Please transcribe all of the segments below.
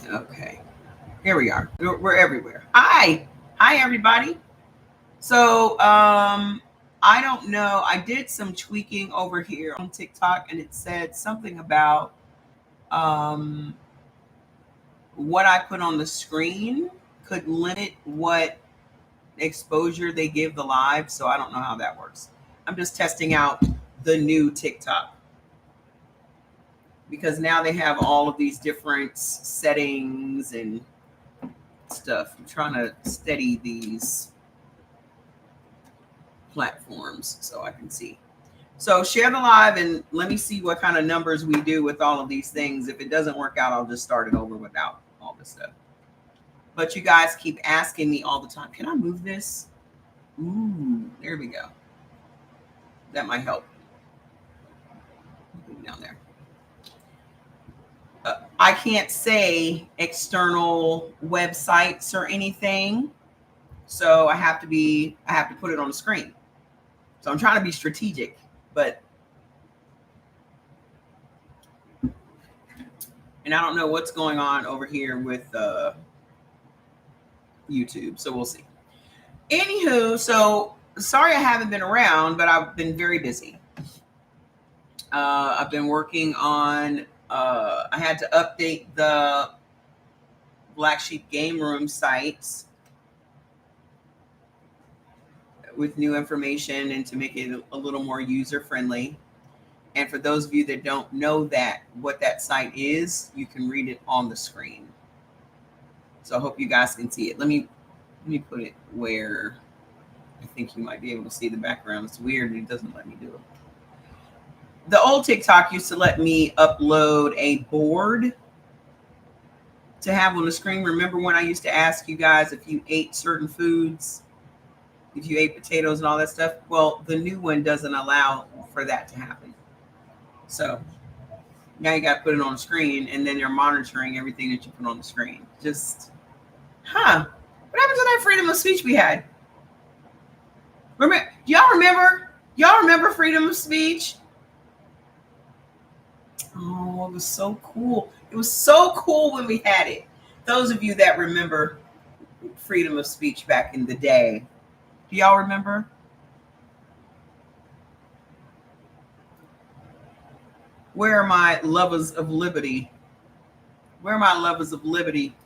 Okay. Here we are. We're everywhere. Hi, everybody. So, I don't know. I did some tweaking over here on TikTok, and it said something about um, what I put on the screen could limit what exposure they give the live. So I don't know how that works. I'm just testing out the new TikTok because now they have all of these different settings and stuff. I'm trying to steady these platforms so I can see. So share the live and let me see what kind of numbers we do with all of these things. If it doesn't work out, I'll just start it over without all this stuff. But you guys keep asking me all the time, can I move this? Ooh, there we go. That might help. Down there. I can't say external websites or anything. So I have to put it on the screen. So I'm trying to be strategic, but and I don't know what's going on over here with YouTube. So we'll see. Anywho, so sorry I haven't been around, but I've been very busy. I've been working on, I had to update the Black Sheep Game Room sites with new information and to make it a little more user friendly. And for those of you that don't know what that site is, you can read it on the screen. So I hope you guys can see it. Let me put it where I think you might be able to see the background. It's weird. It doesn't let me do it. The old TikTok used to let me upload a board to have on the screen. Remember when I used to ask you guys if you ate certain foods, if you ate potatoes and all that stuff? Well, the new one doesn't allow for that to happen. So now you got to put it on the screen, and then they're monitoring everything that you put on the screen. Just, what happened to that freedom of speech we had? Y'all remember freedom of speech? Oh, it was so cool. It was so cool when we had it. Those of you that remember freedom of speech back in the day, do y'all remember? Where are my lovers of liberty? Where are my lovers of liberty?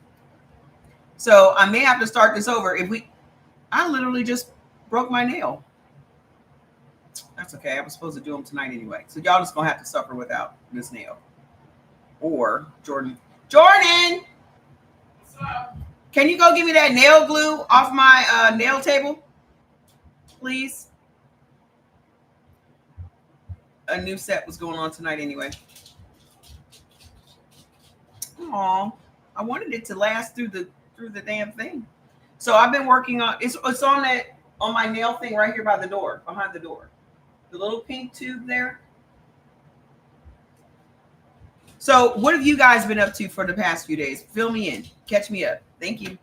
So I may have to start this over. I literally just broke my nail. That's okay. I was supposed to do them tonight anyway. So y'all just gonna have to suffer without this nail. Or Jordan, can you go give me that nail glue off my nail table, please? A new set was going on tonight anyway. Aw, I wanted it to last through the damn thing. So I've been working on it's on my nail thing right here by the door, behind the door. The little pink tube there. So what have you guys been up to for the past few days? Fill me in. Catch me up. Thank you.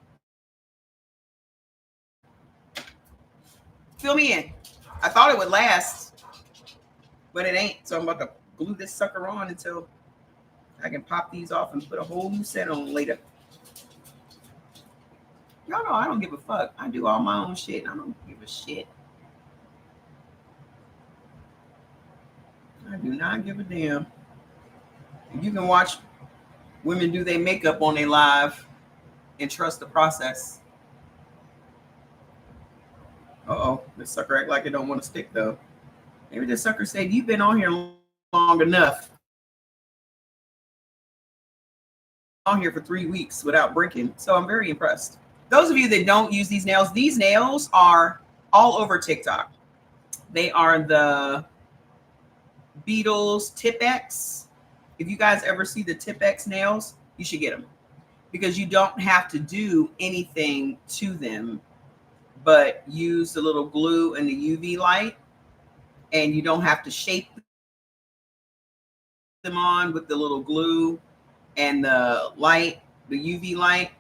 Fill me in. I thought it would last, but it ain't. So I'm about to glue this sucker on until I can pop these off and put a whole new set on later. Y'all know I don't give a fuck. I do all my own shit. I don't give a shit. I do not give a damn. You can watch women do their makeup on their live and trust the process. Uh-oh, this sucker act like it don't want to stick though. Maybe this sucker said, you've been on here long enough. On here for 3 weeks without breaking. So I'm very impressed. Those of you that don't use these nails are all over TikTok. They are the Beetles Tipp-Ex. If you guys ever see the Tipp-Ex nails, you should get them because you don't have to do anything to them but use the little glue and the UV light, and you don't have to shape them on with the little glue and the light, the UV light,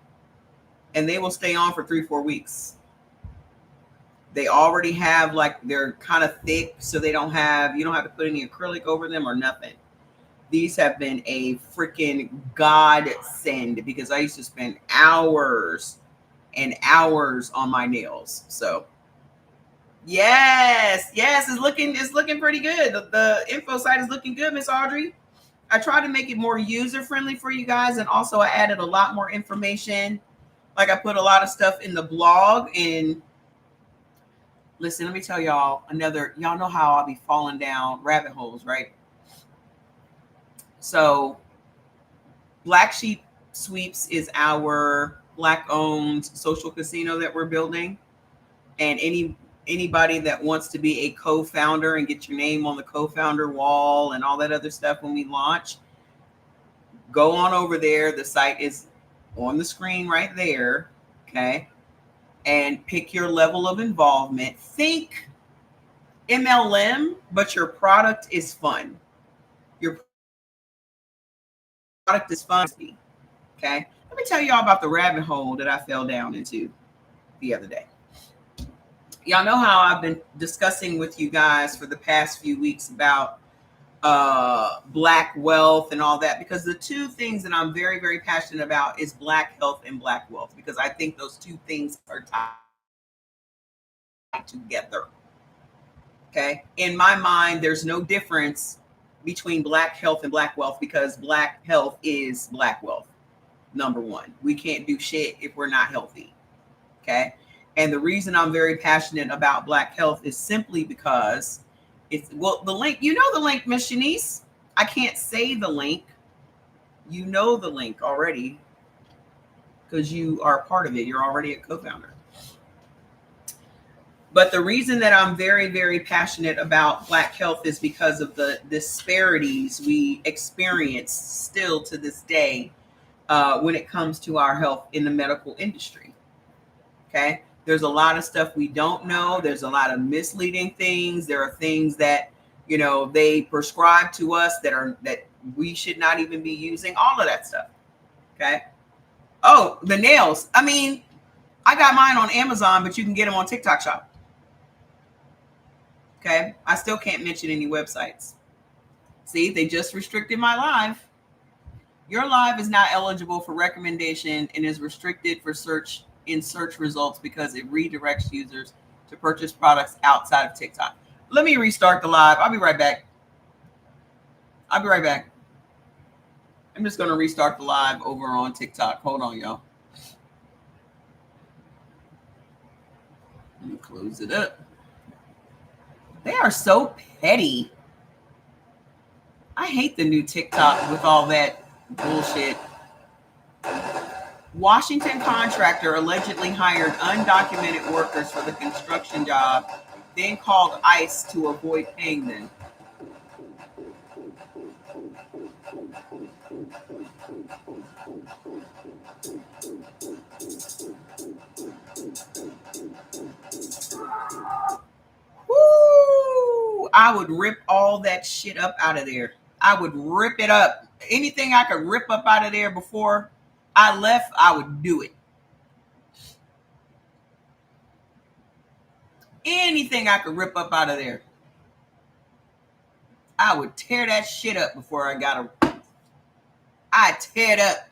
and they will stay on for 3-4 weeks. They already have they're kind of thick, so you don't have to put any acrylic over them or nothing. These have been a freaking godsend because I used to spend hours and hours on my nails. So yes, it's looking pretty good. The info site is looking good, Miss Audrey. I try to make it more user friendly for you guys, and also I added a lot more information. Like I put a lot of stuff in the blog. And listen, let me tell y'all y'all know how I'll be falling down rabbit holes, right? So Black Sheep Sweeps is our Black owned social casino that we're building. And anybody that wants to be a co-founder and get your name on the co-founder wall and all that other stuff when we launch, go on over there. The site is on the screen right there. Okay. And pick your level of involvement. Think MLM, but your product is fun. Your product is fun. Okay. Let me tell y'all about the rabbit hole that I fell down into the other day. Y'all know how I've been discussing with you guys for the past few weeks about Black wealth and all that, because the two things that I'm very, very passionate about is Black health and Black wealth, because I think those two things are tied together. Okay. In my mind, there's no difference between Black health and Black wealth, because Black health is Black wealth. Number one, we can't do shit if we're not healthy. Okay. And the reason I'm very passionate about Black health is simply because it's, well, the link, you know, the link, Miss Shanice. I can't say the link. You know the link already because you are a part of it. You're already a co-founder. But the reason that I'm very, very passionate about Black health is because of the disparities we experience still to this day when it comes to our health in the medical industry. Okay. There's a lot of stuff we don't know. There's a lot of misleading things. There are things that, you know, they prescribe to us that we should not even be using. All of that stuff. Okay. Oh, the nails. I mean, I got mine on Amazon, but you can get them on TikTok Shop. Okay. I still can't mention any websites. See, they just restricted my live. Your live is not eligible for recommendation and is restricted for search results because it redirects users to purchase products outside of TikTok. Let me restart the live. I'll be right back. I'm just going to restart the live over on TikTok. Hold on, y'all. Let me close it up. They are so petty. I hate the new TikTok with all that bullshit. Washington contractor allegedly hired undocumented workers for the construction job, then called ICE to avoid paying them. Woo! I would rip all that shit up out of there. I would rip it up. Anything I could rip up out of there before I left, I would do it. Anything I could rip up out of there, I would tear that shit up before I got a. I'd tear it up.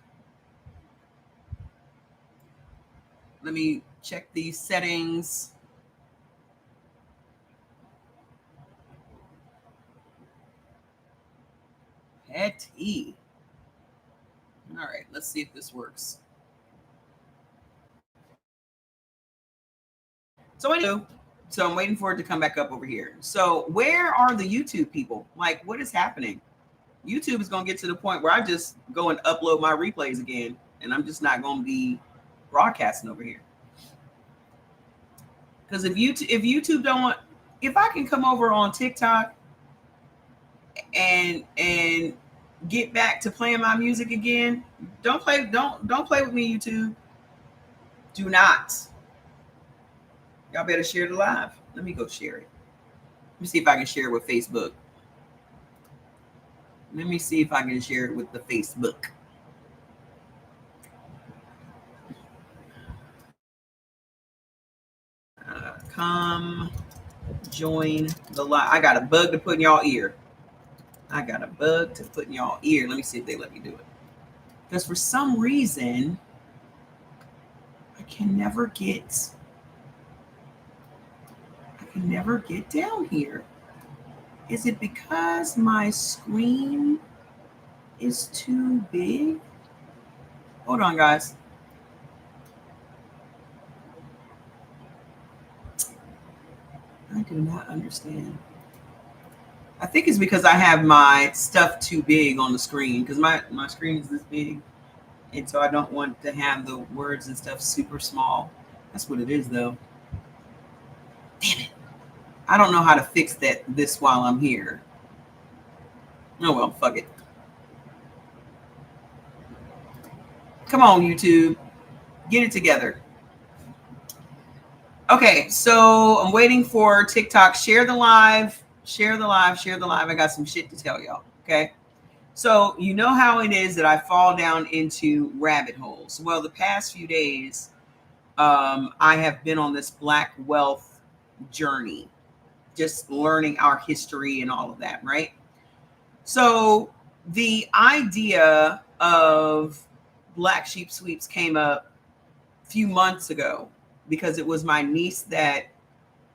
Let me check these settings. Petty. All right, let's see if this works. So anyway, so I'm waiting for it to come back up over here. So where are the YouTube people? Like, what is happening? YouTube is going to get to the point where I just go and upload my replays again, and I'm just not going to be broadcasting over here. Because if YouTube don't want, if I can come over on TikTok and get back to playing my music again, don't play with me, YouTube. Do not. Y'all better share the live. Let me go share it. Let me see if I can share it with Facebook. Let me see if I can share it with the Facebook. Come join the live. I got a bug to put in y'all ear. I got a bug to put in y'all ear. Let me see if they let me do it. Because for some reason, I can never get down here. Is it because my screen is too big? Hold on, guys. I do not understand. I think it's because I have my stuff too big on the screen because my screen is this big. And so I don't want to have the words and stuff super small. That's what it is, though. Damn it. I don't know how to fix this while I'm here. Oh, well, fuck it. Come on, YouTube. Get it together. Okay, so I'm waiting for TikTok. Share the live. Share the live. Share the live. I got some shit to tell y'all. Okay. So you know how it is that I fall down into rabbit holes. Well, the past few days, I have been on this Black wealth journey, just learning our history and all of that, right? So the idea of Black Sheep Sweeps came up a few months ago because it was my niece that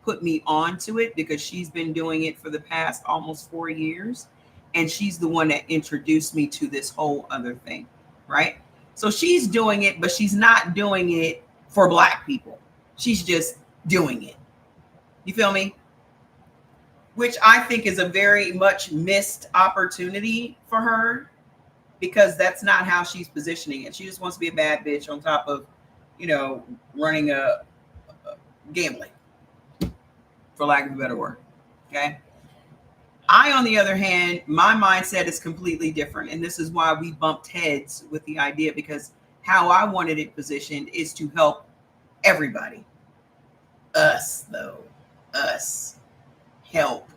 put me onto it because she's been doing it for the past almost 4 years. And she's the one that introduced me to this whole other thing, right? So she's doing it, but she's not doing it for Black people. She's just doing it. You feel me? Which I think is a very much missed opportunity for her because that's not how she's positioning it. She just wants to be a bad bitch on top of, running a gambling, for lack of a better word. Okay. I, on the other hand, my mindset is completely different. And this is why we bumped heads with the idea, because how I wanted it positioned is to help everybody. Us, though. Us. Help.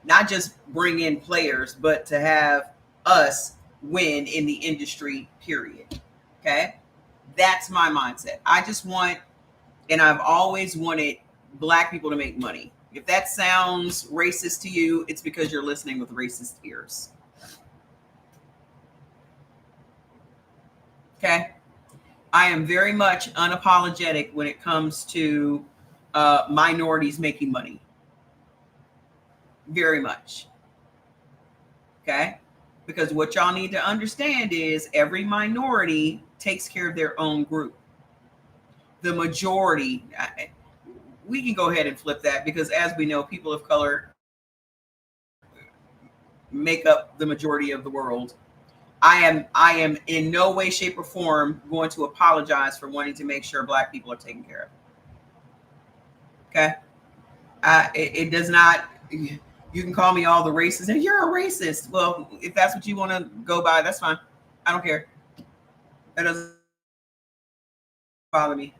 Not just bring in players, but to have us win in the industry, period. Okay? That's my mindset. I just want, and I've always wanted Black people to make money. If that sounds racist to you, it's because you're listening with racist ears. Okay? I am very much unapologetic when it comes to minorities making money. Very much. Okay? Because what y'all need to understand is every minority takes care of their own group. The majority, we can go ahead and flip that because as we know, people of color make up the majority of the world. I am in no way, shape, or form going to apologize for wanting to make sure Black people are taken care of. Okay? It does not, you can call me all the racists and you're a racist. Well, if that's what you want to go by, that's fine. I don't care. That doesn't bother me.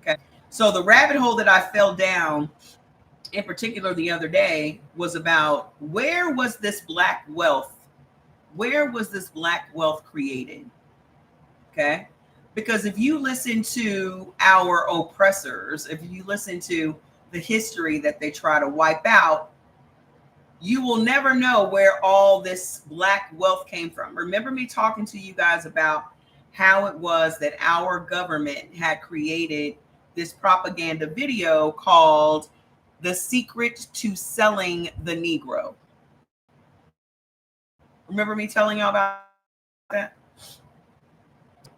Okay. So the rabbit hole that I fell down, in particular the other day, was about where was this Black wealth? Where was this Black wealth created? Okay. Because if you listen to our oppressors, if you listen to the history that they try to wipe out, you will never know where all this Black wealth came from. Remember me talking to you guys about how it was that our government had created this propaganda video called The Secret to Selling the Negro. Remember me telling y'all about that?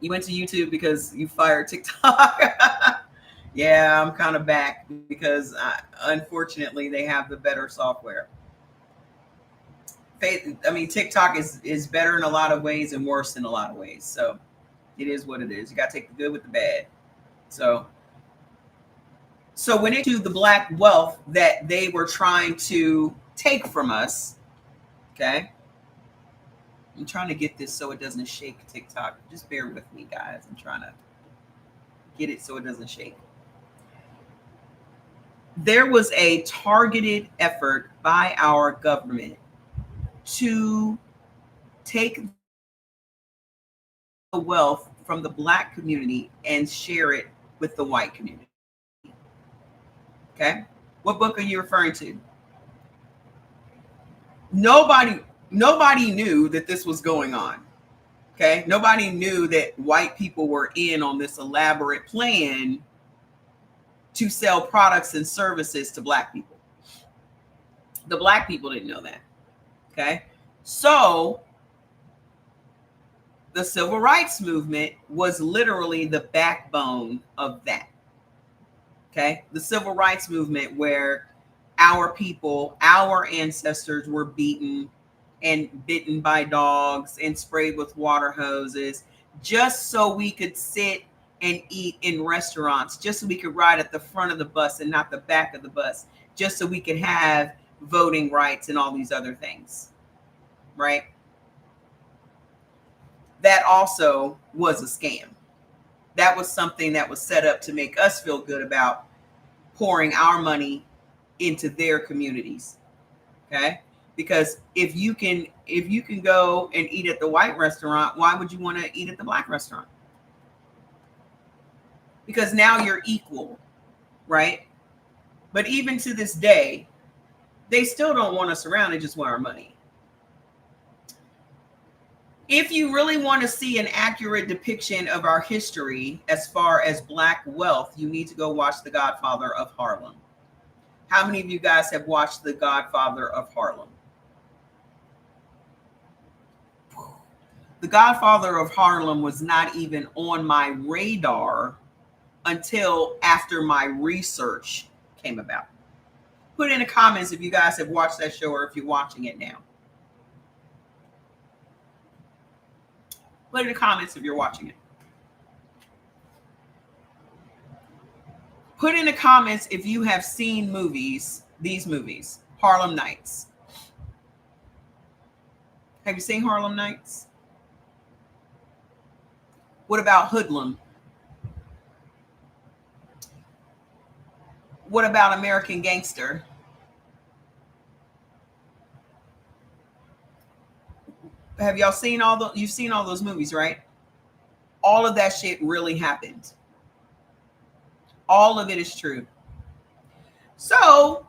You went to YouTube because you fired TikTok. Yeah, I'm kind of back because unfortunately they have the better software. I mean, TikTok is better in a lot of ways and worse in a lot of ways. So it is what it is. You got to take the good with the bad. So when it to the Black wealth that they were trying to take from us, okay? I'm trying to get this so it doesn't shake TikTok. Just bear with me, guys. I'm trying to get it so it doesn't shake. There was a targeted effort by our government to take the wealth from the Black community and share it with the white community. Okay? What book are you referring to? Nobody, Nobody knew that this was going on. Okay. Nobody knew that white people were in on this elaborate plan to sell products and services to black people. The black people didn't know that. Okay. So the civil rights movement was literally the backbone of that. Okay. The civil rights movement, where our people, our ancestors were beaten and bitten by dogs and sprayed with water hoses just so we could sit and eat in restaurants, just so we could ride at the front of the bus and not the back of the bus, just so we could have voting rights and all these other things, right? That also was a scam. That was something that was set up to make us feel good about pouring our money into their communities. Okay? Because if you can go and eat at the white restaurant, why would you want to eat at the black restaurant? Because now you're equal, right? But even to this day, they still don't want us around. They just want our money. If you really want to see an accurate depiction of our history as far as black wealth, you need to go watch The Godfather of Harlem. How many of you guys have watched The Godfather of Harlem? The Godfather of Harlem was not even on my radar until after my research came about. Put in the comments if you guys have watched that show or if you're watching it now. Put in the comments if you're watching it. Put in the comments if you have seen these movies, Harlem Nights. Have you seen Harlem Nights? What about Hoodlum? What about American Gangster? Have y'all seen you've seen all those movies, right? All of that shit really happened. All of it is true. So,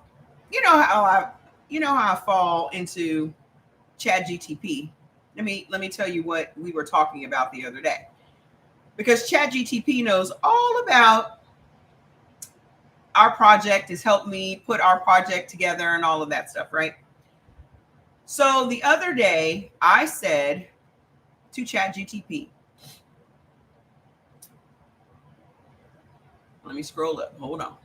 you know how I fall into ChatGTP. Let me tell you what we were talking about the other day. Because ChatGTP knows all about our project, has helped me put our project together and all of that stuff, right? So the other day I said to ChatGTP, let me scroll up. Hold on.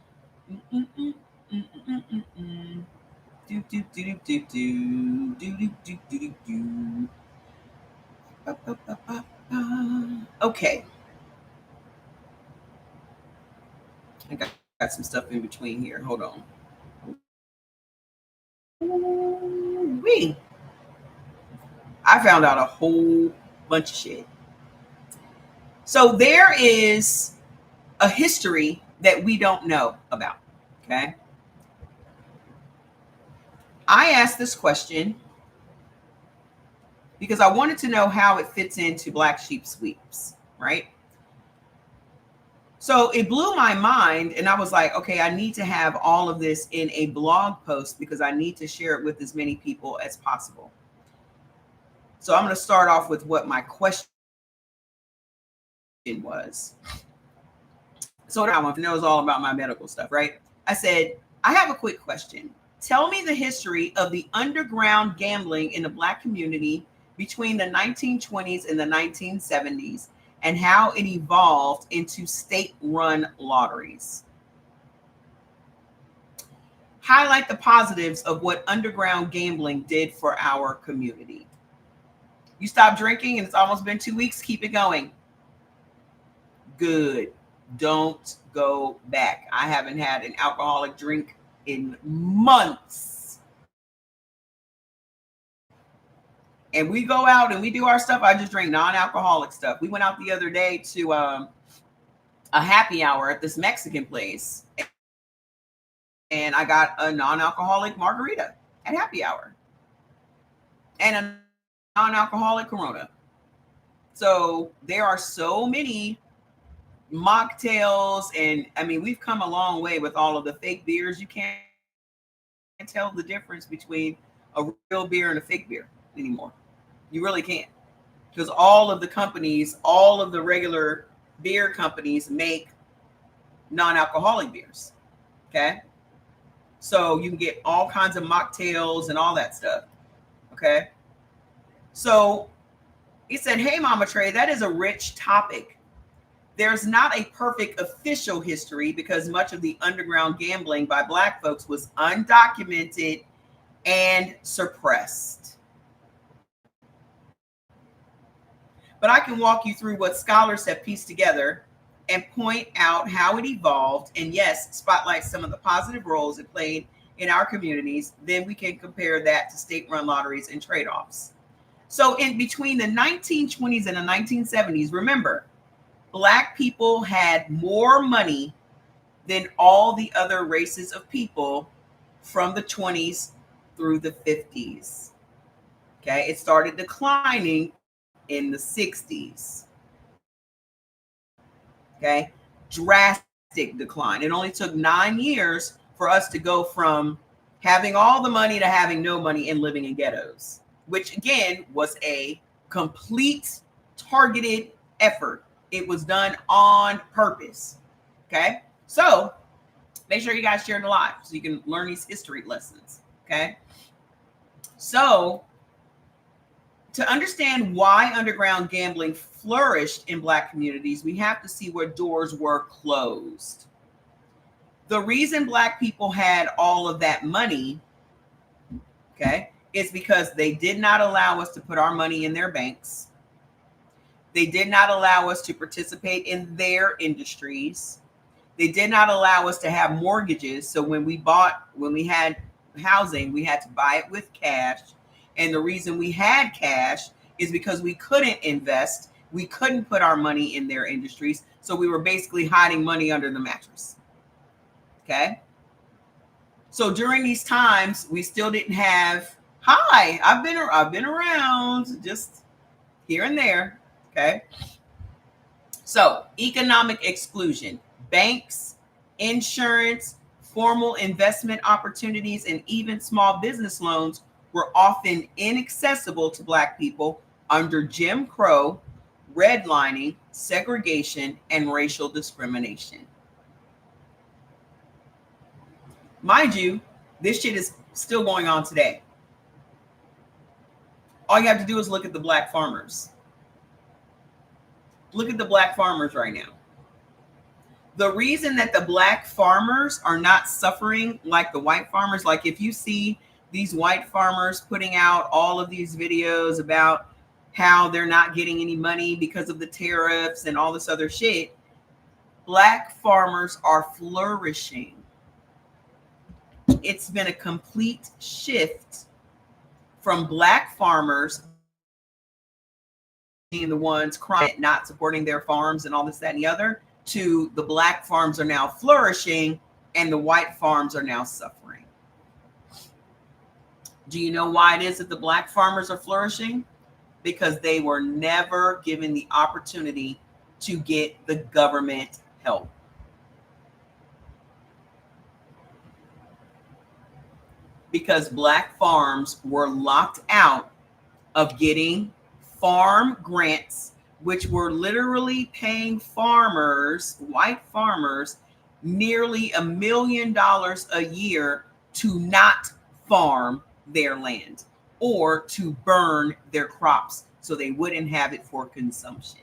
Okay. I got some stuff in between here. Hold on. I found out a whole bunch of shit. So there is a history that we don't know about. Okay. I asked this question because I wanted to know how it fits into Black Sheep Sweeps, right? So it blew my mind, and I was like, okay, I need to have all of this in a blog post because I need to share it with as many people as possible. So I'm going to start off with what my question was. So now knows all about my medical stuff, right? I said, I have a quick question. Tell me the history of the underground gambling in the Black community between the 1920s and the 1970s and how it evolved into state-run lotteries. Highlight the positives of what underground gambling did for our community. You stop drinking and it's almost been 2 weeks, keep it going. Good. Don't go back. I haven't had an alcoholic drink in months. And we go out and we do our stuff. I just drink non-alcoholic stuff. We went out the other day to a happy hour at this Mexican place. And I got a non-alcoholic margarita at happy hour. And a non-alcoholic Corona. So there are so many mocktails, and I mean, we've come a long way with all of the fake beers. You can't tell the difference between a real beer and a fake beer. anymore. You really can't. Because all of the companies, all of the regular beer companies make non-alcoholic beers. Okay. So you can get all kinds of mocktails and all that stuff. Okay. So he said, hey, Mama Trey, that is a rich topic. There's not a perfect official history because much of the underground gambling by Black folks was undocumented and suppressed. But I can walk you through what scholars have pieced together and point out how it evolved, and yes, spotlight some of the positive roles it played in our communities. Then we can compare that to state-run lotteries and trade-offs. So in between the 1920s and the 1970s, remember, Black people had more money than all the other races of people from the 20s through the 50s. Okay, it started declining in the 60s. Okay, drastic decline. It only took 9 years for us to go from having all the money to having no money and living in ghettos, which again was a complete targeted effort. It was done on purpose. Okay, so make sure you guys share the live so you can learn these history lessons. Okay, so to understand why underground gambling flourished in Black communities, we have to see where doors were closed. The reason Black people had all of that money, okay, is because they did not allow us to put our money in their banks. They did not allow us to participate in their industries. They did not allow us to have mortgages. So when we had housing, we had to buy it with cash. And the reason we had cash is because we couldn't invest. We couldn't put our money in their industries. So we were basically hiding money under the mattress. Okay. So during these times, we still didn't have, hi, I've been around, just here and there. Okay. So economic exclusion, banks, insurance, formal investment opportunities, and even small business loans were often inaccessible to Black people under Jim Crow, redlining, segregation, and racial discrimination. Mind you, this shit is still going on today. All you have to do is look at the Black farmers. Look at the Black farmers right now. The reason that the Black farmers are not suffering like the white farmers, like if you see these white farmers putting out all of these videos about how they're not getting any money because of the tariffs and all this other shit, Black farmers are flourishing. It's been a complete shift from Black farmers being the ones crying, not supporting their farms and all this, that, and the other, to the Black farms are now flourishing and the white farms are now suffering. Do you know why it is that the Black farmers are flourishing? Because they were never given the opportunity to get the government help. Because Black farms were locked out of getting farm grants, which were literally paying farmers, white farmers, nearly $1 million a year to not farm their land or to burn their crops so they wouldn't have it for consumption.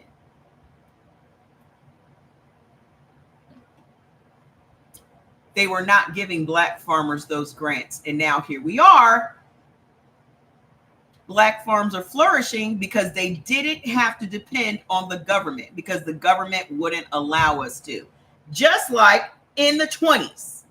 They were not giving Black farmers those grants. And now here we are. Black farms are flourishing because they didn't have to depend on the government, because the government wouldn't allow us to. Just like in the 20s.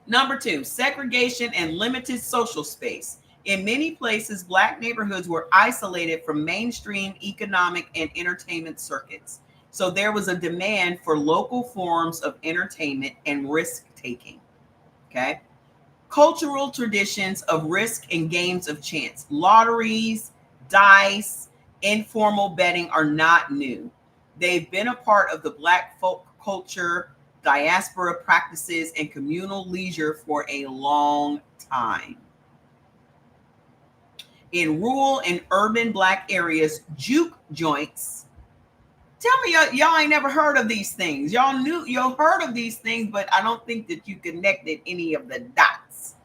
Number 2, segregation and limited social space. In many places, Black neighborhoods were isolated from mainstream economic and entertainment circuits. So there was a demand for local forms of entertainment and risk-taking. Okay. Cultural traditions of risk and games of chance, lotteries, dice, informal betting are not new. They've been a part of the Black folk culture diaspora practices, and communal leisure for a long time. In rural and urban Black areas, juke joints. Tell me, y'all ain't never heard of these things. Y'all heard of these things, but I don't think that you connected any of the dots.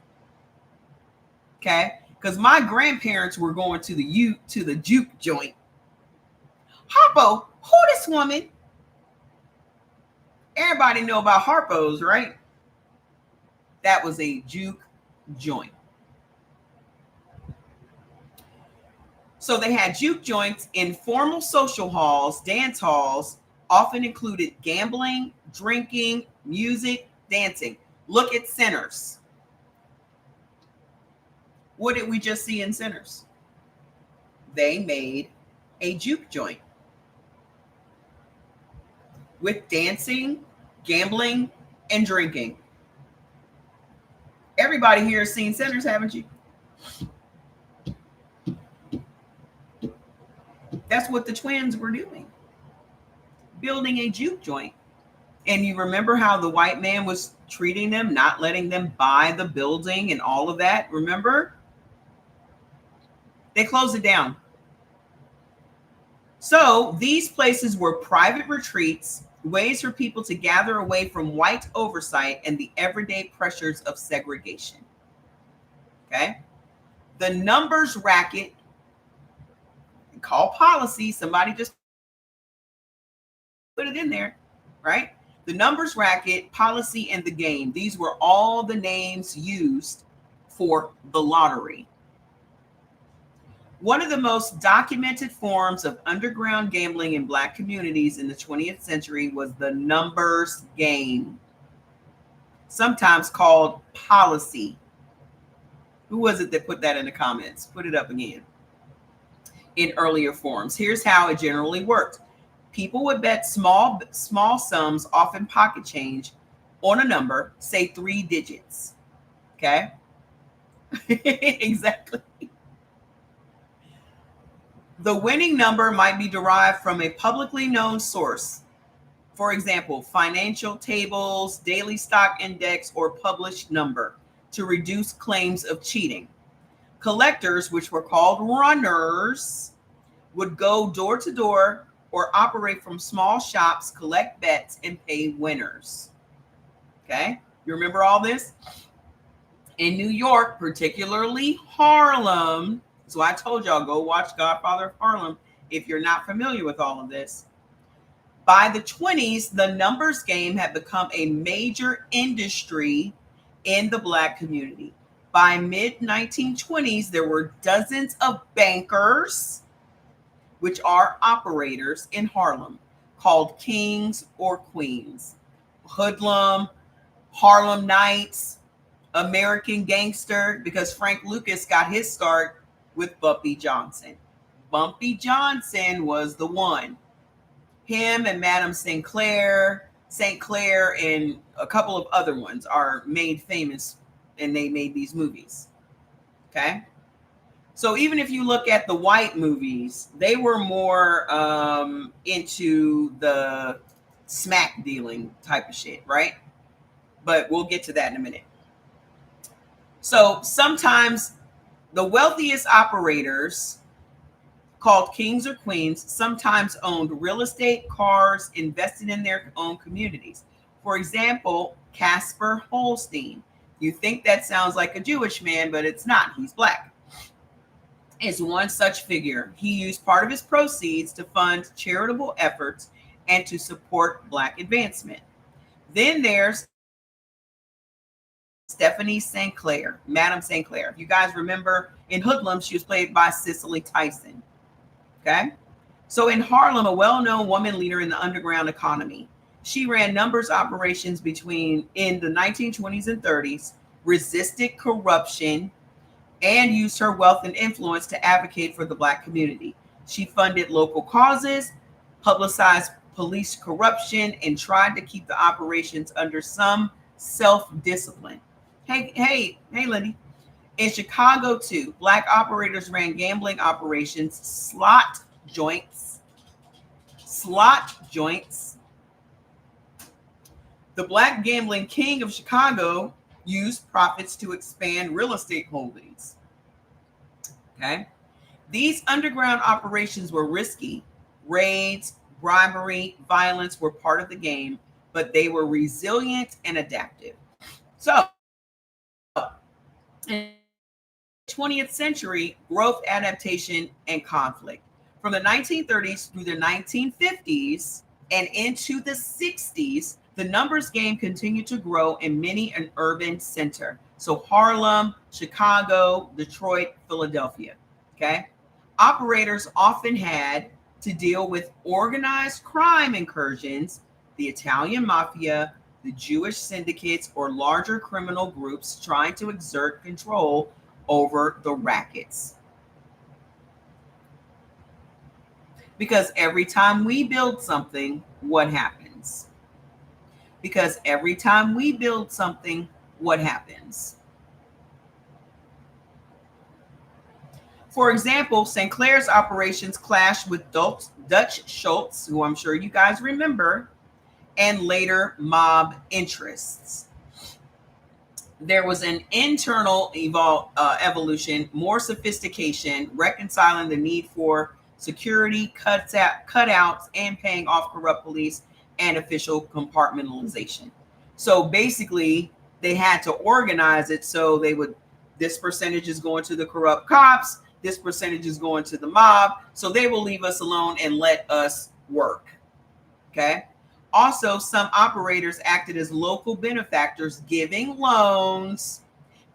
Okay, because my grandparents were going to the juke joint. Harpo, who this woman? Everybody know about Harpo's, right? That was a juke joint. So they had juke joints. Informal social halls, dance halls, often included gambling, drinking, music, dancing. Look at Sinners. What did we just see in Sinners? They made a juke joint with dancing, gambling, and drinking. Everybody here has seen Sinners, haven't you? That's what the twins were doing, building a juke joint. And you remember how the white man was treating them, not letting them buy the building and all of that? Remember? They closed it down. So these places were private retreats, ways for people to gather away from white oversight and the everyday pressures of segregation. Okay? The numbers racket, call policy, somebody just put it in there, right? The numbers racket, policy, and the game. These were all the names used for the lottery. One of the most documented forms of underground gambling in Black communities in the 20th century was the numbers game, sometimes called policy. Who was it that put that in the comments? Put it up again. In earlier forms. Here's how it generally worked. People would bet small sums, often pocket change, on a number, say 3 digits. Okay? Exactly. The winning number might be derived from a publicly known source. For example, financial tables, daily stock index, or published number to reduce claims of cheating. Collectors, which were called runners, would go door to door or operate from small shops, collect bets, and pay winners. Okay? You remember all this? In New York, particularly Harlem, so I told y'all, go watch Godfather of Harlem if you're not familiar with all of this. By the 20s, the numbers game had become a major industry in the Black community. By mid-1920s, there were dozens of bankers, which are operators in Harlem, called kings or queens. Hoodlum, Harlem Nights, American Gangster, because Frank Lucas got his start with Bumpy Johnson. Bumpy Johnson was the one. Him and Madame St. Clair, and a couple of other ones are made famous, and they made these movies. Okay? So even if you look at the white movies, they were more into the smack dealing type of shit, right? But we'll get to that in a minute. So sometimes the wealthiest operators, called kings or queens, sometimes owned real estate, cars, invested in their own communities. For example, Casper Holstein. You think that sounds like a Jewish man, but it's not. He's Black. Is one such figure. He used part of his proceeds to fund charitable efforts and to support Black advancement. Then there's Stephanie St. Clair, Madame St. Clair. You guys remember in Hoodlum, she was played by Cicely Tyson. Okay? So in Harlem, a well-known woman leader in the underground economy. She ran numbers operations in the 1920s and 30s, resisted corruption, and used her wealth and influence to advocate for the Black community. She funded local causes, publicized police corruption, and tried to keep the operations under some self-discipline. Hey, Lindy. In Chicago, too, Black operators ran gambling operations, slot joints, The Black Gambling King of Chicago used profits to expand real estate holdings. Okay. These underground operations were risky. Raids, bribery, violence were part of the game, but they were resilient and adaptive. So, in the 20th century, growth, adaptation, and conflict. From the 1930s through the 1950s and into the 60s, the numbers game continued to grow in many an urban center. So Harlem, Chicago, Detroit, Philadelphia. Okay. Operators often had to deal with organized crime incursions, the Italian mafia, the Jewish syndicates, or larger criminal groups trying to exert control over the rackets. Because every time we build something, what happens? Because every time we build something, what happens? For example, St. Clair's operations clashed with Dutch Schultz, who I'm sure you guys remember, and later mob interests. There was an internal evolution, more sophistication, reconciling the need for security, cutouts, and paying off corrupt police and official compartmentalization. So basically, they had to organize it so they would, this percentage is going to the corrupt cops, this percentage is going to the mob, so they will leave us alone and let us work. Okay. Also, some operators acted as local benefactors, giving loans,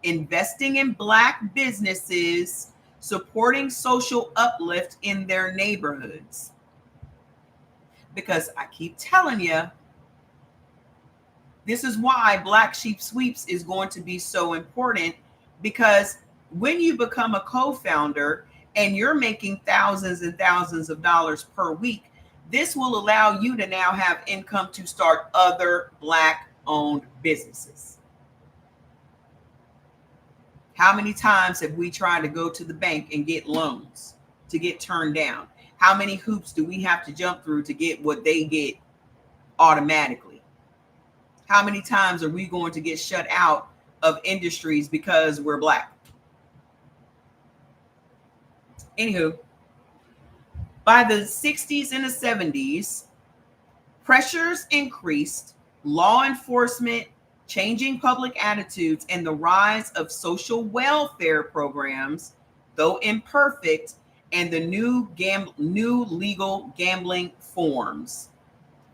investing in Black businesses, supporting social uplift in their neighborhoods. Because I keep telling you, this is why Black Sheep Sweeps is going to be so important, because when you become a co-founder and you're making thousands and thousands of dollars per week, this will allow you to now have income to start other Black-owned businesses. How many times have we tried to go to the bank and get loans to get turned down? How many hoops do we have to jump through to get what they get automatically? How many times are we going to get shut out of industries because we're Black? Anywho, by the 60s and the 70s, pressures increased, law enforcement, changing public attitudes, and the rise of social welfare programs, though imperfect, and the new legal gambling forms.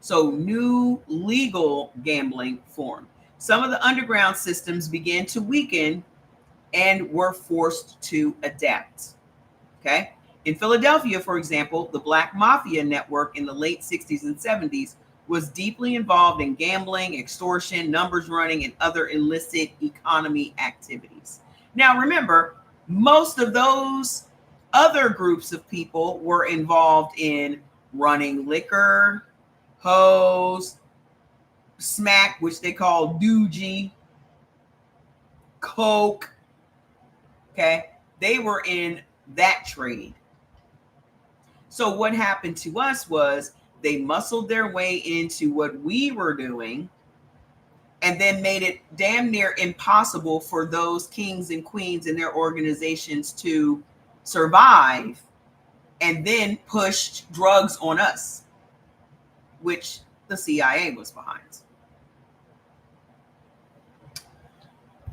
So new legal gambling form. Some of the underground systems began to weaken and were forced to adapt. Okay. In Philadelphia, for example, the Black Mafia network in the late 60s and 70s was deeply involved in gambling, extortion, numbers running, and other illicit economy activities. Now, remember, most of those other groups of people were involved in running liquor, hose, smack, which they call doogie, coke. Okay. They were in that trade. So what happened to us was they muscled their way into what we were doing and then made it damn near impossible for those kings and queens and their organizations to survive, and then pushed drugs on us, which the CIA was behind.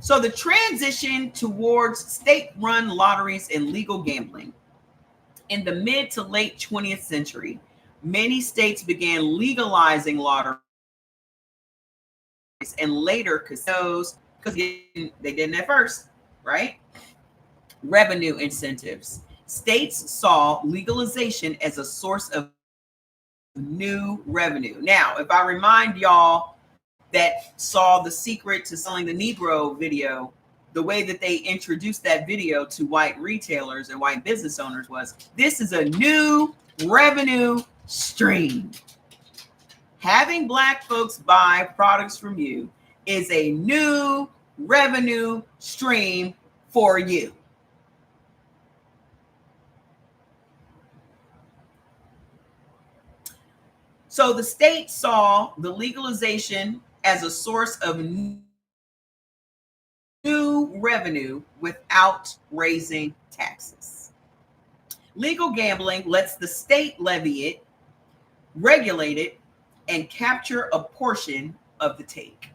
So the transition towards state-run lotteries and legal gambling. In the mid to late 20th century, many states began legalizing lotteries and later casinos, because they didn't at first, right? Revenue incentives. States saw legalization as a source of new revenue. Now, if I remind y'all that saw The Secret to Selling the Negro video, the way that they introduced that video to white retailers and white business owners was, this is a new revenue stream. Having Black folks buy products from you is a new revenue stream for you. So the state saw the legalization as a source of new revenue without raising taxes. Legal gambling lets the state levy it, regulate it, and capture a portion of the take.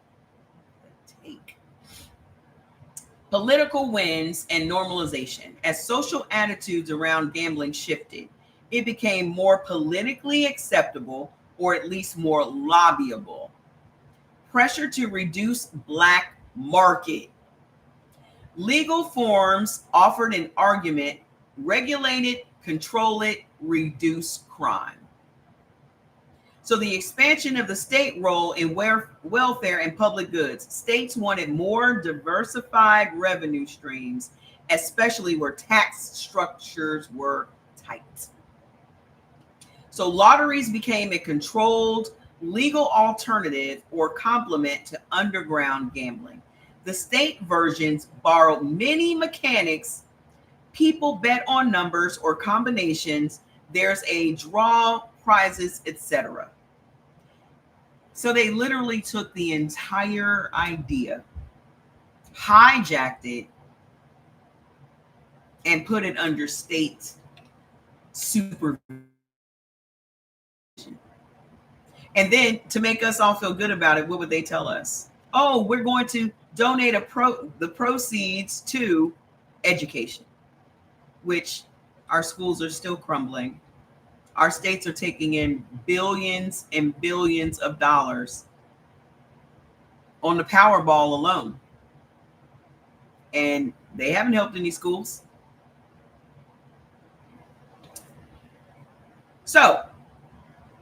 Political wins and normalization. As social attitudes around gambling shifted, it became more politically acceptable, or at least more lobbyable. Pressure to reduce black market. Legal forms offered an argument: regulate it, control it, reduce crime. So the expansion of the state role in welfare and public goods. States wanted more diversified revenue streams, especially where tax structures were tight. So lotteries became a controlled legal alternative or complement to underground gambling. The state versions borrowed many mechanics. People bet on numbers or combinations. There's a draw, prizes, etc. So they literally took the entire idea, hijacked it, and put it under state supervision. And then to make us all feel good about it, what would they tell us? Oh, we're going to donate the proceeds to education, which our schools are still crumbling. Our states are taking in billions and billions of dollars on the Powerball alone. And they haven't helped any schools. So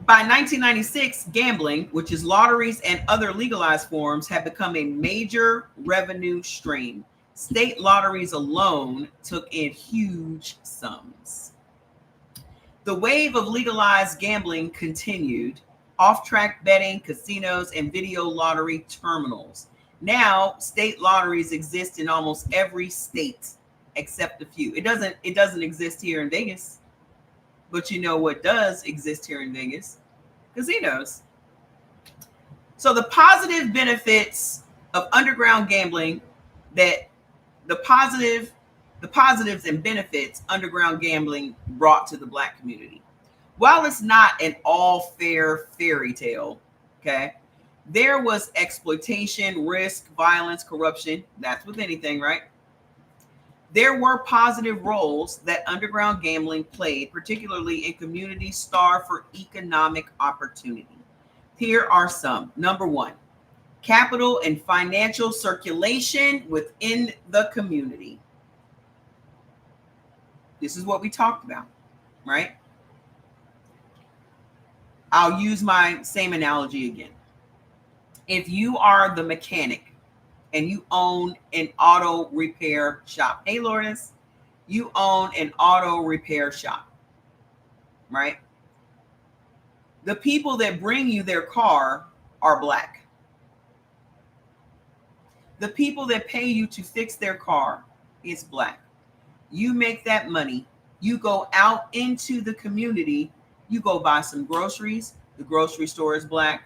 by 1996, gambling, which is lotteries and other legalized forms, had become a major revenue stream. State lotteries alone took in huge sums. The wave of legalized gambling continued. Off-track betting, casinos, and video lottery terminals. Now, state lotteries exist in almost every state except a few. It doesn't exist here in Vegas. But you know what does exist here in Vegas? Casinos. So the positive benefits of underground gambling, that the positives and benefits underground gambling brought to the Black community. While it's not an all fair fairy tale, okay, there was exploitation, risk, violence, corruption. That's with anything, right? There were positive roles that underground gambling played, particularly in communities starved for economic opportunity. Here are some. Number one, capital and financial circulation within the community. This is what we talked about, right? I'll use my same analogy again. If you are the mechanic and you own an auto repair shop. Hey, Lourdes, you own an auto repair shop, right? The people that bring you their car are Black. The people that pay you to fix their car is Black. You make that money. You go out into the community. You go buy some groceries. The grocery store is Black.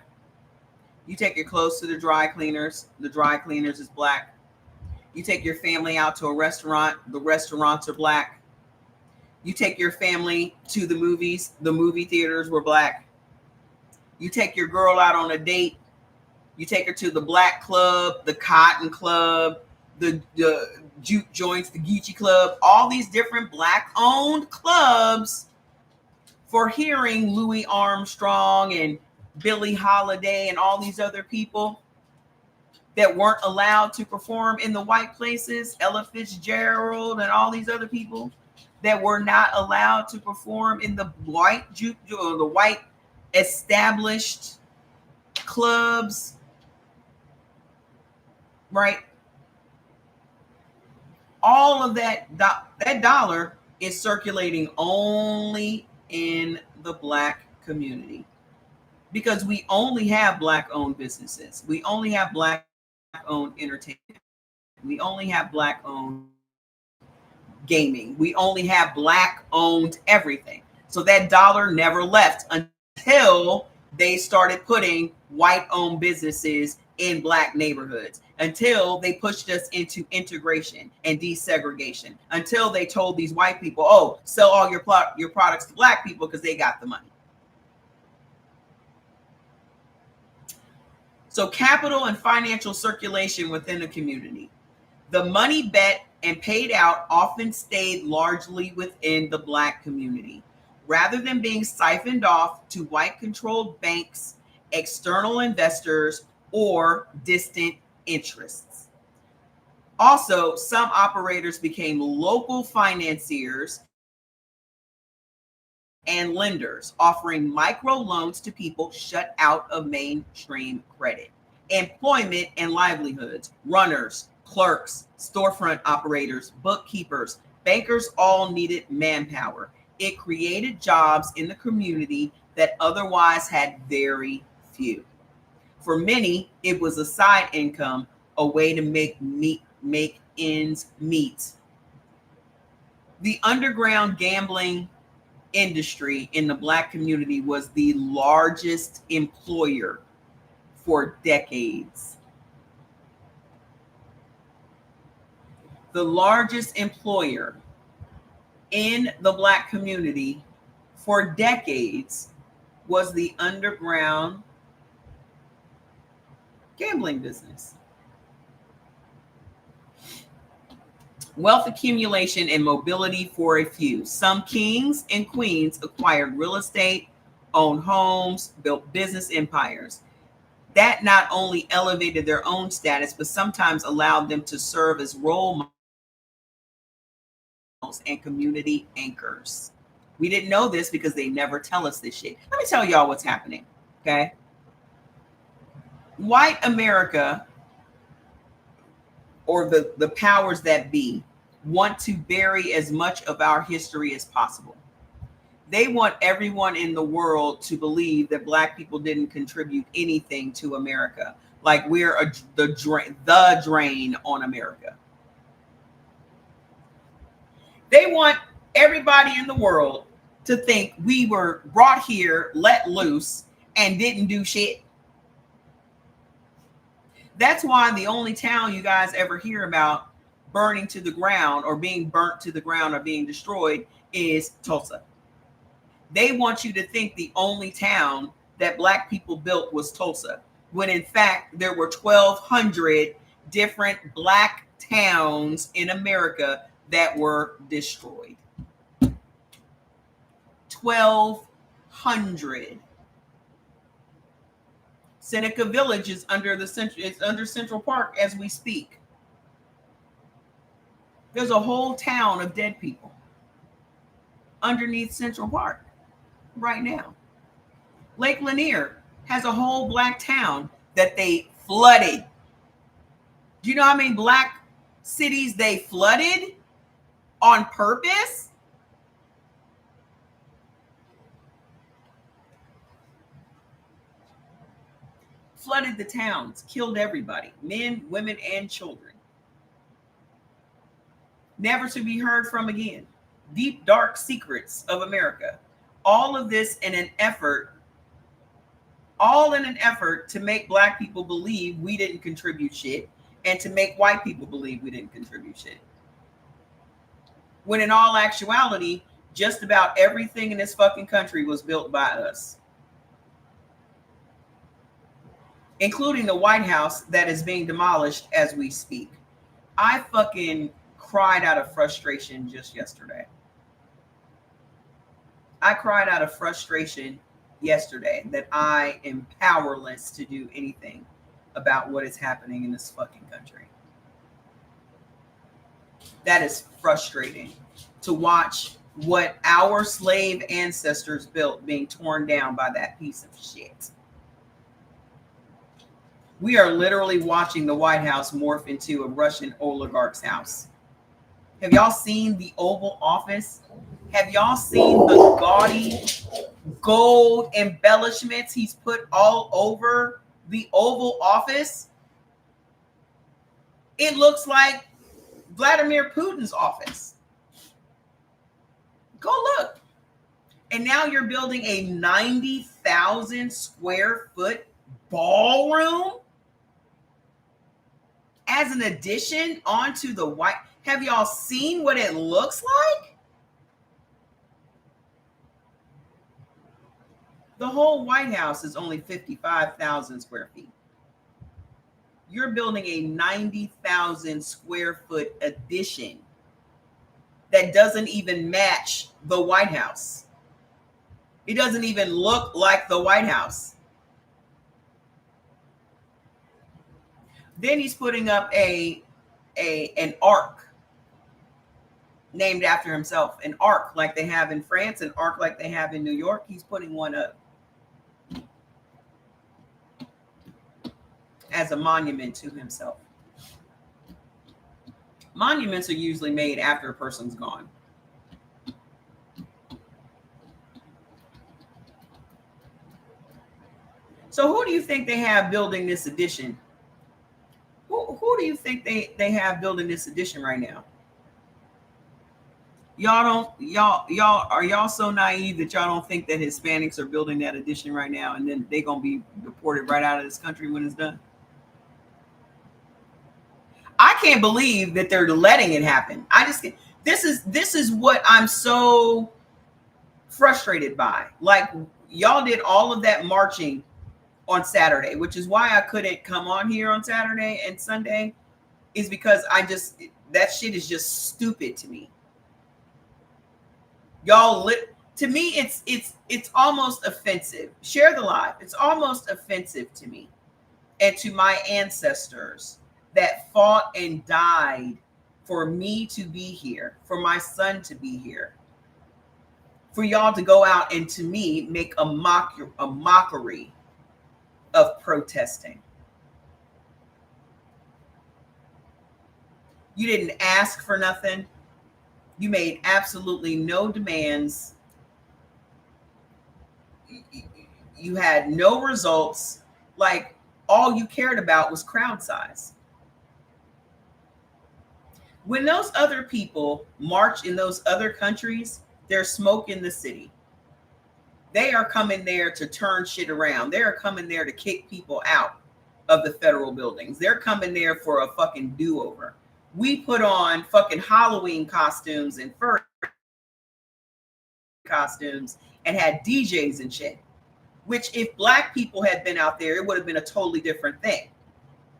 You take your clothes to the dry cleaners. The dry cleaners is Black. You take your family out to a restaurant. The restaurants are Black. You take your family to the movies. The movie theaters were Black. You take your girl out on a date. You take her to the Black club, the Cotton club, the juke joints, the Geechee club, all these different Black-owned clubs for hearing Louis Armstrong and Billie Holiday and all these other people that weren't allowed to perform in the white places, Ella Fitzgerald and all these other people that were not allowed to perform in the white juke or the white established clubs, right? All of that dollar is circulating only in the Black community because we only have Black-owned businesses. We only have Black-owned entertainment. We only have Black-owned gaming. We only have Black-owned everything. So that dollar never left until they started putting white-owned businesses in black neighborhoods until they pushed us into integration and desegregation, until they told these white people, oh, sell all your products to black people because they got the money. So capital and financial circulation within a community. The money bet and paid out often stayed largely within the black community, rather than being siphoned off to white-controlled banks, external investors, or distant interests. Also, some operators became local financiers and lenders, offering microloans to people shut out of mainstream credit. Employment and livelihoods, runners, clerks, storefront operators, bookkeepers, bankers all needed manpower. It created jobs in the community that otherwise had very few. For many, it was a side income, a way to make ends meet. The underground gambling industry in the black community was the largest employer for decades. The largest employer in the black community for decades was the underground gambling business. Wealth accumulation and mobility for a few. Some kings and queens acquired real estate, owned homes, built business empires. That not only elevated their own status, but sometimes allowed them to serve as role models and community anchors. We didn't know this because they never tell us this shit. Let me tell y'all what's happening, okay? White America, or the powers that be, want to bury as much of our history as possible. They want everyone in the world to believe that black people didn't contribute anything to America, like we're the drain on America. They want everybody in the world to think we were brought here, let loose, and didn't do shit. That's why the only town you guys ever hear about burning to the ground or being burnt to the ground or being destroyed is Tulsa. They want you to think the only town that black people built was Tulsa, when in fact there were 1,200 different black towns in America that were destroyed. 1,200. Seneca Village is under Central Park as we speak. There's a whole town of dead people underneath Central Park right now. Lake Lanier has a whole black town that they flooded. Do you know how many black cities they flooded on purpose? Flooded the towns, killed everybody, men, women, and children. Never to be heard from again. Deep, dark secrets of America. All of this in an effort to make black people believe we didn't contribute shit, and to make white people believe we didn't contribute shit. When in all actuality, just about everything in this fucking country was built by us, including the White House that is being demolished as we speak. I fucking cried out of frustration just yesterday. I cried out of frustration yesterday that I am powerless to do anything about what is happening in this fucking country. That is frustrating to watch what our slave ancestors built being torn down by that piece of shit. We are literally watching the White House morph into a Russian oligarch's house. Have y'all seen the Oval Office? Have y'all seen the gaudy gold embellishments he's put all over the Oval Office? It looks like Vladimir Putin's office. Go look. And now you're building a 90,000 square foot ballroom? as an addition onto the White. Have y'all seen what it looks like? The whole White House is only 55,000 square feet. You're building a 90,000 square foot addition that doesn't even match the White House. It doesn't even look like the White House. Then he's putting up an ark named after himself, an ark like they have in France, an ark like they have in New York. He's putting one up as a monument to himself. Monuments are usually made after a person's gone. So who do you think they have building this addition? Who do you think they have building this addition right now? Y'all so naive that y'all don't think that Hispanics are building that addition right now, and then they're gonna be deported right out of this country when it's done? I can't believe that they're letting it happen. This is what I'm so frustrated by. Like, y'all did all of that marching on Saturday, which is why I couldn't come on here on Saturday and Sunday, is because that shit is just stupid to me. Y'all to me, it's almost offensive. Share the live. It's almost offensive to me and to my ancestors that fought and died for me to be here, for my son to be here, for y'all to go out and, to me, make a mockery of protesting. You didn't ask for nothing. You made absolutely no demands. You had no results. Like, all you cared about was crowd size. When those other people march in those other countries, there's smoke in the city. They are coming there to turn shit around. They are coming there to kick people out of the federal buildings. They're coming there for a fucking do-over. We put on fucking Halloween costumes and fur costumes and had DJs and shit, which, if black people had been out there, it would have been a totally different thing.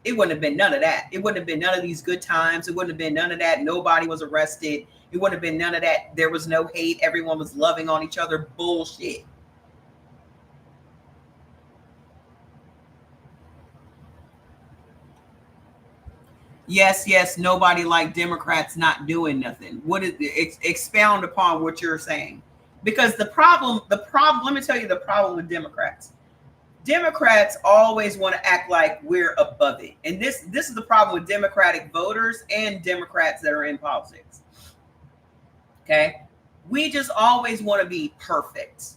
It wouldn't have been none of that. It wouldn't have been none of these good times. It wouldn't have been none of that. Nobody was arrested. It wouldn't have been none of that. There was no hate. Everyone was loving on each other. Bullshit. Yes, nobody like Democrats not doing nothing. What is expound upon what you're saying? Because the problem, let me tell you the problem with Democrats. Democrats always want to act like we're above it. And this is the problem with Democratic voters and Democrats that are in politics. Okay? We just always want to be perfect.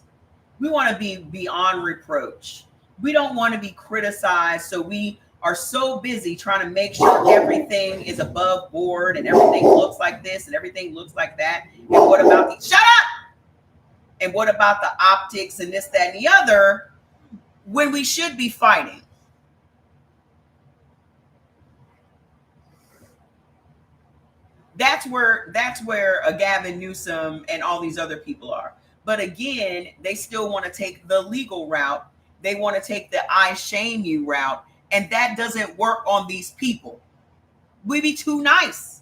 We want to be beyond reproach. We don't want to be criticized, so we are so busy trying to make sure everything is above board and everything looks like this and everything looks like that. And what about the shut up? And what about the optics and this, that, and the other, when we should be fighting? That's where a Gavin Newsom and all these other people are. But again, they still want to take the legal route. They want to take the I shame you route. And that doesn't work on these people. We be too nice.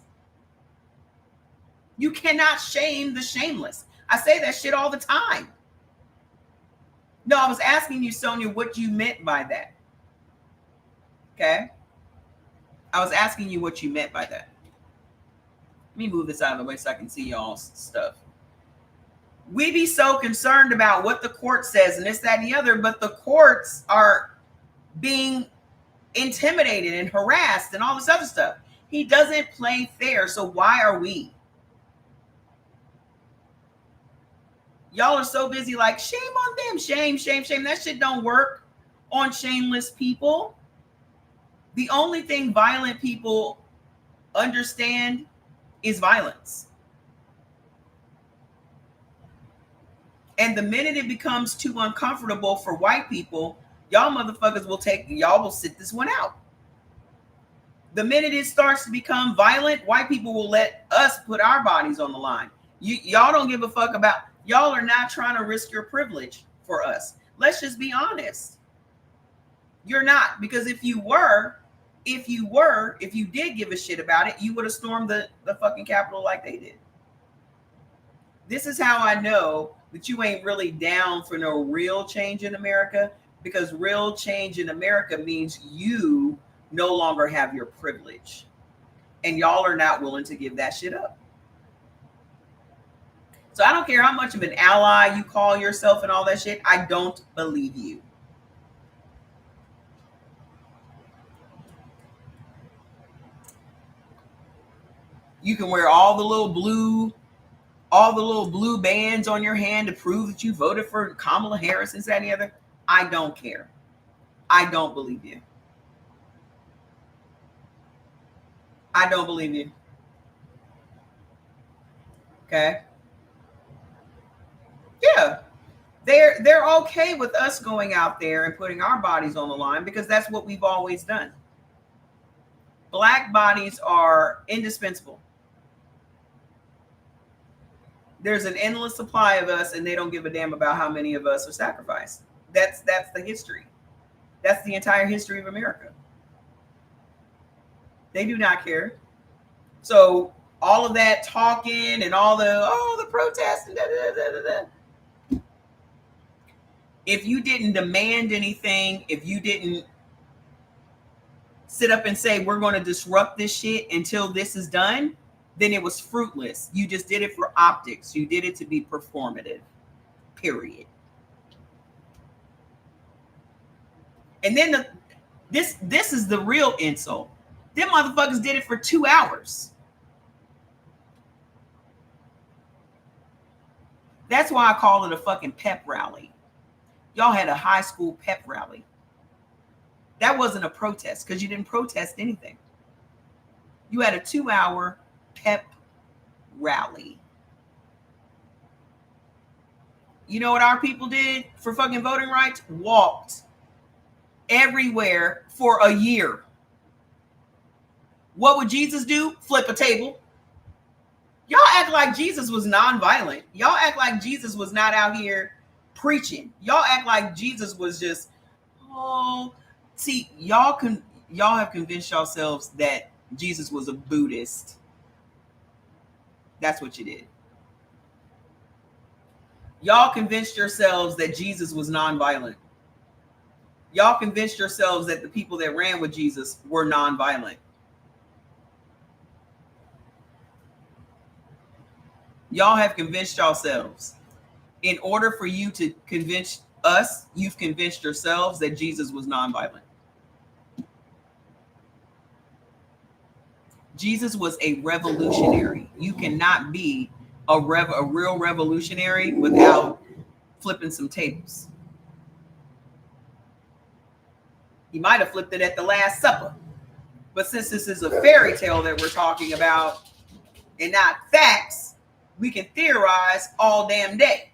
You cannot shame the shameless. I say that shit all the time. No, I was asking you, Sonia, what you meant by that. Okay? I was asking you what you meant by that. Let me move this out of the way so I can see y'all's stuff. We be so concerned about what the court says and this, that, and the other, but the courts are being intimidated and harassed and all this other stuff. He doesn't play fair, so why are we? Y'all are so busy like, shame on them, shame. That shit don't work on shameless people. The only thing violent people understand is violence. And the minute it becomes too uncomfortable for white people, y'all motherfuckers will sit this one out. The minute it starts to become violent, white people will let us put our bodies on the line. Y'all don't give a fuck about, y'all are not trying to risk your privilege for us. Let's just be honest. You're not, because if you did give a shit about it, you would have stormed the fucking Capitol like they did. This is how I know that you ain't really down for no real change in America, because real change in America means you no longer have your privilege, and y'all are not willing to give that shit up. So I don't care how much of an ally you call yourself and all that shit. I don't believe you. You can wear all the little blue bands on your hand to prove that you voted for Kamala Harris and that and the other. I don't care. I don't believe you. I don't believe you. Okay. Yeah. They're okay with us going out there and putting our bodies on the line because that's what we've always done. Black bodies are indispensable. There's an endless supply of us, and they don't give a damn about how many of us are sacrificed. That's the history. That's the entire history of America. They do not care. So all of that talking and all the protests and if you didn't demand anything, if you didn't sit up and say we're going to disrupt this shit until this is done, then it was fruitless. You just did it for optics. You did it to be performative. Period. And then this is the real insult. Them motherfuckers did it for 2 hours. That's why I call it a fucking pep rally. Y'all had a high school pep rally. That wasn't a protest because you didn't protest anything. You had a 2-hour pep rally. You know what our people did for fucking voting rights? Walked everywhere for a year. What would Jesus do? Flip a table. Y'all act like Jesus was nonviolent. Y'all act like Jesus was not out here preaching. Y'all act like Jesus was just, see, y'all have convinced yourselves that Jesus was a Buddhist. That's what you did. Y'all convinced yourselves that Jesus was nonviolent. Y'all convinced yourselves that the people that ran with Jesus were nonviolent. Y'all have convinced yourselves. In order for you to convince us, you've convinced yourselves that Jesus was nonviolent. Jesus was a revolutionary. You cannot be a real revolutionary without flipping some tables. He might have flipped it at the Last Supper. But since this is a fairy tale that we're talking about and not facts, we can theorize all damn day.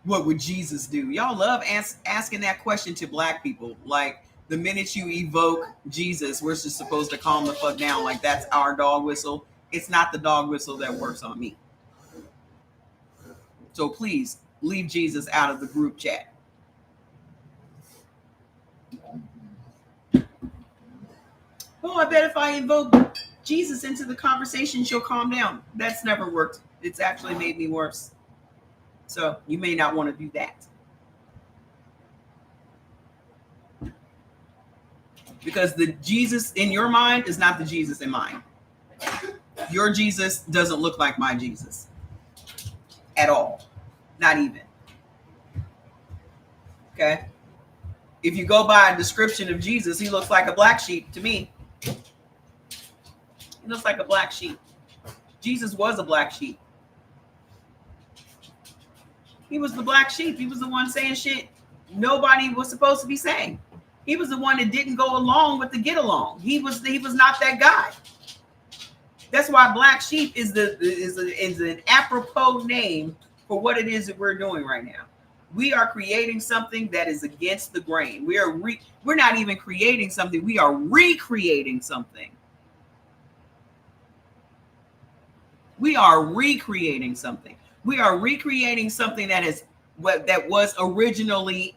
What would Jesus do? Y'all love asking that question to black people. Like, the minute you evoke Jesus, we're just supposed to calm the fuck down. Like, that's our dog whistle. It's not the dog whistle that works on me. So please leave Jesus out of the group chat. Oh, I bet if I invoke Jesus into the conversation, she'll calm down. That's never worked. It's actually made me worse. So you may not want to do that. Because the Jesus in your mind is not the Jesus in mine. Your Jesus doesn't look like my Jesus at all. Not even. Okay? If you go by a description of Jesus, he looks like a black sheep to me. He looks like a black sheep. Jesus was a black sheep. He was the black sheep. He was the one saying shit nobody was supposed to be saying. He was the one that didn't go along with the get along. He was not that guy. That's why black sheep is an apropos name for what it is that we're doing right now. We are creating something that is against the grain. We're not even creating something, we are recreating something. We are recreating something. We are recreating something that was originally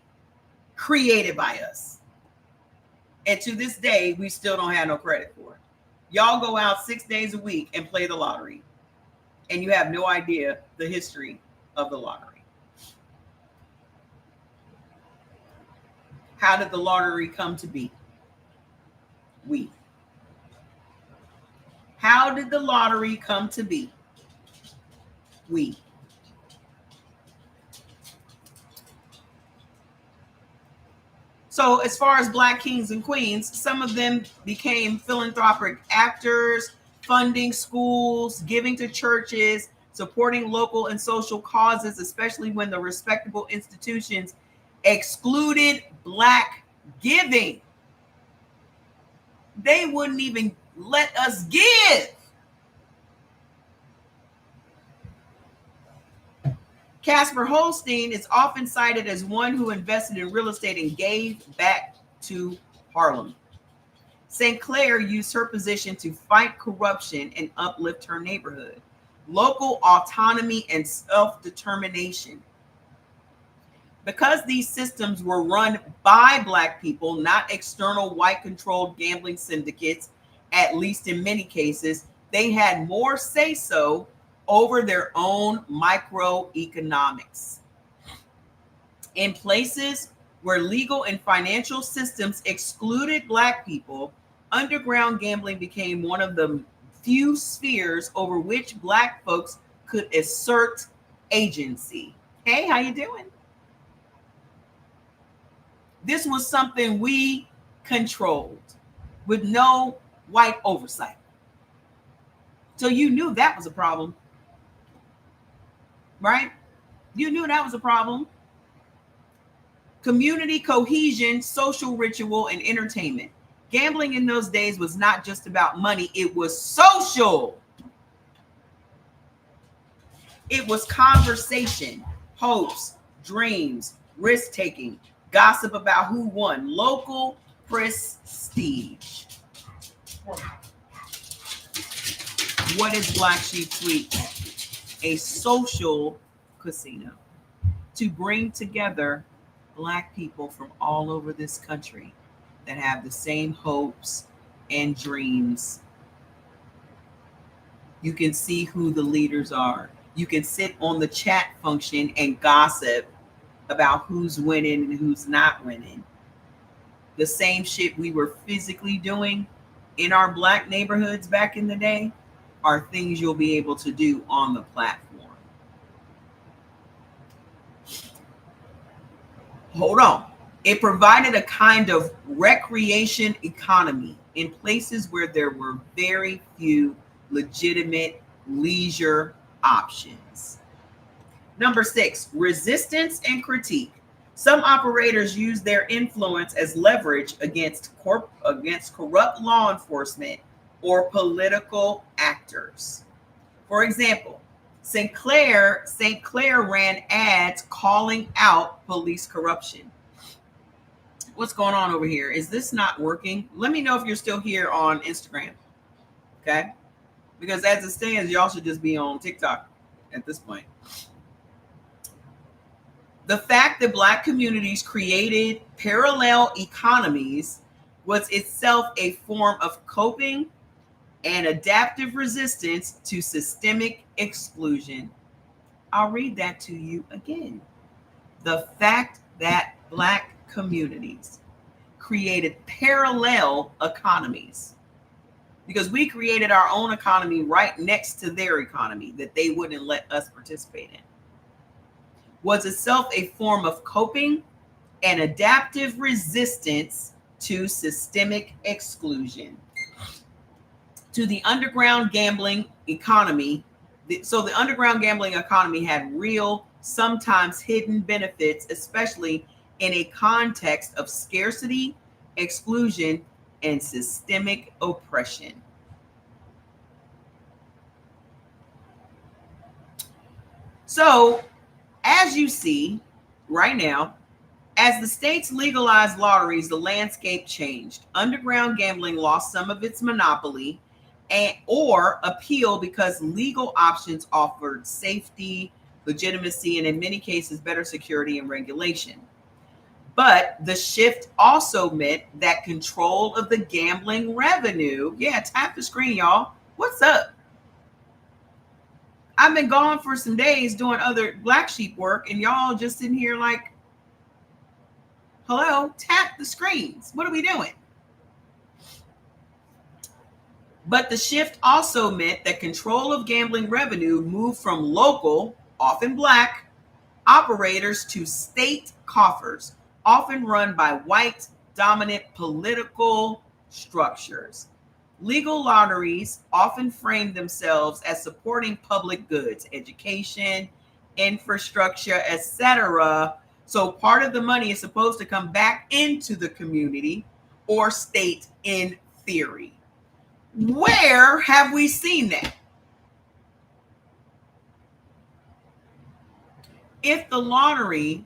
created by us. And to this day, we still don't have no credit for it. Y'all go out 6 days a week and play the lottery, and you have no idea the history of the lottery. How did the lottery come to be? We. How did the lottery come to be? We. So as far as Black kings and queens, some of them became philanthropic actors, funding schools, giving to churches, supporting local and social causes, especially when the respectable institutions excluded Black giving. They wouldn't even let us give. Casper Holstein is often cited as one who invested in real estate and gave back to Harlem. St. Clair used her position to fight corruption and uplift her neighborhood. Local autonomy and self-determination. Because these systems were run by Black people, not external white-controlled gambling syndicates, at least in many cases, they had more say-so over their own microeconomics. In places where legal and financial systems excluded Black people, underground gambling became one of the few spheres over which Black folks could assert agency. Hey, how you doing? This was something we controlled with no white oversight. So you knew that was a problem. Right? You knew that was a problem. Community cohesion, social ritual, and entertainment. Gambling in those days was not just about money, it was social. It was conversation, hopes, dreams, risk-taking, gossip about who won, local prestige. What is Black Sheep Suites? A social casino to bring together Black people from all over this country that have the same hopes and dreams. You can see who the leaders are. You can sit on the chat function and gossip about who's winning and who's not winning. The same shit we were physically doing in our Black neighborhoods back in the day are things you'll be able to do on the platform. Hold on. It provided a kind of recreation economy in places where there were very few legitimate leisure options. Number 6, resistance and critique. Some operators use their influence as leverage against corrupt law enforcement or political actors. For example, St. Clair ran ads calling out police corruption. What's going on over here? Is this not working? Let me know if you're still here on Instagram. Okay? Because as it stands, y'all should just be on TikTok at this point. The fact that Black communities created parallel economies was itself a form of coping and adaptive resistance to systemic exclusion. I'll read that to you again. The fact that Black communities created parallel economies, because we created our own economy right next to their economy that they wouldn't let us participate in, was itself a form of coping and adaptive resistance to systemic exclusion. To the underground gambling economy, so the underground gambling economy had real, sometimes hidden benefits, especially in a context of scarcity, exclusion, and systemic oppression. So, as you see, right now. As the states legalized lotteries, the landscape changed. Underground gambling lost some of its monopoly or appeal because legal options offered safety, legitimacy, and in many cases, better security and regulation. But the shift also meant that control of the gambling revenue. Yeah, tap the screen, y'all. What's up? I've been gone for some days doing other black sheep work, and y'all just in here like, hello, tap the screens. What are we doing? But the shift also meant that control of gambling revenue moved from local, often black, operators to state coffers, often run by white dominant political structures. Legal lotteries often frame themselves as supporting public goods, education, infrastructure, etc. So part of the money is supposed to come back into the community or state in theory. Where have we seen that? If the lottery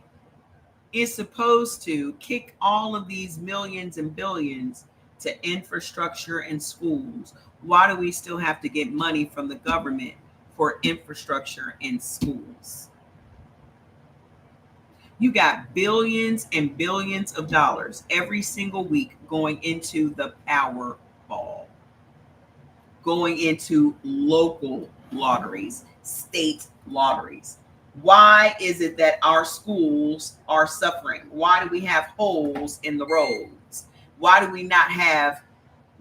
is supposed to kick all of these millions and billions to infrastructure and schools, why do we still have to get money from the government for infrastructure and schools? You got billions and billions of dollars every single week going into the Powerball, going into local lotteries, state lotteries. Why is it that our schools are suffering? Why do we have holes in the roads? Why do we not have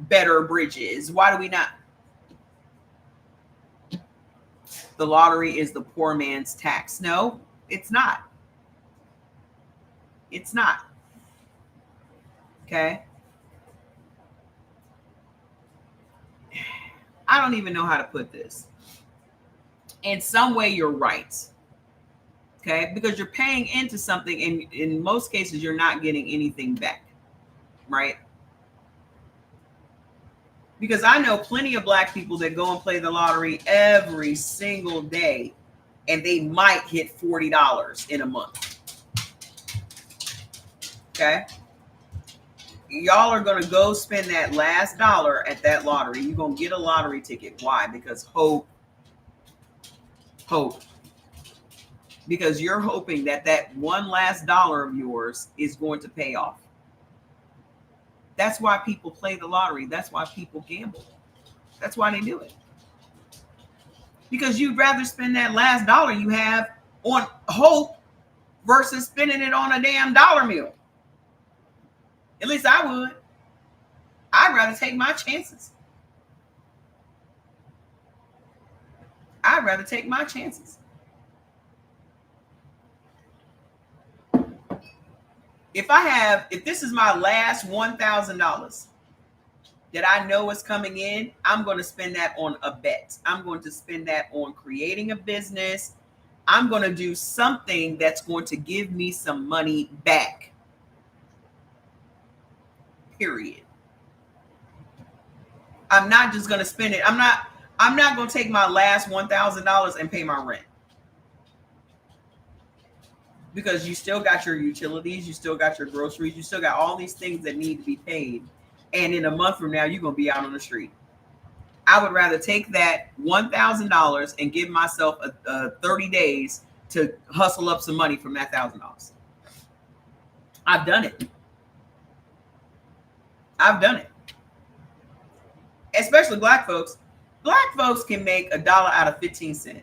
better bridges? Why do we not? The lottery is the poor man's tax. No, it's not. It's not. Okay. I don't even know how to put this. In some way, you're right. Okay, because you're paying into something, and in most cases, you're not getting anything back, right? Because I know plenty of black people that go and play the lottery every single day, and they might hit $40 in a month. Okay, y'all are gonna go spend that last dollar at that lottery. You're gonna get a lottery ticket. Why? Because hope. Because you're hoping that that one last dollar of yours is going to pay off. That's why people play the lottery. That's why people gamble. That's why they do it. Because you'd rather spend that last dollar you have on hope versus spending it on a damn dollar meal. At least I would. I'd rather take my chances. I'd rather take my chances. If this is my last $1,000 that I know is coming in, I'm going to spend that on a bet. I'm going to spend that on creating a business. I'm going to do something that's going to give me some money back. Period. I'm not just going to spend it. I'm not going to take my last $1,000 and pay my rent. Because you still got your utilities, you still got your groceries, you still got all these things that need to be paid. And in a month from now, you're going to be out on the street. I would rather take that $1,000 and give myself a 30 days to hustle up some money from that $1,000. I've done it. I've done it. Especially black folks. Black folks can make $1 out of 15 cents.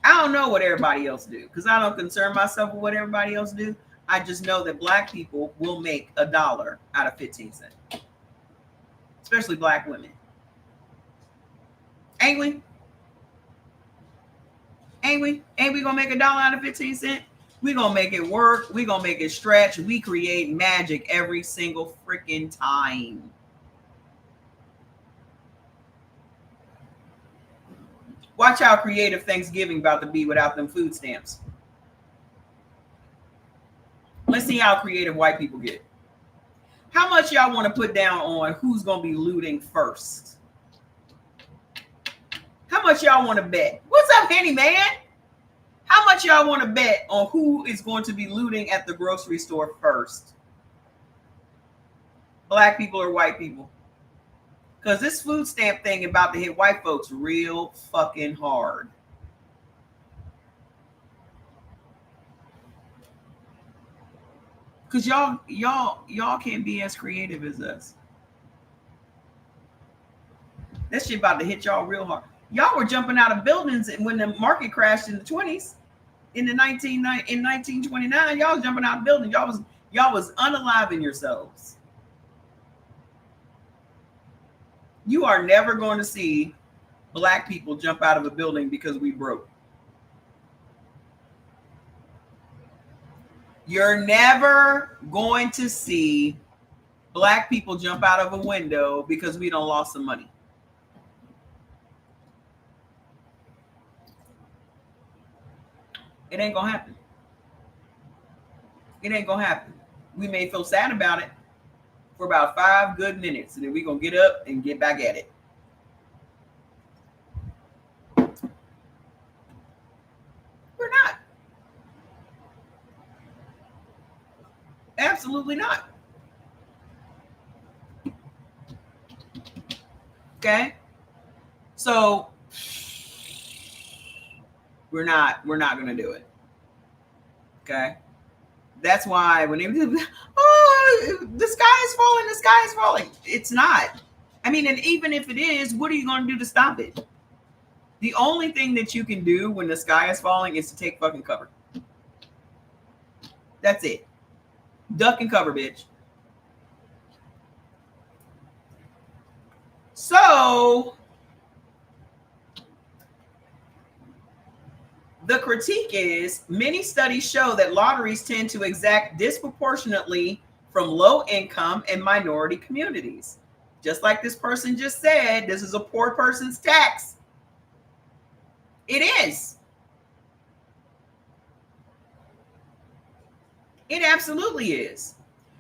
I don't know what everybody else do because I don't concern myself with what everybody else do. I just know that black people will make $1 out of 15 cents, especially black women. Ain't we? Ain't we? Ain't we gonna make $1 out of 15 cents? We gonna make it work. We gonna make it stretch. We create magic every single freaking time. Watch how creative Thanksgiving about to be without them food stamps. Let's see how creative white people get. How much y'all want to put down on who's going to be looting first? How much y'all want to bet? What's up, Henny man? How much y'all want to bet on who is going to be looting at the grocery store first? Black people or white people? Because this food stamp thing about to hit white folks real fucking hard. Because y'all can't be as creative as us. That shit about to hit y'all real hard. Y'all were jumping out of buildings when the market crashed in the 20s. In 1929, y'all was jumping out of buildings. Y'all was unaliving yourselves. You are never going to see black people jump out of a building because we broke. You're never going to see black people jump out of a window because we don't lost some money. It ain't gonna happen. It ain't gonna happen. We may feel sad about it for about 5 good minutes, and then we're gonna get up and get back at it. We're not. Absolutely not. Okay. So we're not gonna do it. Okay. That's why when they the sky is falling. It's not. I mean, and even if it is, what are you going to do to stop it? The only thing that you can do when the sky is falling is to take fucking cover. That's it. Duck and cover, bitch. So the critique is many studies show that lotteries tend to exact disproportionately from low income and minority communities. Just like this person just said, this is a poor person's tax. It is. It absolutely is.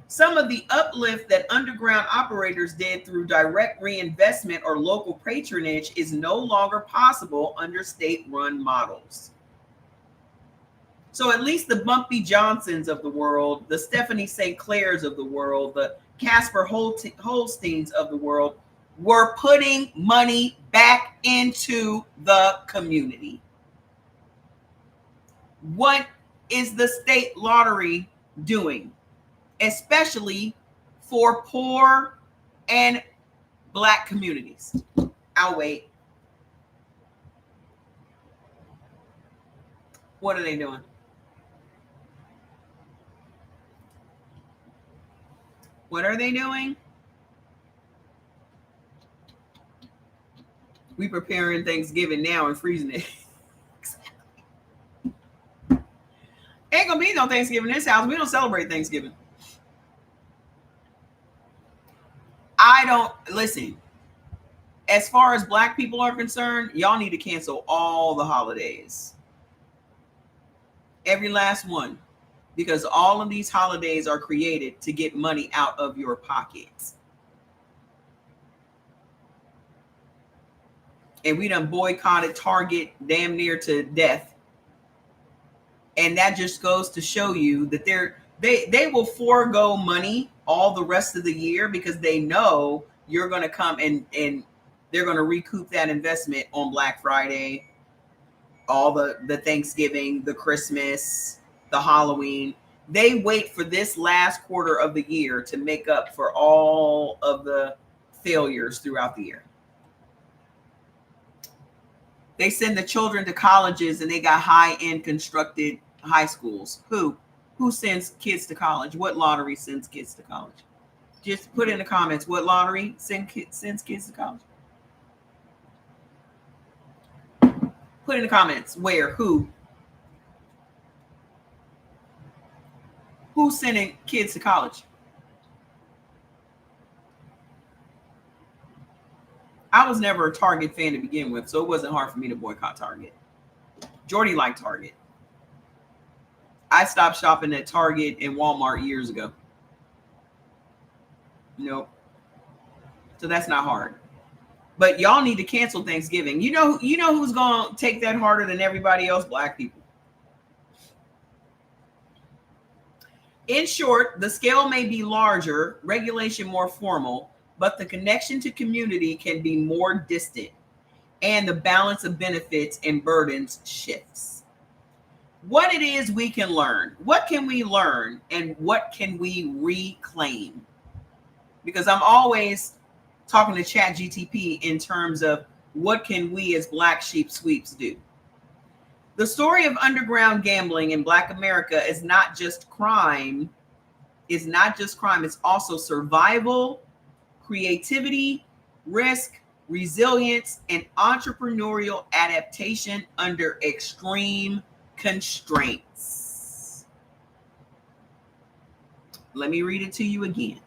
Some of the uplift that underground operators did through direct reinvestment or local patronage is no longer possible under state-run models. So at least the Bumpy Johnsons of the world, the Stephanie St. Clairs of the world, the Casper Holsteins of the world were putting money back into the community. What is the state lottery doing? Especially for poor and black communities. I'll wait. What are they doing? What are they doing? We preparing Thanksgiving now and freezing it. Ain't gonna be no Thanksgiving in this house. We don't celebrate Thanksgiving. I don't listen. As far as black people are concerned, y'all need to cancel all the holidays. Every last one. Because all of these holidays are created to get money out of your pockets. And we done boycotted Target damn near to death. And that just goes to show you that they will forego money all the rest of the year because they know you're going to come and they're going to recoup that investment on Black Friday, all the Thanksgiving, the Christmas, the Halloween. They wait for this last quarter of the year to make up for all of the failures throughout the year. They send the children to colleges and they got high-end constructed high schools. Who sends kids to college? What lottery sends kids to college? Just put in the comments what lottery sends kids to college. Put in the comments where, who's sending kids to college? I was never a Target fan to begin with, so it wasn't hard for me to boycott Target. Jordy liked Target. I stopped shopping at Target and Walmart years ago. Nope. So that's not hard. But y'all need to cancel Thanksgiving. You know who's going to take that harder than everybody else? Black people. In short, the scale may be larger, regulation more formal, but the connection to community can be more distant, and the balance of benefits and burdens shifts. What it is we can learn. What can we learn and what can we reclaim? Because I'm always talking to ChatGTP in terms of what can we as Black Sheep Sweeps do? The story of underground gambling in Black America is not just crime. It's also survival, creativity, risk, resilience, and entrepreneurial adaptation under extreme constraints. Let me read it to you again.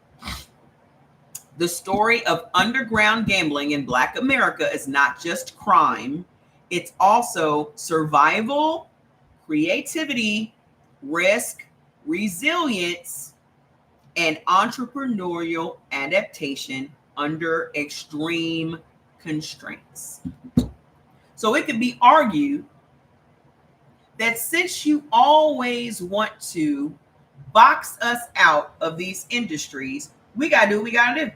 The story of underground gambling in Black America is not just crime, it's also survival, creativity, risk, resilience, and entrepreneurial adaptation under extreme constraints. So it could be argued that since you always want to box us out of these industries, we got to do what we got to do.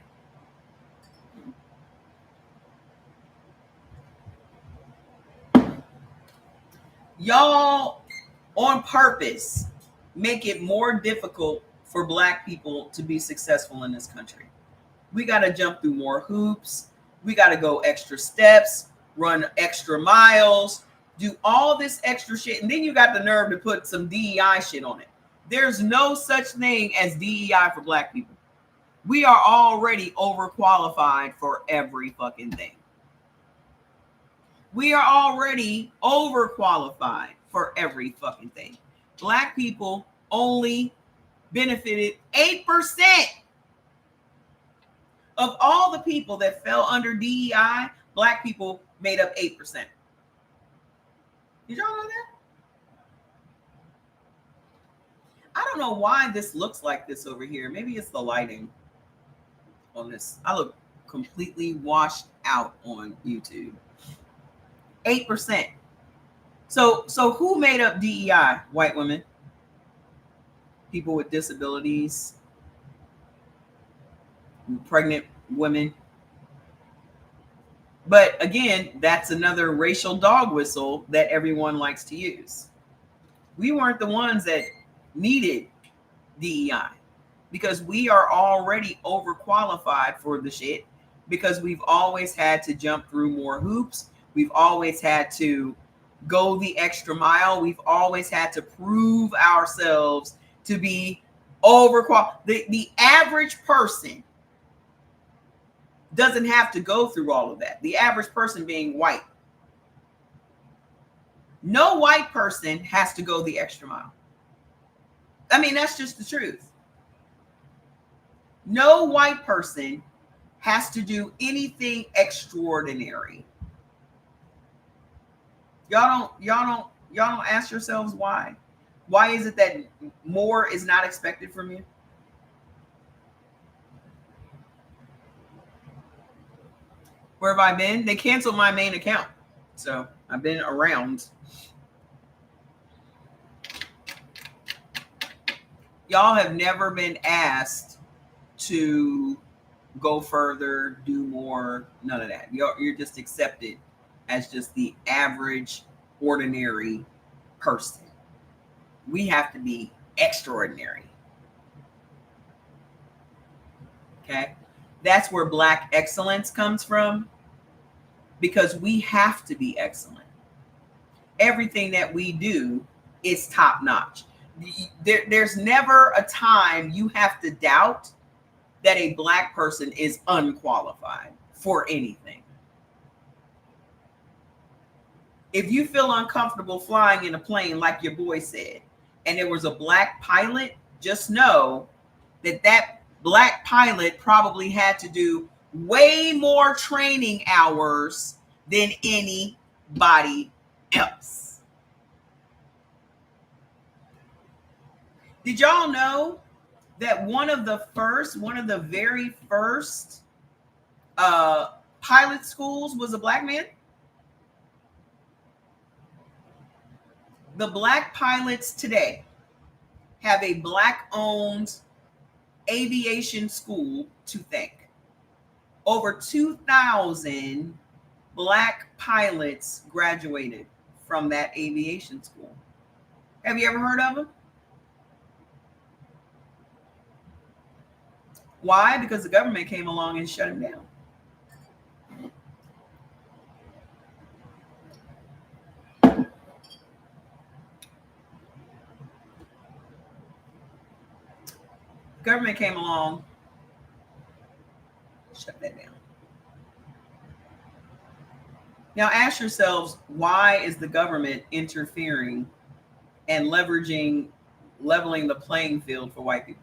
Y'all, on purpose, make it more difficult for Black people to be successful in this country. We got to jump through more hoops. We got to go extra steps, run extra miles, do all this extra shit. And then you got the nerve to put some DEI shit on it. There's no such thing as DEI for Black people. We are already overqualified for every fucking thing. We are already overqualified for every fucking thing. Black people only benefited 8% of all the people that fell under DEI. Black people made up 8%. Did y'all know that? I don't know why this looks like this over here. Maybe it's the lighting on this. I look completely washed out on YouTube. 8%. So who made up DEI? White women, people with disabilities, pregnant women. But again, that's another racial dog whistle that everyone likes to use. We weren't the ones that needed DEI because we are already overqualified for the shit, because we've always had to jump through more hoops. We've always had to go the extra mile. We've always had to prove ourselves to be overqualified. The average person doesn't have to go through all of that. The average person being white. No white person has to go the extra mile. I mean, that's just the truth. No white person has to do anything extraordinary. Y'all don't ask yourselves why. Why is it that more is not expected from you? Where have I been? They canceled my main account. So I've been around. Y'all have never been asked to go further, do more, none of that. You're just accepted as just the average, ordinary person. We have to be extraordinary. Okay? That's where Black excellence comes from, because we have to be excellent. Everything that we do is top notch. There's never a time you have to doubt that a Black person is unqualified for anything. If you feel uncomfortable flying in a plane, like your boy said, and there was a Black pilot, just know that Black pilot probably had to do way more training hours than anybody else. Did y'all know that one of the very first pilot schools was a Black man? The Black pilots today have a Black-owned aviation school to thank. Over 2,000 Black pilots graduated from that aviation school. Have you ever heard of them? Why? Because the government came along and shut them down. Government came along, shut that down. Now ask yourselves, why is the government interfering and leveling the playing field for white people?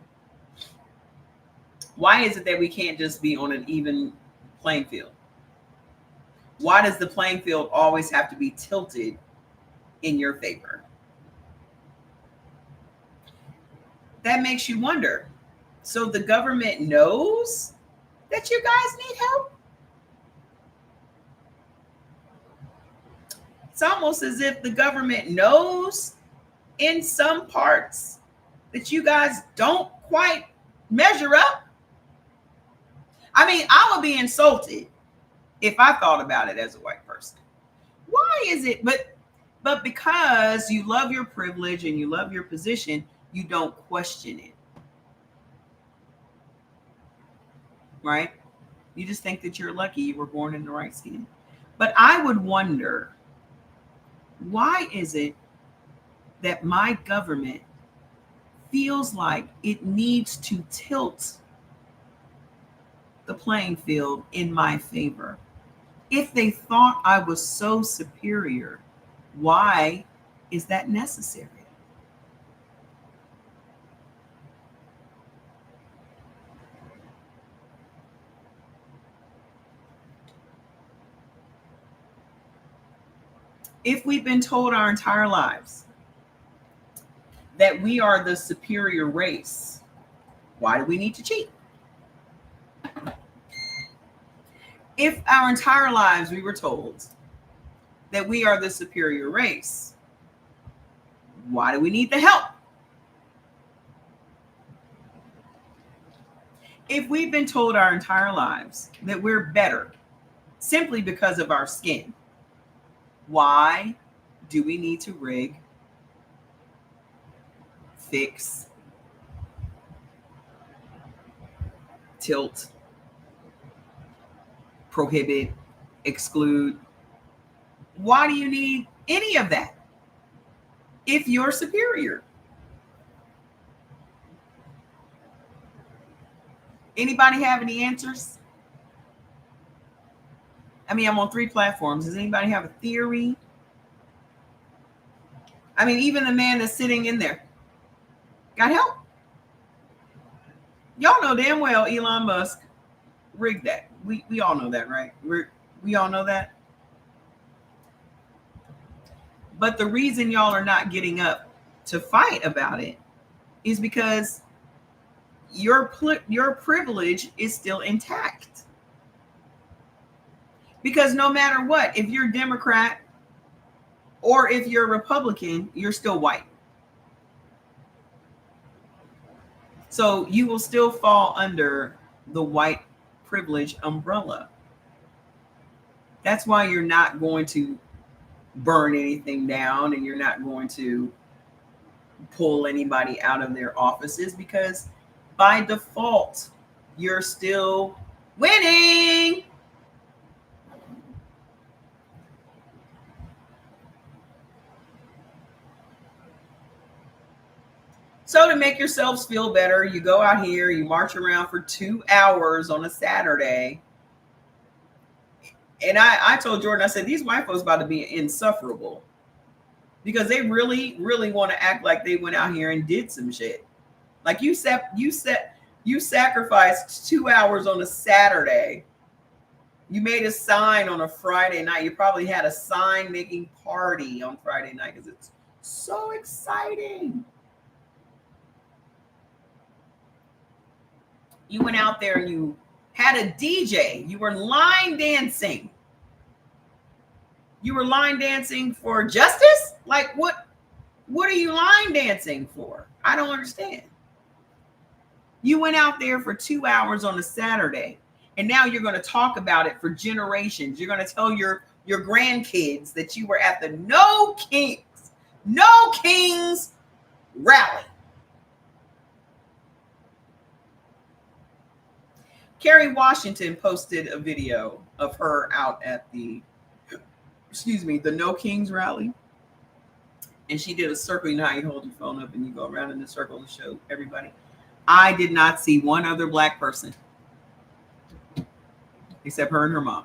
Why is it that we can't just be on an even playing field? Why does the playing field always have to be tilted in your favor? That makes you wonder. So the government knows that you guys need help? It's almost as if the government knows in some parts that you guys don't quite measure up. I mean, I would be insulted if I thought about it as a white person. Why is it? But because you love your privilege and you love your position, you don't question it. Right? You just think that you're lucky you were born in the right skin. But I would wonder, why is it that my government feels like it needs to tilt the playing field in my favor? If they thought I was so superior, why is that necessary? If we've been told our entire lives that we are the superior race, why do we need to cheat? If our entire lives we were told that we are the superior race, why do we need the help? If we've been told our entire lives that we're better simply because of our skin, why do we need to rig, fix, tilt, prohibit, exclude? Why do you need any of that if you're superior? Anybody have any answers? I mean, I'm on 3 platforms. Does anybody have a theory? I mean, even the man that's sitting in there got help. Y'all know damn well Elon Musk rigged that. We all know that, right? We all know that. But the reason y'all are not getting up to fight about it is because your privilege is still intact. Because no matter what, if you're Democrat or if you're Republican, you're still white. So you will still fall under the white privilege umbrella. That's why you're not going to burn anything down and you're not going to pull anybody out of their offices, because by default, you're still winning. So to make yourselves feel better, you go out here, you march around for 2 hours on a Saturday. And I told Jordan, I said, these white folks about to be insufferable because they really, really want to act like they went out here and did some shit. Like you sacrificed 2 hours on a Saturday. You made a sign on a Friday night. You probably had a sign making party on Friday night because it's so exciting. You went out there and you had a DJ. You were line dancing. You were line dancing for justice? Like what are you line dancing for? I don't understand. You went out there for 2 hours on a Saturday, and now you're going to talk about it for generations. You're going to tell your grandkids that you were at the No Kings rally. Kerry Washington posted a video of her out at the No Kings rally. And she did a circle. You know how you hold your phone up and you go around in a circle to show everybody. I did not see one other black person except her and her mom.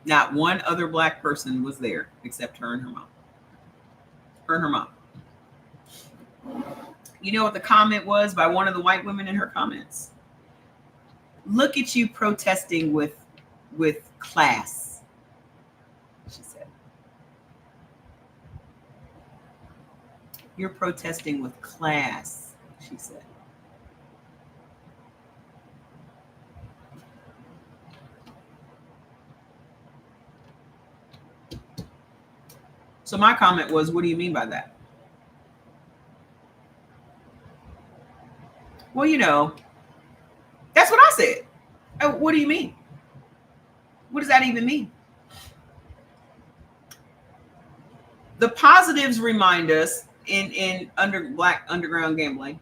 Not one other black person was there except her and her mom. Her and her mom. You know what the comment was by one of the white women in her comments? Look at you protesting with class, she said. You're protesting with class, she said. So my comment was, what do you mean by that? Well, you know, that's what I said. What do you mean? What does that even mean? The positives remind us in black underground gambling.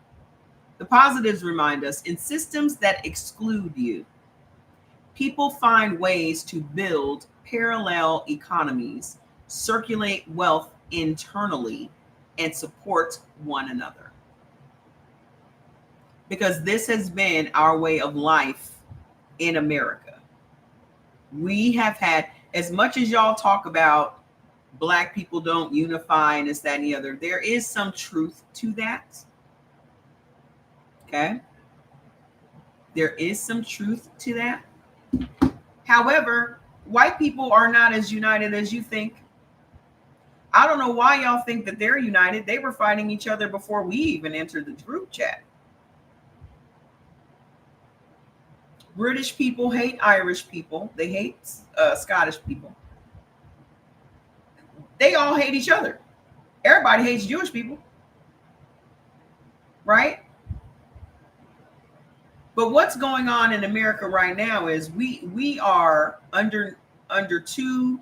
The positives remind us in systems that exclude you, people find ways to build parallel economies, circulate wealth internally, and support one another. Because this has been our way of life in America. We have had, as much as y'all talk about black people don't unify and this, that, and the other, there is some truth to that. Okay? There is some truth to that. However, white people are not as united as you think. I don't know why y'all think that they're united. They were fighting each other before we even entered the group chat. British people hate Irish people. They hate Scottish people. They all hate each other. Everybody hates Jewish people. Right? But what's going on in America right now is we are under two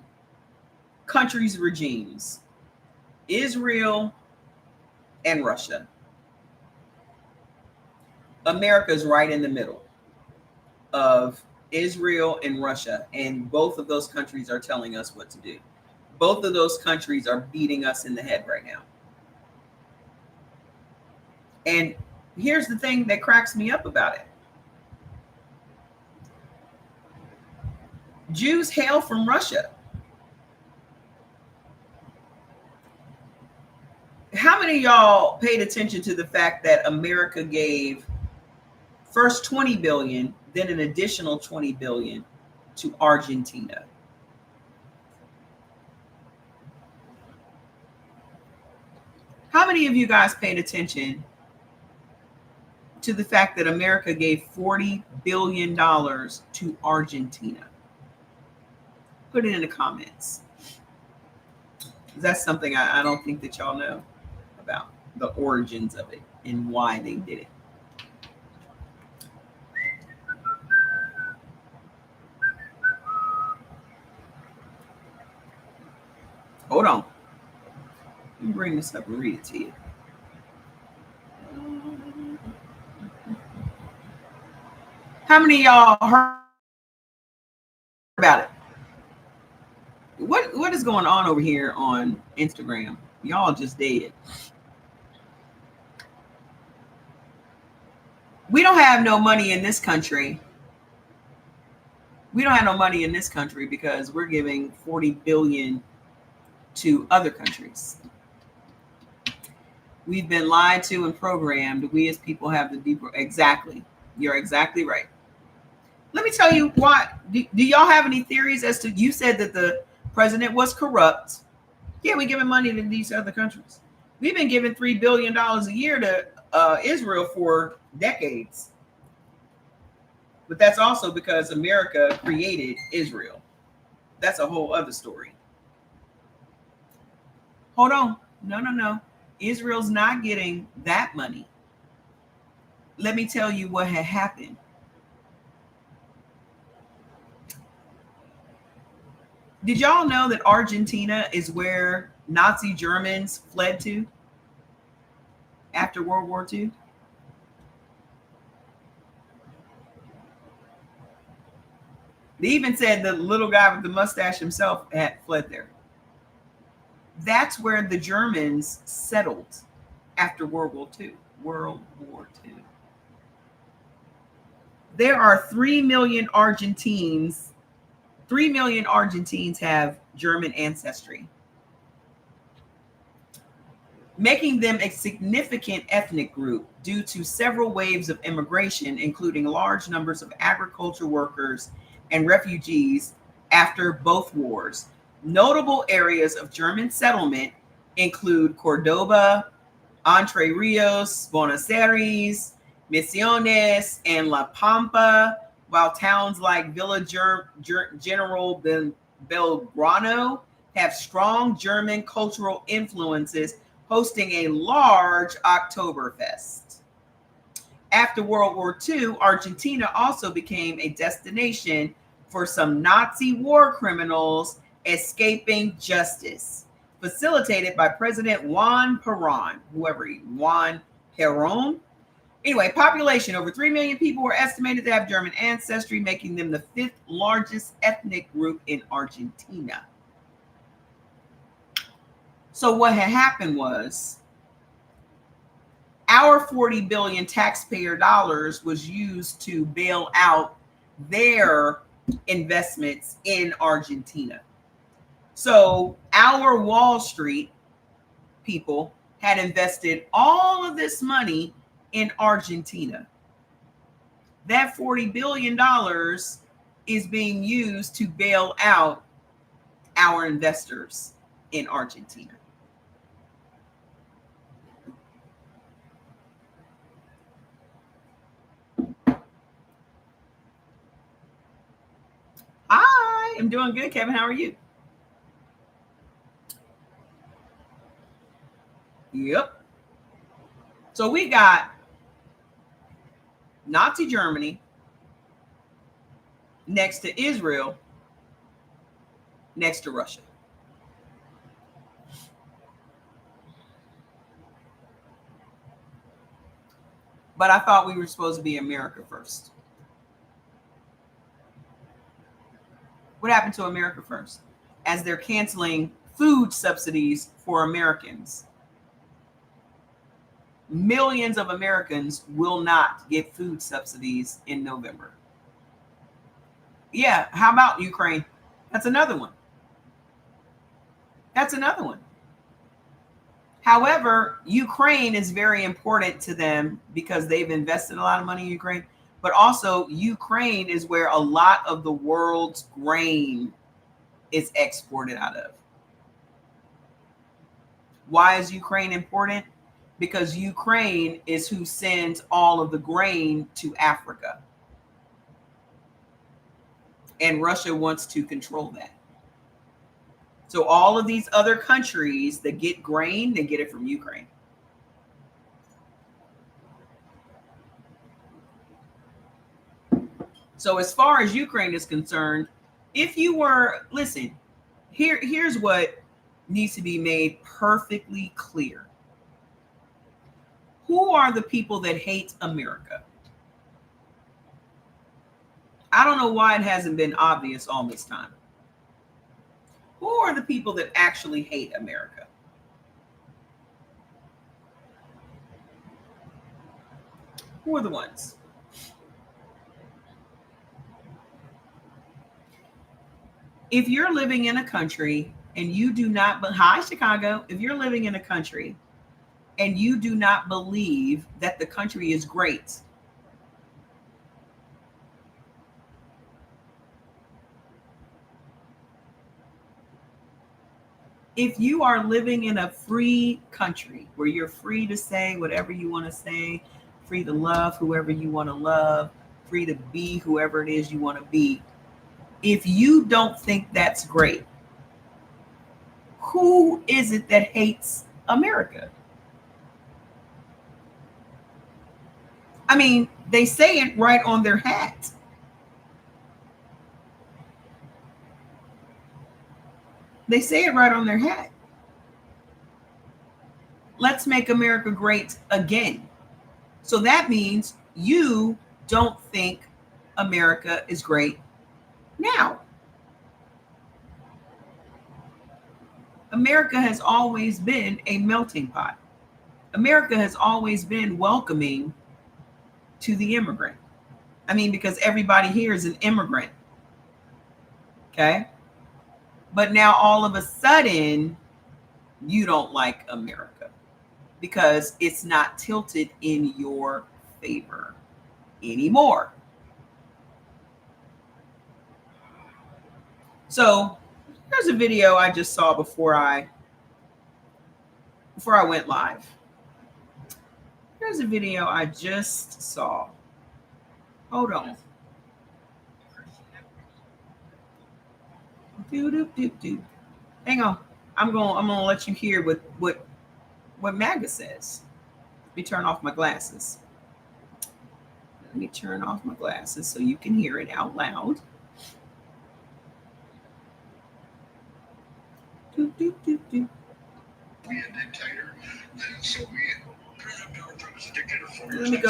countries' regimes, Israel and Russia. America's right in the middle of Israel and Russia, and both of those countries are telling us what to do. Both of those countries are beating us in the head right now. And here's the thing that cracks me up about it. Jews hail from Russia. How many of y'all paid attention to the fact that America gave first 20 billion, then an additional 20 billion to Argentina? How many of you guys paid attention to the fact that America gave $40 billion to Argentina? Put it in the comments. That's something I don't think that y'all know about, the origins of it and why they did it. Hold on. Let me bring this up and read it to you. How many of y'all heard about it? What is going on over here on Instagram? Y'all just dead. We don't have no money in this country. We don't have no money in this country because we're giving 40 billion to other countries. We've been lied to and programmed. We as people have the deeper. Exactly. You're exactly right. Let me tell you why. Do y'all have any theories as to, you said that the president was corrupt. Yeah, we're giving money to these other countries. We've been giving $3 billion a year to Israel for decades. But that's also because America created Israel. That's a whole other story. Hold on. No, no, no. Israel's not getting that money. Let me tell you what had happened. Did y'all know that Argentina is where Nazi Germans fled to after World War II? They even said the little guy with the mustache himself had fled there. That's where the Germans settled after World War II. World War II. There are 3 million Argentines. 3 million Argentines have German ancestry, making them a significant ethnic group due to several waves of immigration, including large numbers of agriculture workers and refugees after both wars. Notable areas of German settlement include Cordoba, Entre Rios, Buenos Aires, Misiones, and La Pampa, while towns like Villa General Belgrano have strong German cultural influences, hosting a large Oktoberfest. After World War II, Argentina also became a destination for some Nazi war criminals escaping justice, facilitated by President Juan Perón, Juan Perón. Anyway, population over 3 million people were estimated to have German ancestry, making them the 5th largest ethnic group in Argentina. So what had happened was our 40 billion taxpayer dollars was used to bail out their investments in Argentina. So our Wall Street people had invested all of this money in Argentina. That $40 billion is being used to bail out our investors in Argentina. Hi, I'm doing good, Kevin. How are you? Yep. So we got Nazi Germany next to Israel, next to Russia. But I thought we were supposed to be America first. What happened to America first? As they're canceling food subsidies for Americans, millions of Americans will not get food subsidies in November. Yeah, how about Ukraine? That's another one. That's another one. However, Ukraine is very important to them because they've invested a lot of money in Ukraine. But also, Ukraine is where a lot of the world's grain is exported out of. Why is Ukraine important? Because Ukraine is who sends all of the grain to Africa. And Russia wants to control that. So all of these other countries that get grain, they get it from Ukraine. So as far as Ukraine is concerned, if you were, listen, here's what needs to be made perfectly clear. Who are the people that hate America? I don't know why it hasn't been obvious all this time. Who are the people that actually hate America? Who are the ones? If you're living in a country and you do not, hi Chicago, if you're living in a country and you do not believe that the country is great, if you are living in a free country where you're free to say whatever you want to say, free to love whoever you want to love, free to be whoever it is you want to be, if you don't think that's great, who is it that hates America. I mean, they say it right on their hat. They say it right on their hat. Let's make America great again. So that means you don't think America is great now. America has always been a melting pot. America has always been welcoming to the immigrant. I mean, because everybody here is an immigrant. Okay. But now all of a sudden, you don't like America because it's not tilted in your favor anymore. So here's a video I just saw before I went live. Here's a video I just saw. Hold on. Hang on. I'm gonna let you hear what MAGA says. Let me turn off my glasses. Let me turn off my glasses so you can hear it out loud. Be a dictator, then so be it. Donald Trump is a dictator for years. Let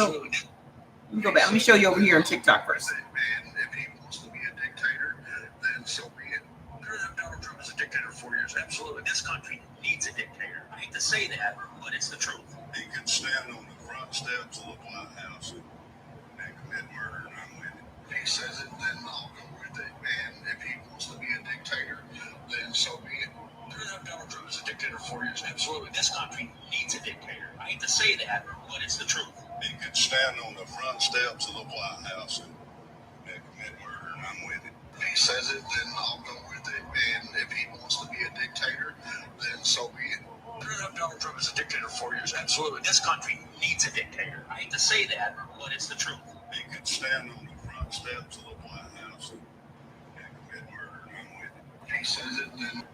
me go back. Let me show you over here on TikTok first. Man, if he wants to be a dictator, then so be it. Donald Trump is a dictator for years. Absolutely. This country needs a dictator. I hate to say that, but it's the truth. He can stand on the front steps of the White House and commit murder, and I'm with it. If he says it, then I'll go with it. And if he wants to be a dictator, then so be it. Donald Trump is a dictator for years. Absolutely. This country needs a dictator. I hate to say that, but it's the truth. He could stand on the front steps of the White House and commit murder, and I'm with it. If he says it, then I'll go with it. And if he wants to be a dictator, then so be it. Donald Trump is a dictator for years. Absolutely. This country needs a dictator. I hate to say that, but it's the truth. He could stand on the front steps of the White House and commit murder, and I'm with it. If he says it, then...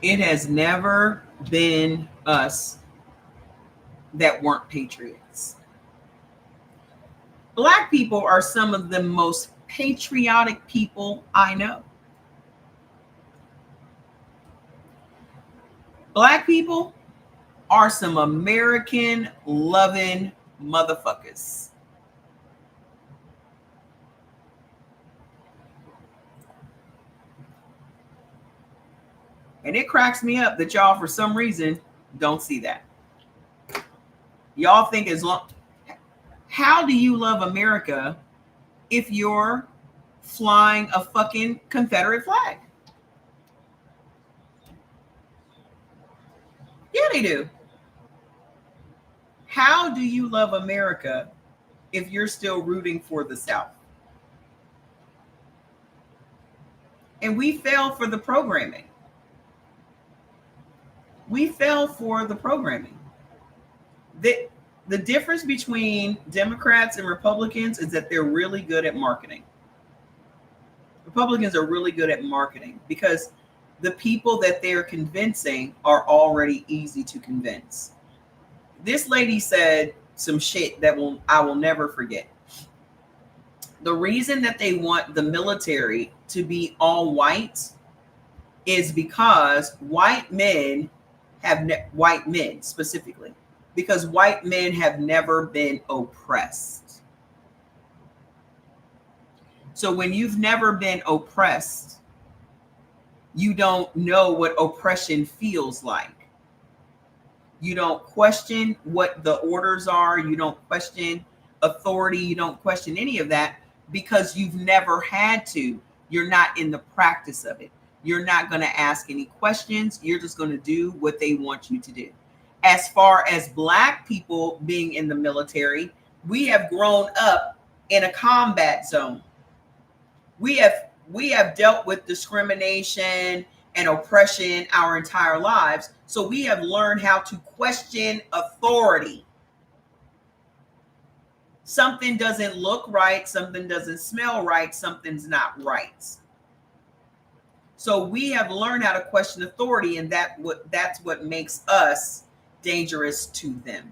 It has never been us that weren't patriots. Black people are some of the most patriotic people I know. Black people are some American loving motherfuckers. And it cracks me up that y'all, for some reason, don't see that. Y'all think how do you love America if you're flying a fucking Confederate flag? Yeah, they do. How do you love America if you're still rooting for the South? And we fell for the programming. We fell for the programming. The difference between Democrats and Republicans is that they're really good at marketing. Republicans are really good at marketing because the people that they're convincing are already easy to convince. This lady said some shit that I will never forget. The reason that they want the military to be all white is because white men specifically, because white men have never been oppressed. So when you've never been oppressed, you don't know what oppression feels like. You don't question what the orders are. You don't question authority. You don't question any of that because you've never had to. You're not in the practice of it. You're not going to ask any questions. You're just going to do what they want you to do. As far as Black people being in the military, we have grown up in a combat zone. We have dealt with discrimination and oppression our entire lives. So we have learned how to question authority. Something doesn't look right, something doesn't smell right, something's not right. So we have learned how to question authority, and that's what makes us dangerous to them.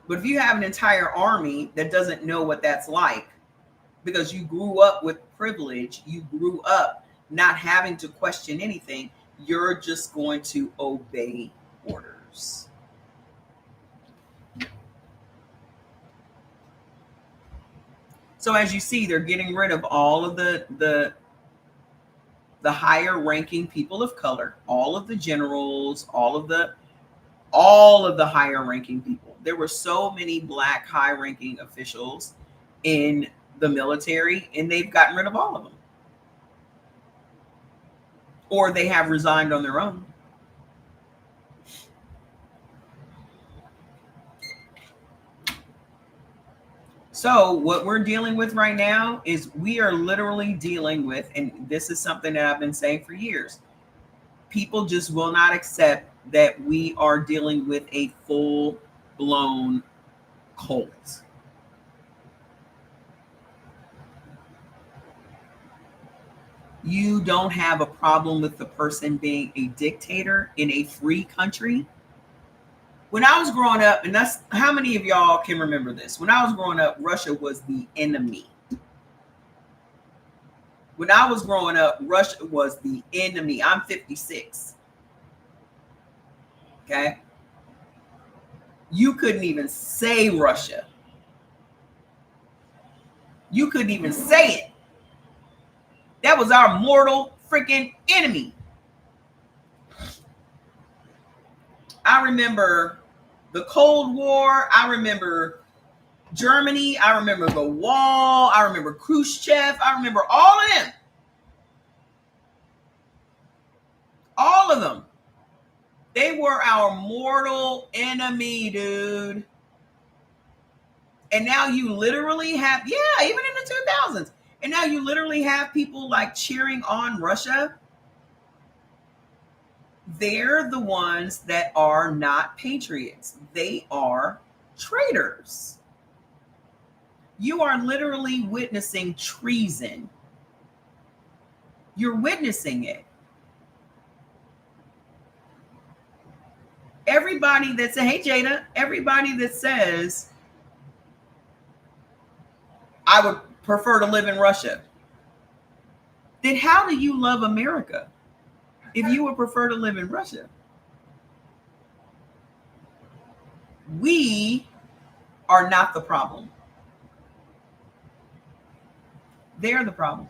But if you have an entire army that doesn't know what that's like, because you grew up with privilege, you grew up not having to question anything, you're just going to obey orders. So as you see, they're getting rid of all of the higher ranking people of color, all of the generals, all of the higher ranking people. There were so many black high ranking officials in the military, and they've gotten rid of all of them. Or they have resigned on their own. So what we're dealing with right now is we are literally dealing with, and this is something that I've been saying for years, people just will not accept that we are dealing with a full-blown cult. You don't have a problem with the person being a dictator in a free country. When I was growing up, and that's how many of y'all can remember this? When I was growing up, Russia was the enemy. When I was growing up, Russia was the enemy. I'm 56. Okay? You couldn't even say Russia. You couldn't even say it. That was our mortal freaking enemy. I remember the Cold War. I remember Germany. I remember the wall. I remember Khrushchev. I remember all of them. All of them. They were our mortal enemy, dude. And now you literally have, even in the 2000s. And now you literally have people like cheering on Russia. They're the ones that are not patriots. They are traitors. You are literally witnessing treason. You're witnessing it. Everybody that says, hey Jada, everybody that says, I would prefer to live in Russia, then how do you love America if you would prefer to live in Russia? We are not the problem. They're the problem.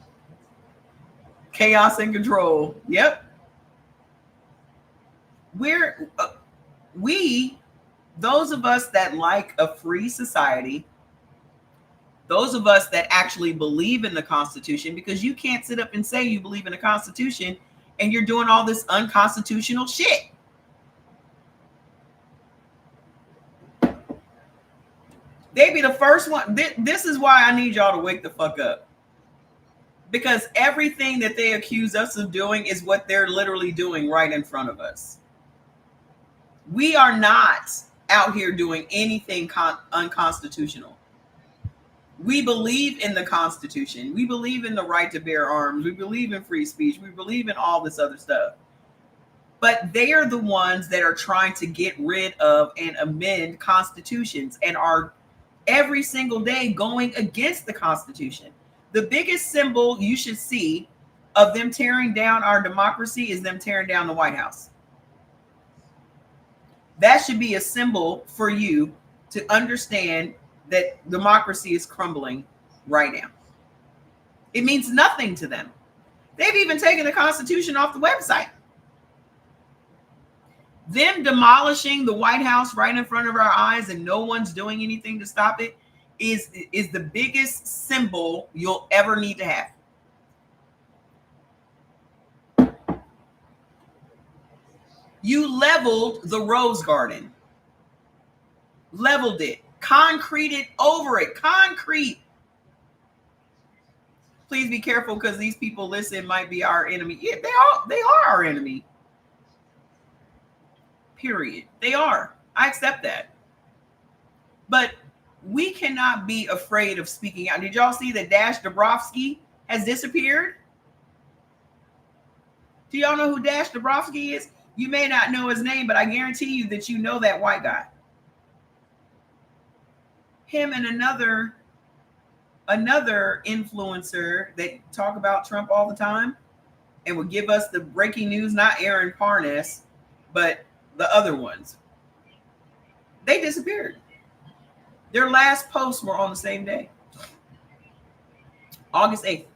Chaos and control. Yep. Those of us that like a free society, those of us that actually believe in the Constitution, because you can't sit up and say you believe in the Constitution and you're doing all this unconstitutional shit. They be the first one. This is why I need y'all to wake the fuck up. Because everything that they accuse us of doing is what they're literally doing right in front of us. We are not out here doing anything unconstitutional. We believe in the Constitution. We believe in the right to bear arms. We believe in free speech. We believe in all this other stuff. But they are the ones that are trying to get rid of and amend constitutions and are every single day going against the Constitution. The biggest symbol you should see of them tearing down our democracy is them tearing down the White House. That should be a symbol for you to understand that democracy is crumbling right now. It means nothing to them. They've even taken the Constitution off the website. Them demolishing the White House right in front of our eyes and no one's doing anything to stop it is the biggest symbol you'll ever need to have. You leveled the Rose Garden. Leveled it. Concreted over it. Concrete. Please be careful because these people listen might be our enemy. Yeah, they are our enemy. Period. They are. I accept that. But we cannot be afraid of speaking out. Did y'all see that Dash Dabrowski has disappeared? Do y'all know who Dash Dabrowski is? You may not know his name, but I guarantee you that you know that white guy. Him and another influencer that talk about Trump all the time and would give us the breaking news, not Aaron Parnas, but the other ones. They disappeared. Their last posts were on the same day. August 8th.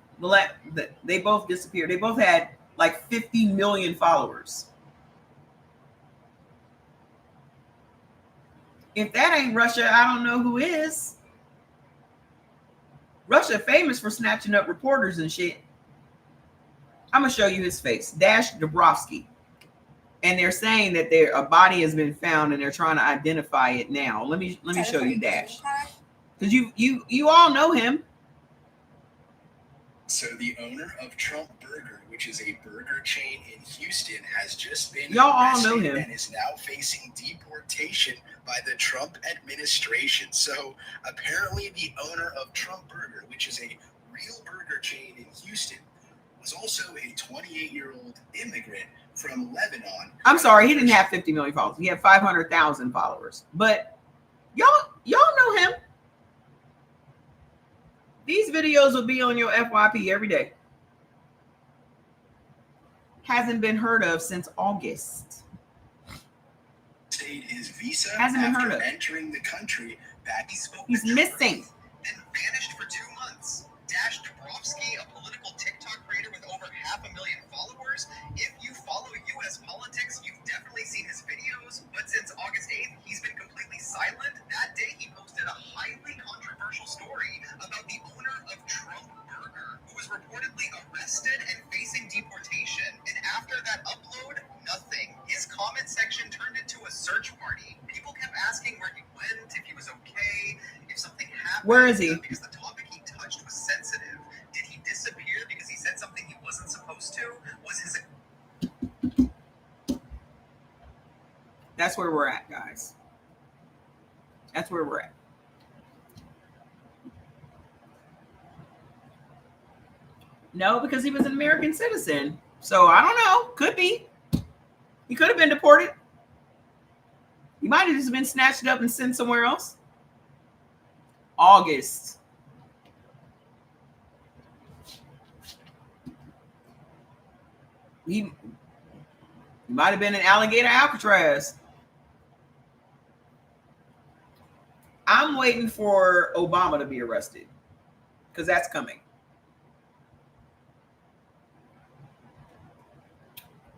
They both disappeared. They both had like 50 million followers. If that ain't Russia, I don't know who is. Russia famous for snatching up reporters and shit. I'm gonna show you his face, Dash Dabrowski, and they're saying that a body has been found and they're trying to identify it now. Let me show you Dash, because you all know him. So the owner of Trump Burger, which is a burger chain in Houston, has just been y'all all know him and is now facing deportation by the Trump administration. So apparently the owner of Trump Burger, which is a real burger chain in Houston, was also a 28-year-old immigrant from Lebanon. I'm sorry, he didn't have 50 million followers. He had 500,000 followers. But y'all know him. These videos will be on your FYP every day. Hasn't been heard of since August. Stayed his visa hasn't been heard of. Entering the country. He's missing. Then vanished for 2 months. Dash Dabrowski, a political TikTok creator with over 500,000 followers. If you follow U.S. politics, you've definitely seen his videos. But since August 8th, he's been completely silent. That day, he posted a highly controversial story about the owner of Trump Burger, who was reportedly arrested and facing deportation. And after that upload, nothing. His comment section turned into a search party. People kept asking where he went, if he was okay, if something happened. Where is he? Because the topic he touched was sensitive. Did he disappear because he said something he wasn't supposed to? Was his... That's where we're at, guys. That's where we're at. No, because he was an American citizen. So I don't know. Could be. He could have been deported. He might have just been snatched up and sent somewhere else. August. He might have been in Alligator Alcatraz. I'm waiting for Obama to be arrested because that's coming.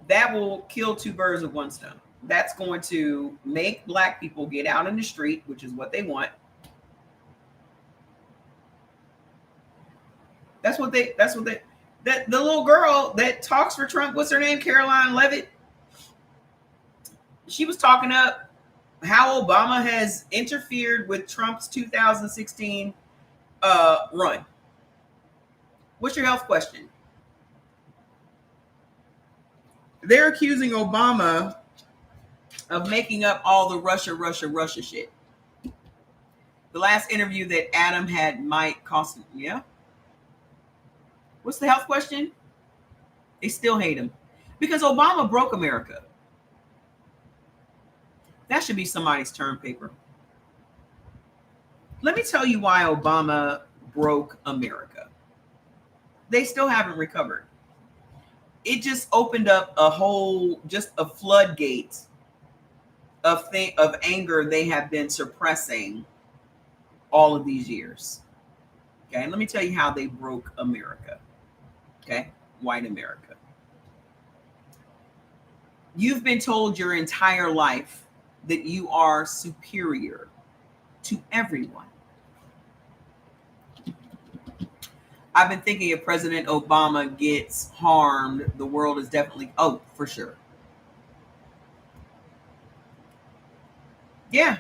That will kill two birds with one stone. That's going to make black people get out in the street, which is what they want. The little girl that talks for Trump, what's her name? Caroline Levitt. She was talking up how Obama has interfered with Trump's 2016 run. What's your health question? They're accusing Obama of making up all the Russia shit. The last interview that Adam had Mike Costin, yeah? What's the health question? They still hate him because Obama broke America. That should be somebody's term paper. Let me tell you why Obama broke America. They still haven't recovered. It just opened up a floodgate of anger they have been suppressing all of these years. Okay, let me tell you how they broke America. Okay, white America. You've been told your entire life that you are superior to everyone. I've been thinking if President Obama gets harmed, the world is definitely, for sure. Yeah.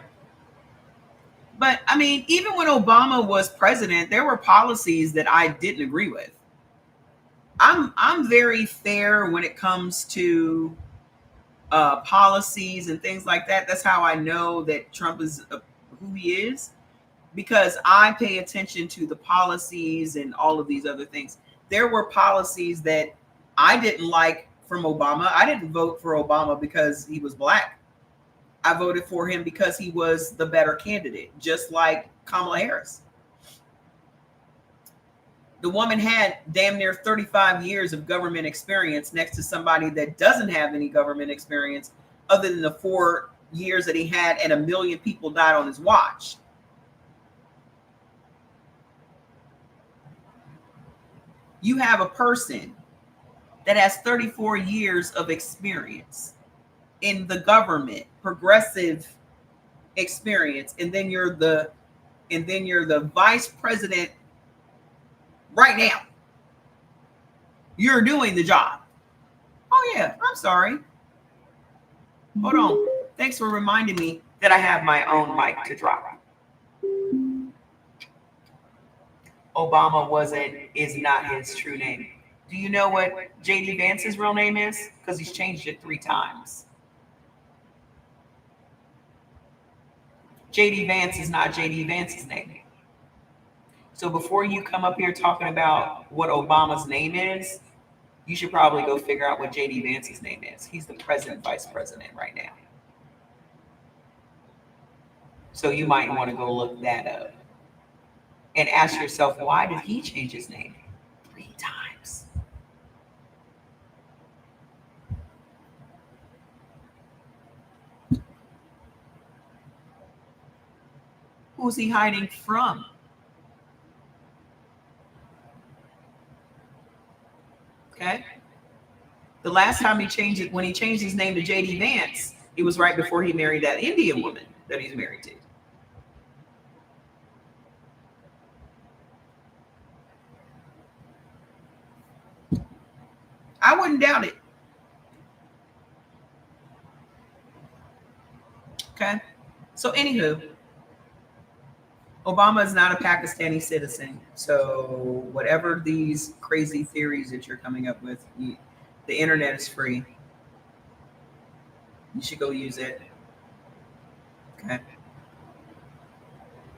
But I mean, even when Obama was president, there were policies that I didn't agree with. I'm very fair when it comes to policies and things like that. That's how I know that Trump is who he is because I pay attention to the policies and all of these other things. There were policies that I didn't like from Obama. I didn't vote for Obama because he was black. I voted for him because he was the better candidate, just like Kamala Harris. The woman had damn near 35 years of government experience next to somebody that doesn't have any government experience other than the 4 years that he had and 1 million people died on his watch. You have a person that has 34 years of experience in the government, progressive experience, and then you're the vice president right now. You're doing the job. Oh yeah, I'm sorry. Hold on. Thanks for reminding me that I have my own mic to drop. Obama is not his true name. Do you know what JD Vance's real name is? Because he's changed it 3 times. JD Vance is not JD Vance's name. So before you come up here talking about what Obama's name is, you should probably go figure out what JD Vance's name is. He's the president, vice president right now. So you might want to go look that up and ask yourself, why did he change his name 3 times? Who's he hiding from? Okay. The last time when he changed his name to JD Vance, it was right before he married that Indian woman that he's married to. I wouldn't doubt it. Okay. So anywho, Obama is not a Pakistani citizen. So whatever these crazy theories that you're coming up with, the internet is free. You should go use it. Okay.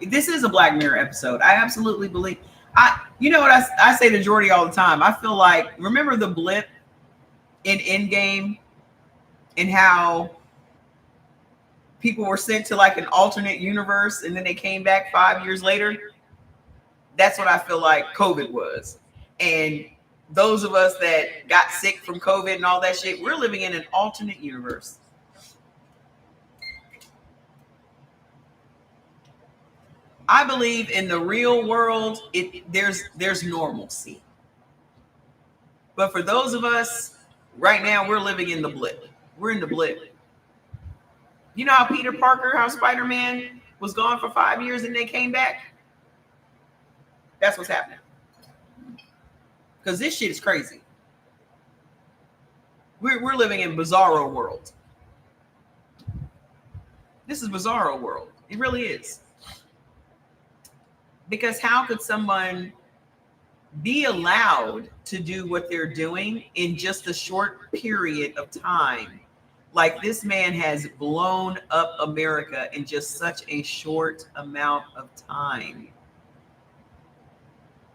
This is a Black Mirror episode. I absolutely believe. You know what I say to Jordy all the time. I feel like, remember the blip in Endgame and how people were sent to like an alternate universe and then they came back 5 years later? That's what I feel like COVID was. And those of us that got sick from COVID and all that shit, we're living in an alternate universe. I believe in the real world, there's normalcy. But for those of us right now, we're living in the blip. We're in the blip. You know how Peter Parker, how Spider-Man was gone for 5 years and they came back? That's what's happening. Because this shit is crazy. We're living in bizarro world. This is bizarro world. It really is. Because how could someone be allowed to do what they're doing in just a short period of time? Like, this man has blown up America in just such a short amount of time.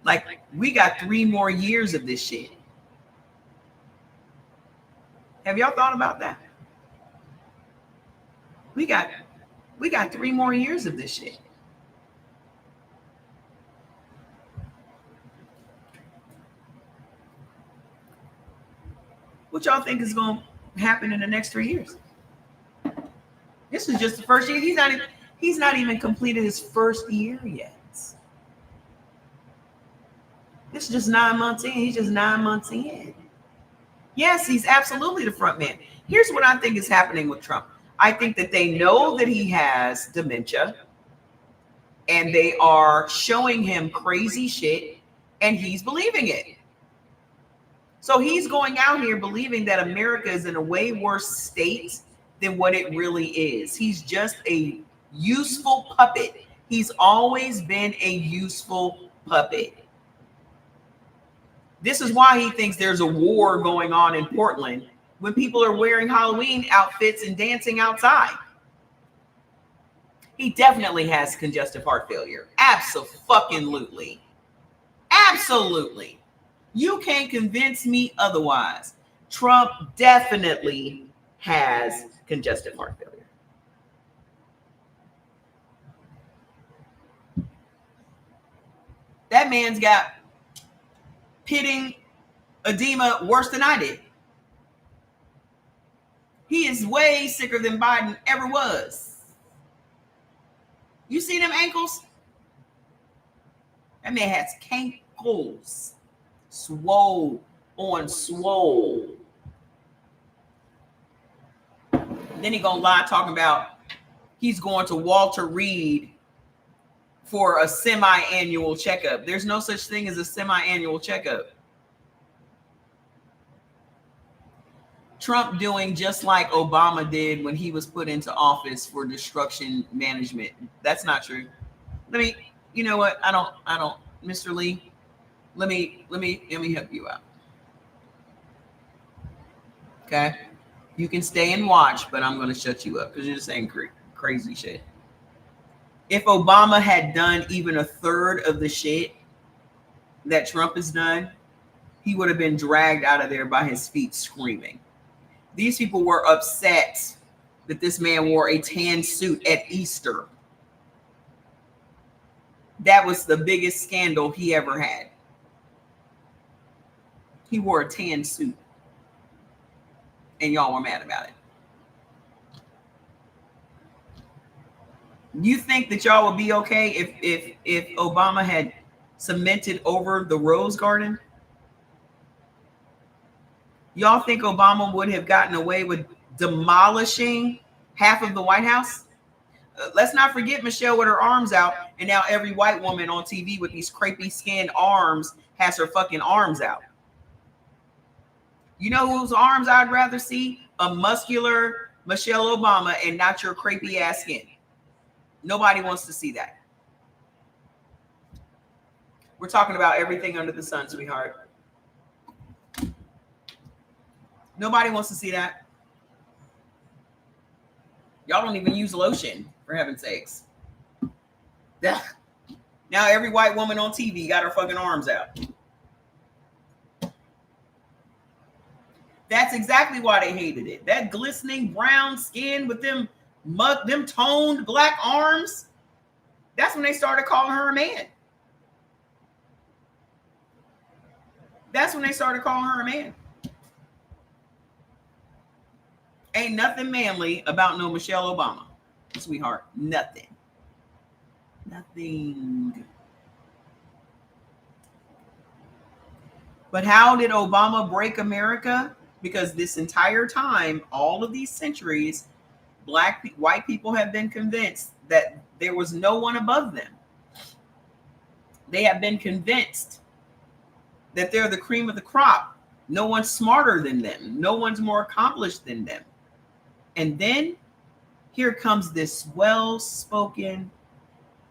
Like, we got 3 more years of this shit. Have y'all thought about that? We got 3 more years of this shit. What y'all think is going to happen in the next 3 years? This is just the first year. He's not even completed his first year yet. This is just 9 months in. He's just 9 months in. Yes, he's absolutely the front man. Here's what I think is happening with Trump. I think that they know that he has dementia and they are showing him crazy shit and he's believing it. So he's going out here believing that America is in a way worse state than what it really is. He's just a useful puppet. He's always been a useful puppet. This is why he thinks there's a war going on in Portland when people are wearing Halloween outfits and dancing outside. He definitely has congestive heart failure. Absolutely. Absolutely. You can't convince me otherwise. Trump definitely has congestive heart failure. That man's got pitting edema worse than I did. He is way sicker than Biden ever was. You see them ankles? That man has cankles. Swole on swole. Then he gonna lie talking about he's going to Walter Reed for a semi-annual checkup. There's no such thing as a semi-annual checkup. Trump doing just like Obama did when he was put into office for destruction management. That's not true. You know what? I don't, Mr. Lee, let me help you out. Okay? You can stay and watch, but I'm going to shut you up because you're just saying crazy shit. If Obama had done even a third of the shit that Trump has done, he would have been dragged out of there by his feet screaming. These people were upset that this man wore a tan suit at Easter. That was the biggest scandal he ever had. He wore a tan suit. And y'all were mad about it. You think that y'all would be okay if Obama had cemented over the Rose Garden? Y'all think Obama would have gotten away with demolishing half of the White House? Let's not forget Michelle with her arms out, and now every white woman on TV with these crepey skinned arms has her fucking arms out. You know whose arms I'd rather see? A muscular Michelle Obama and not your crepey ass skin. Nobody wants to see that. We're talking about everything under the sun, sweetheart. Nobody wants to see that. Y'all don't even use lotion, for heaven's sakes. Now every white woman on TV got her fucking arms out. That's exactly why they hated it. That glistening brown skin with them toned black arms. That's when they started calling her a man. That's when they started calling her a man. Ain't nothing manly about no Michelle Obama, sweetheart. Nothing. But how did Obama break America? Because this entire time, all of these centuries, white people have been convinced that there was no one above them. They have been convinced that they're the cream of the crop. No one's smarter than them. No one's more accomplished than them. And then here comes this well-spoken,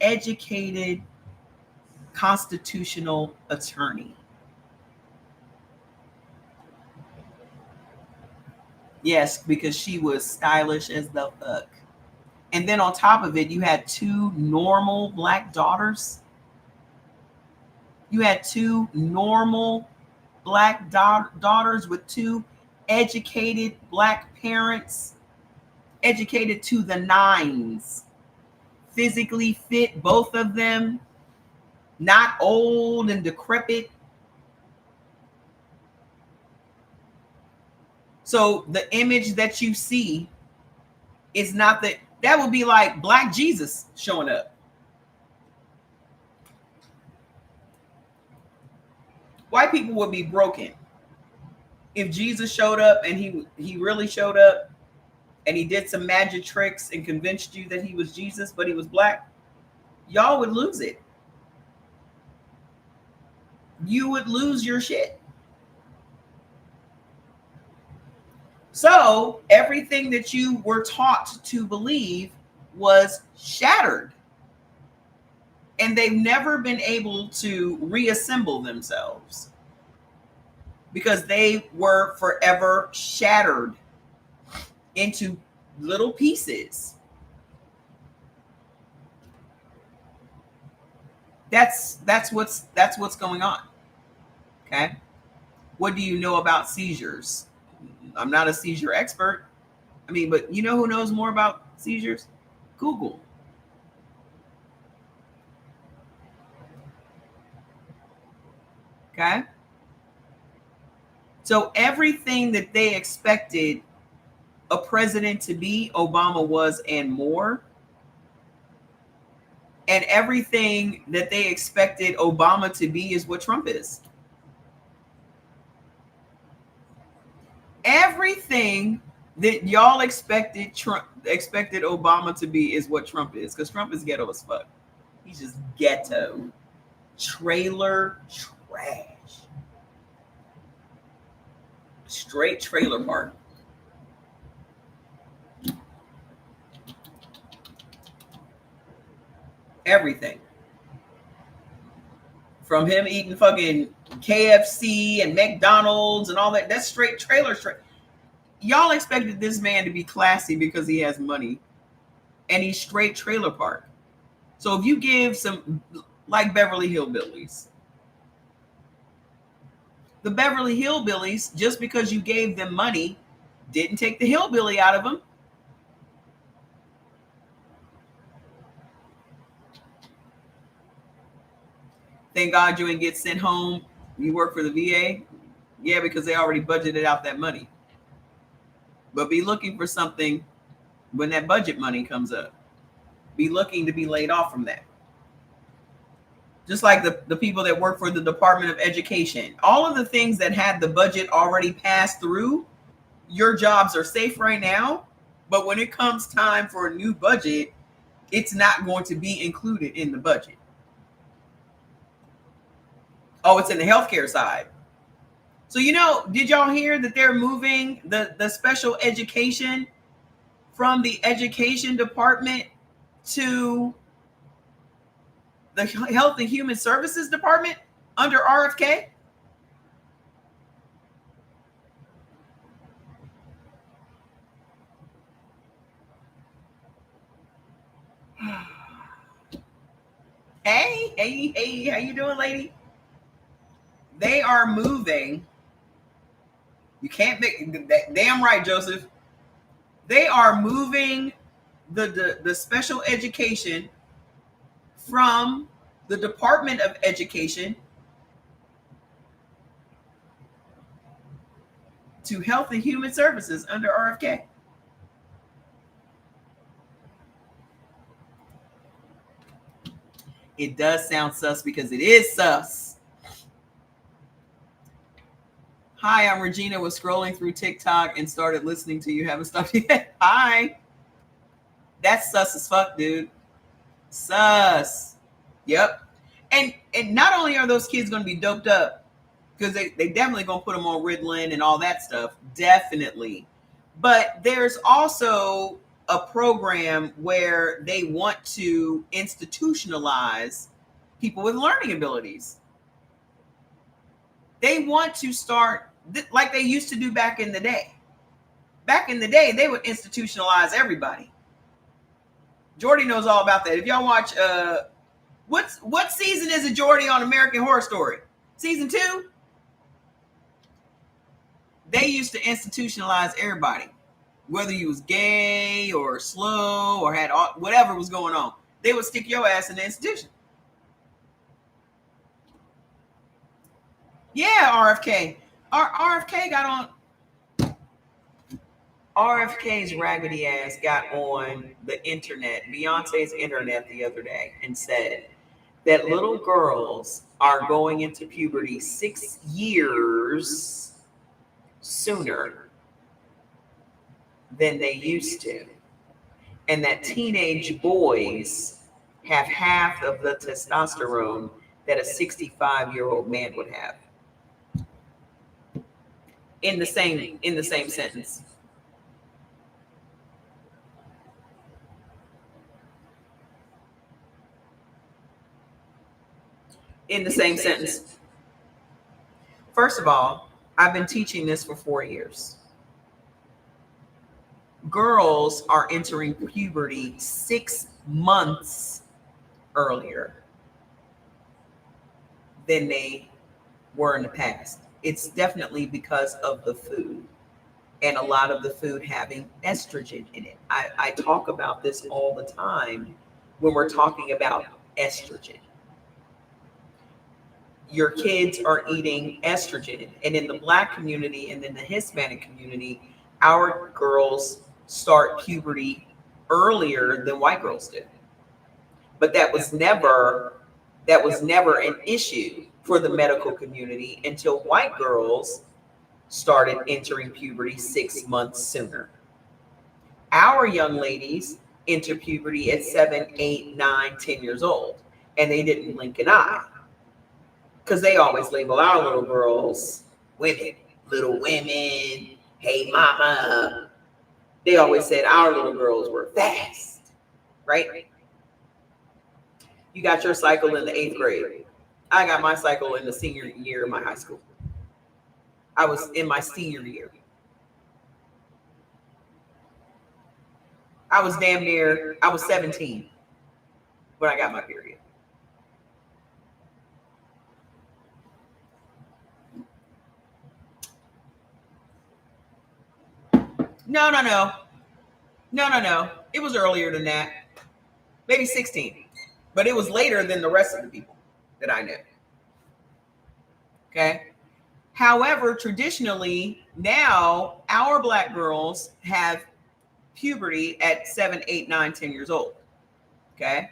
educated, constitutional attorney. Yes, because she was stylish as the fuck. And then on top of it, you had two normal black daughters. You had two normal black daughters with two educated black parents. Educated to the nines, physically fit, both of them, not old and decrepit. So the image that you see is not that would be like Black Jesus showing up. White people would be broken if Jesus showed up and he really showed up. And he did some magic tricks and convinced you that he was Jesus, but he was black, y'all would lose it. You would lose your shit. So everything that you were taught to believe was shattered. And they've never been able to reassemble themselves because they were forever shattered into little pieces. That's what's going on. Okay. What do you know about seizures? I'm not a seizure expert. I mean, but you know who knows more about seizures? Google. Okay. So everything that they expected a president to be, Obama was, and more. And everything that they expected Obama to be is what Trump is. Everything that y'all expected Obama to be is what Trump is, because Trump is ghetto as fuck. He's just ghetto, trailer trash, straight trailer park. Everything from him eating fucking KFC and McDonald's and all that. That's straight trailer straight. Y'all expected this man to be classy because he has money, and he's straight trailer park. So if you give some, like Beverly Hillbillies, the Beverly Hillbillies, just because you gave them money, didn't take the hillbilly out of them. Thank God you didn't get sent home. You work for the VA? Yeah, because they already budgeted out that money. But be looking for something when that budget money comes up. Be looking to be laid off from that. Just like the people that work for the Department of Education. All of the things that had the budget already passed through, your jobs are safe right now. But when it comes time for a new budget, it's not going to be included in the budget. Oh, it's in the healthcare side. So, did y'all hear that they're moving the special education from the education department to the Health and Human Services Department under RFK? Hey, how you doing, lady? They are moving. You can't make that. Damn right, Joseph. They are moving the special education from the Department of Education to Health and Human Services under RFK. It does sound sus because it is sus. Hi, I'm Regina. Was scrolling through TikTok and started listening to you. Haven't stopped yet. Hi. That's sus as fuck, dude. Sus. Yep. And not only are those kids going to be doped up, because they definitely going to put them on Ritalin and all that stuff. Definitely. But there's also a program where they want to institutionalize people with learning abilities. They want to start like they used to do back in the day. Back in the day, they would institutionalize everybody. Jordy knows all about that. If y'all watch, what season is it, Jordy, on American Horror Story? Season 2? They used to institutionalize everybody, whether you was gay or slow or had whatever was going on. They would stick your ass in the institution. Yeah, RFK. RFK got on. RFK's raggedy ass got on the internet, Beyonce's internet, the other day and said that little girls are going into puberty 6 years sooner than they used to. And that teenage boys have half of the testosterone that a 65-year-old man would have. In the same sentence. In the same sentence. First of all, I've been teaching this for 4 years. Girls are entering puberty 6 months earlier. than they were in the past. It's definitely because of the food, and a lot of the food having estrogen in it. I talk about this all the time when we're talking about estrogen. Your kids are eating estrogen. And in the Black community and in the Hispanic community, our girls start puberty earlier than white girls do. But that was never an issue for the medical community until white girls started entering puberty 6 months sooner. Our young ladies enter puberty at 7, 8, 9, 10 years old, and they didn't blink an eye because they always label our little girls women, little women, hey mama. They always said our little girls were fast, right? You got your cycle in the 8th grade. I got my cycle in the senior year of my high school. I was in my senior year. I was 17 when I got my period. No. It was earlier than that. Maybe 16. But it was later than the rest of the people that I knew. Okay. However, traditionally, now our Black girls have puberty at 7, 8, 9, 10 years old. Okay.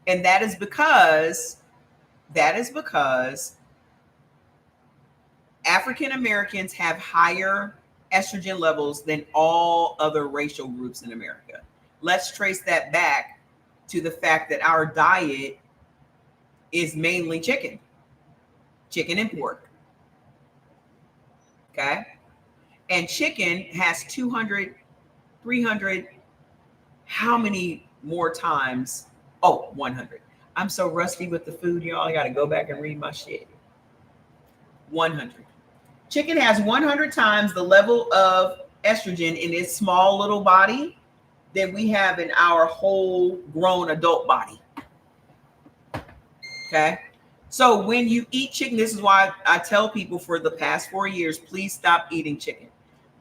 And that is because African Americans have higher estrogen levels than all other racial groups in America. Let's trace that back to the fact that our diet is mainly chicken and pork. Okay. And chicken has 200, 300, how many more times? Oh, 100. I'm so rusty with the food, y'all. I got to go back and read my shit. 100. Chicken has 100 times the level of estrogen in its small little body than we have in our whole grown adult body. Okay. So when you eat chicken, this is why I tell people for the past 4 years, please stop eating chicken.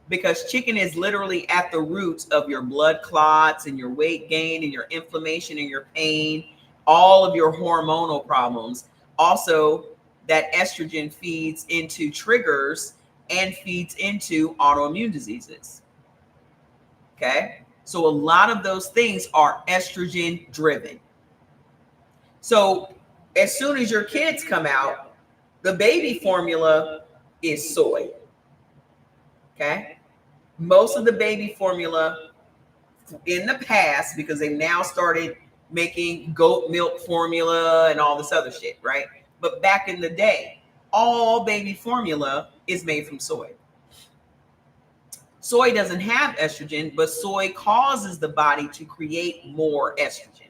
Because chicken is literally at the roots of your blood clots and your weight gain and your inflammation and your pain, all of your hormonal problems. Also, that estrogen feeds into triggers and feeds into autoimmune diseases. Okay. So a lot of those things are estrogen driven. So as soon as your kids come out, the baby formula is soy. Okay. Most of the baby formula in the past, because they now started making goat milk formula and all this other shit, right? But back in the day, all baby formula is made from soy. Soy doesn't have estrogen, but soy causes the body to create more estrogen.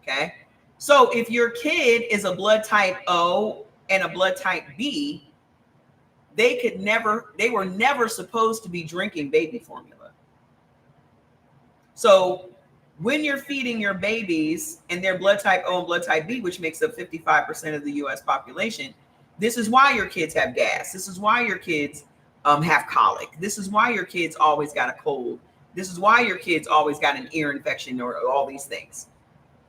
Okay. So if your kid is a blood type O and a blood type B, they were never supposed to be drinking baby formula. So when you're feeding your babies and their blood type O and blood type B, which makes up 55% of the US population, this is why your kids have gas. This is why your kids have colic. This is why your kids always got a cold. This is why your kids always got an ear infection or all these things.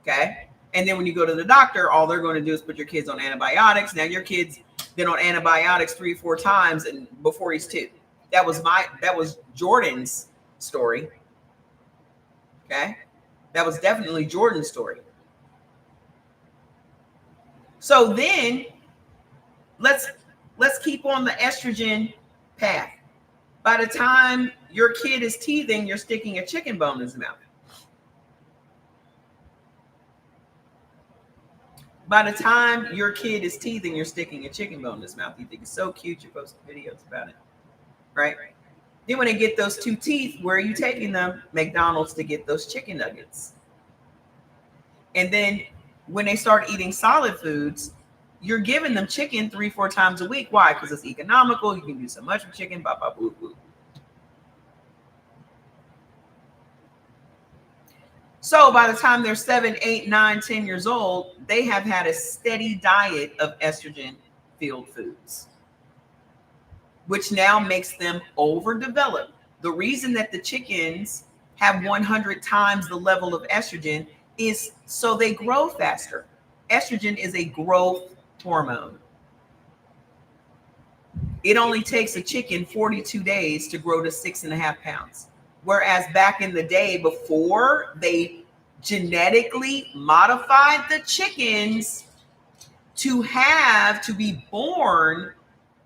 Okay. And then when you go to the doctor, all they're going to do is put your kids on antibiotics. Now your kid's been on antibiotics 3 or 4 times and before he's 2. That was Jordan's story. Okay. That was definitely Jordan's story. So then let's keep on the estrogen path. By the time your kid is teething, you're sticking a chicken bone in his mouth. By the time your kid is teething, you're sticking a chicken bone in his mouth. You think it's so cute, you post videos about it, right? Then when they get those 2 teeth, where are you taking them? McDonald's to get those chicken nuggets. And then when they start eating solid foods, you're giving them chicken 3, 4 times a week. Why? Because it's economical. You can do so much with chicken. Blah, blah, blah, blah. So by the time they're 7, 8, 9, 10 years old, they have had a steady diet of estrogen-filled foods, which now makes them overdeveloped. The reason that the chickens have 100 times the level of estrogen is so they grow faster. Estrogen is a growth hormone. It only takes a chicken 42 days to grow to 6.5 pounds. Whereas back in the day, before they genetically modified the chickens to be born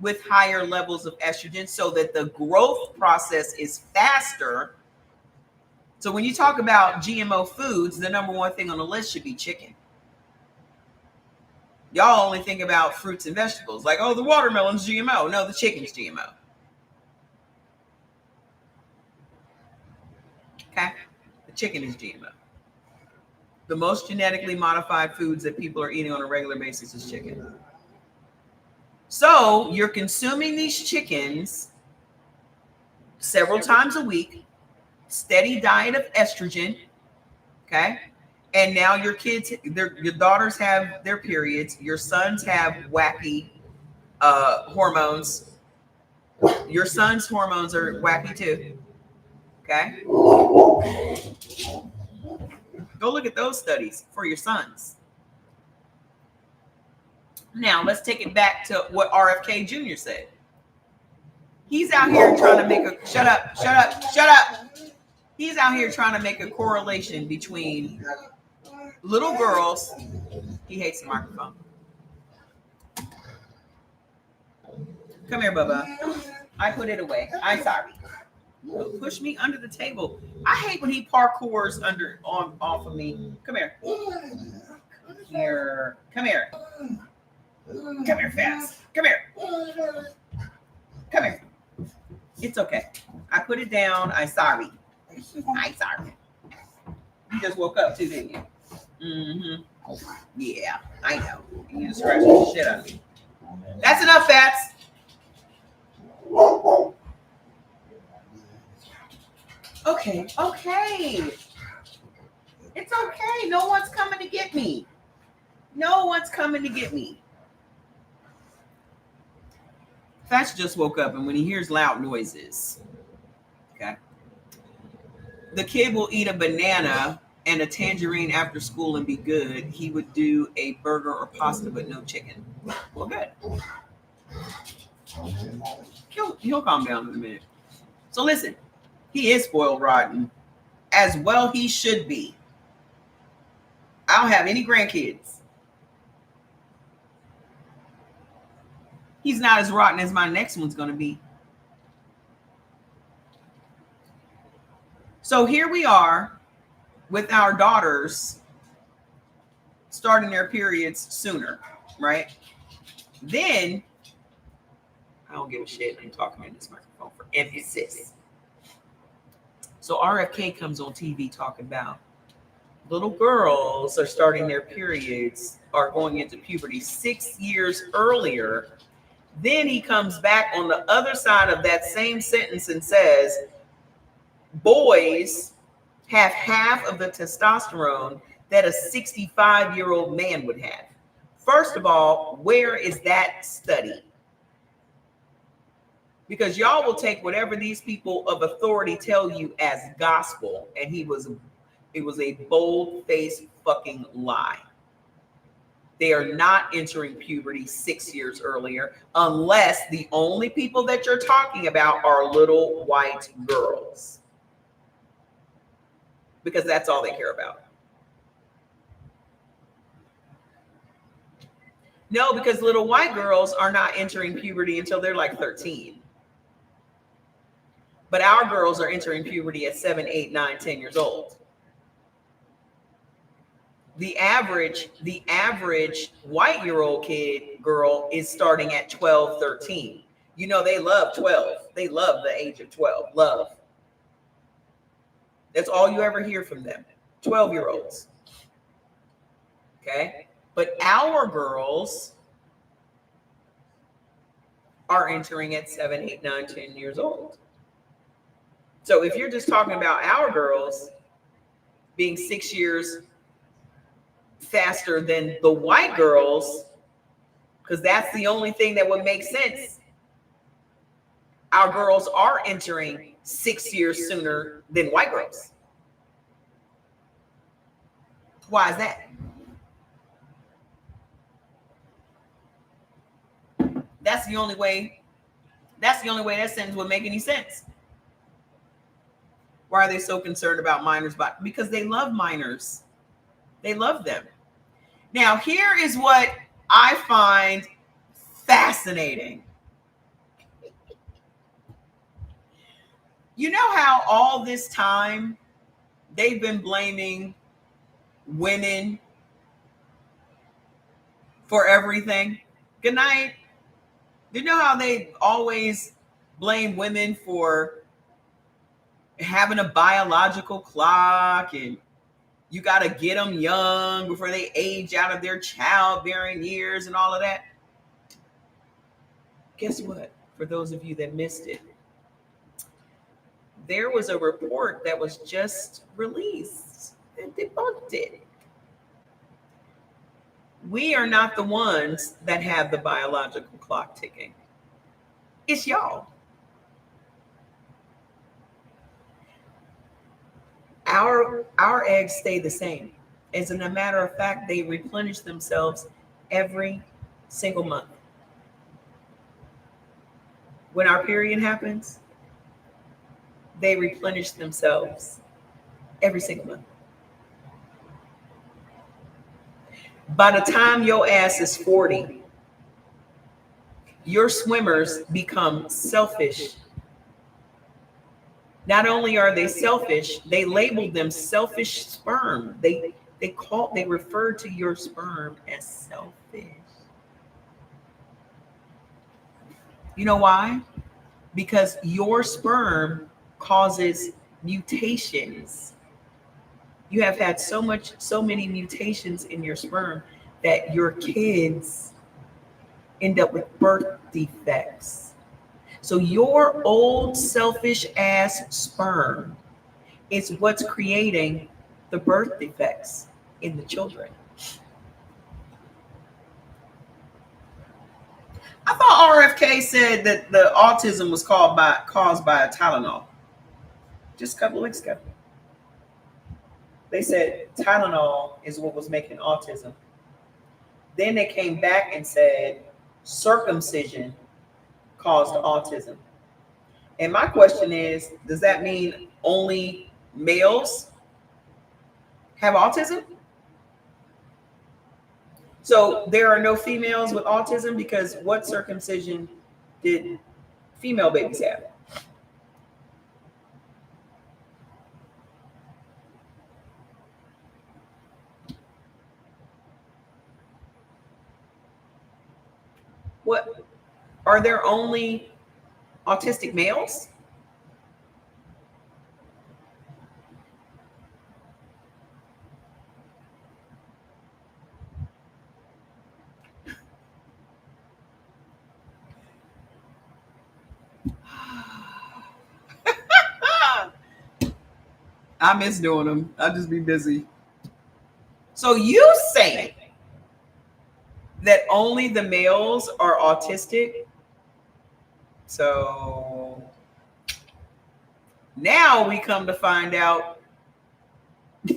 with higher levels of estrogen so that the growth process is faster. So when you talk about GMO foods, the number one thing on the list should be chicken. Y'all only think about fruits and vegetables, like, oh, the watermelon's GMO. No, the chicken's GMO. Okay? The chicken is GMO. The most genetically modified foods that people are eating on a regular basis is chicken. So you're consuming these chickens several times a week, steady diet of estrogen, okay? And now your kids, your daughters have their periods. Your sons have wacky hormones. Your son's hormones are wacky too, okay? Go look at those studies for your sons. Now, let's take it back to what RFK Jr. said. He's out here trying to make a... Shut up. He's out here trying to make a correlation between little girls... He hates the microphone. Come here, Bubba. I put it away. I'm sorry. Don't push me under the table. I hate when he parkours off of me. Come here. Come here, Fats. Come here. It's okay. I put it down. I'm sorry. You just woke up too, didn't you? Mm-hmm. Yeah, I know. You just scratched the shit out of me. That's enough, Fats. Okay. It's okay. No one's coming to get me. Fats just woke up, and when he hears loud noises, okay, the kid will eat a banana and a tangerine after school and be good. He would do a burger or pasta but no chicken. Well, good. He'll calm down in a minute. So listen, he is spoiled rotten, as well he should be. I don't have any grandkids. He's not as rotten as my next one's going to be. So here we are with our daughters starting their periods sooner, right? Then, I don't give a shit. I'm talking in this microphone for emphasis. So RFK comes on TV talking about little girls are starting their periods, are going into puberty 6 years earlier. Then he comes back on the other side of that same sentence and says, boys have half of the testosterone that a 65-year-old man would have. First of all, where is that study? Because y'all will take whatever these people of authority tell you as gospel, and it was a bold-faced fucking lie. They are not entering puberty 6 years earlier, unless the only people that you're talking about are little white girls. Because that's all they care about. No, because little white girls are not entering puberty until they're like 13. But our girls are entering puberty at 7, 8, 9, 10 years old. The average white-year-old girl is starting at 12, 13. You know, they love 12. They love the age of 12. Love. That's all you ever hear from them. 12-year-olds. Okay? But our girls are entering at 7, 8, 9, 10 years old. So if you're just talking about our girls, being 6 years faster than the white girls, because that's the only thing that would make sense. Our girls are entering 6 years sooner than white girls. Why is that? That's the only way. That's the only way that sentence would make any sense. Why are they so concerned about minors? Because they love minors. They love them. Now, here is what I find fascinating. You know how all this time they've been blaming women for everything? Good night. You know how they always blame women for having a biological clock, and you got to get them young before they age out of their childbearing years and all of that? Guess what? For those of you that missed it, there was a report that was just released and debunked it. We are not the ones that have the biological clock ticking. It's y'all. Our eggs stay the same. As a matter of fact, they replenish themselves every single month. When our period happens, they replenish themselves every single month. By the time your ass is 40, your swimmers become selfish. Not only are they selfish, they label them selfish sperm. They refer to your sperm as selfish. You know why? Because your sperm causes mutations. You have had so many mutations in your sperm that your kids end up with birth defects. So your old selfish ass sperm is what's creating the birth defects in the children. I thought RFK said that the autism was caused by a Tylenol. Just a couple of weeks ago. They said Tylenol is what was making autism. Then they came back and said circumcision caused autism. And my question is, does that mean only males have autism? So there are no females with autism, because what circumcision did female babies have? What, are there only autistic males? I miss doing them. I'll just be busy. So you say that only the males are autistic? So now we come to find out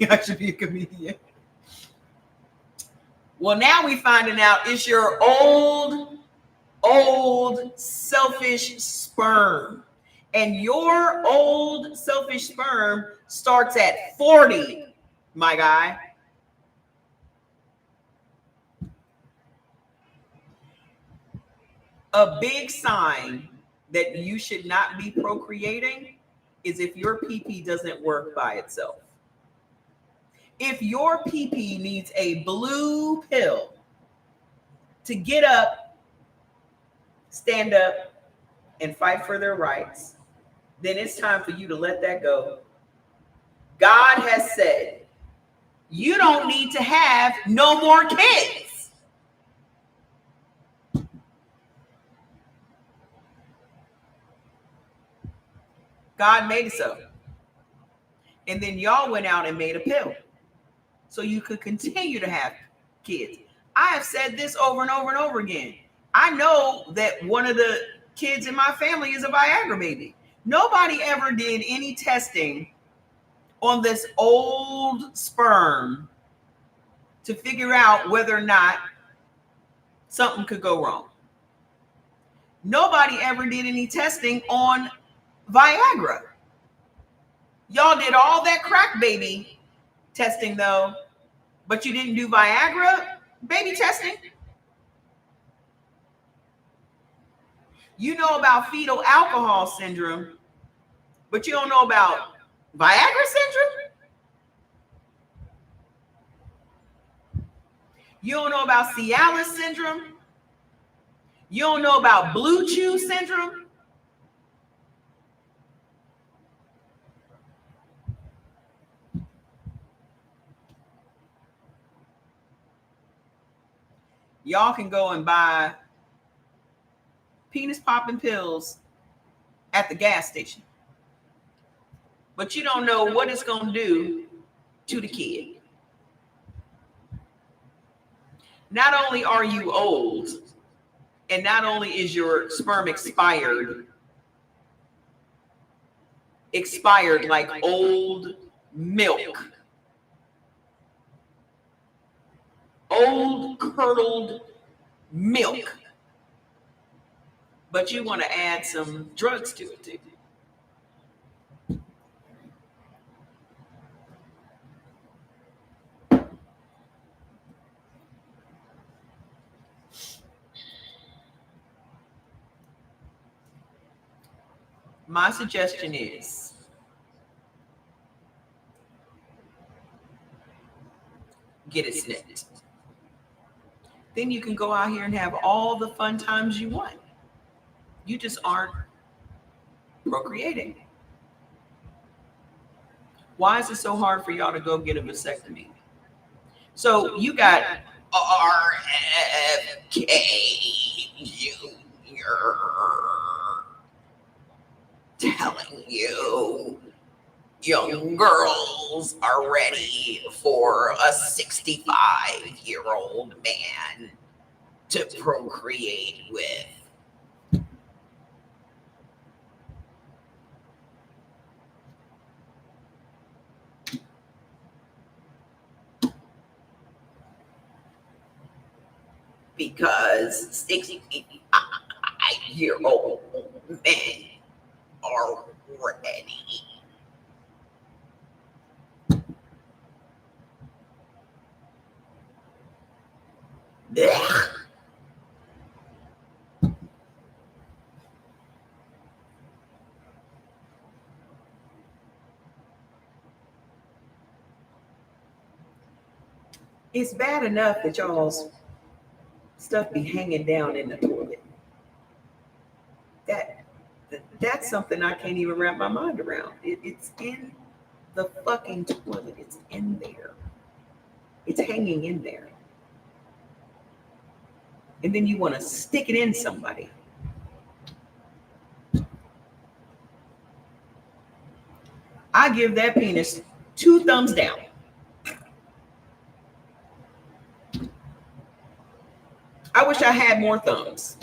I should be a comedian. Well, now we finding out it's your old selfish sperm. And your old selfish sperm starts at 40, my guy. A big sign that you should not be procreating is if your pee-pee doesn't work by itself. If your pee-pee needs a blue pill to get up, stand up, and fight for their rights, then it's time for you to let that go. God has said, you don't need to have no more kids. God made it so. And then y'all went out and made a pill so you could continue to have kids. I have said this over and over and over again. I know that one of the kids in my family is a Viagra baby. Nobody ever did any testing on this old sperm to figure out whether or not something could go wrong. Nobody ever did any testing on Viagra. Y'all did all that crack baby testing though, but you didn't do Viagra baby testing. You know about fetal alcohol syndrome, but you don't know about Viagra syndrome? You don't know about Cialis syndrome? You don't know about Blue Chew syndrome? Y'all can go and buy penis popping pills at the gas station, but you don't know what it's going to do to the kid. Not only are you old, and not only is your sperm expired like old milk, old curdled milk, but you want to add some drugs to it too. My suggestion is get it snipped. Then you can go out here and have all the fun times you want. You just aren't procreating. Why is it so hard for y'all to go get a vasectomy? So you got RFK Jr. telling you young girls are ready for a 65-year-old man to procreate with. Because 65-year-old men are ready. Blech. It's bad enough that y'all's stuff be hanging down in the toilet. That's something I can't even wrap my mind around. It's in the fucking toilet. It's in there. It's hanging in there. And then you want to stick it in somebody. I give that penis 2 thumbs down. I wish I had more thumbs.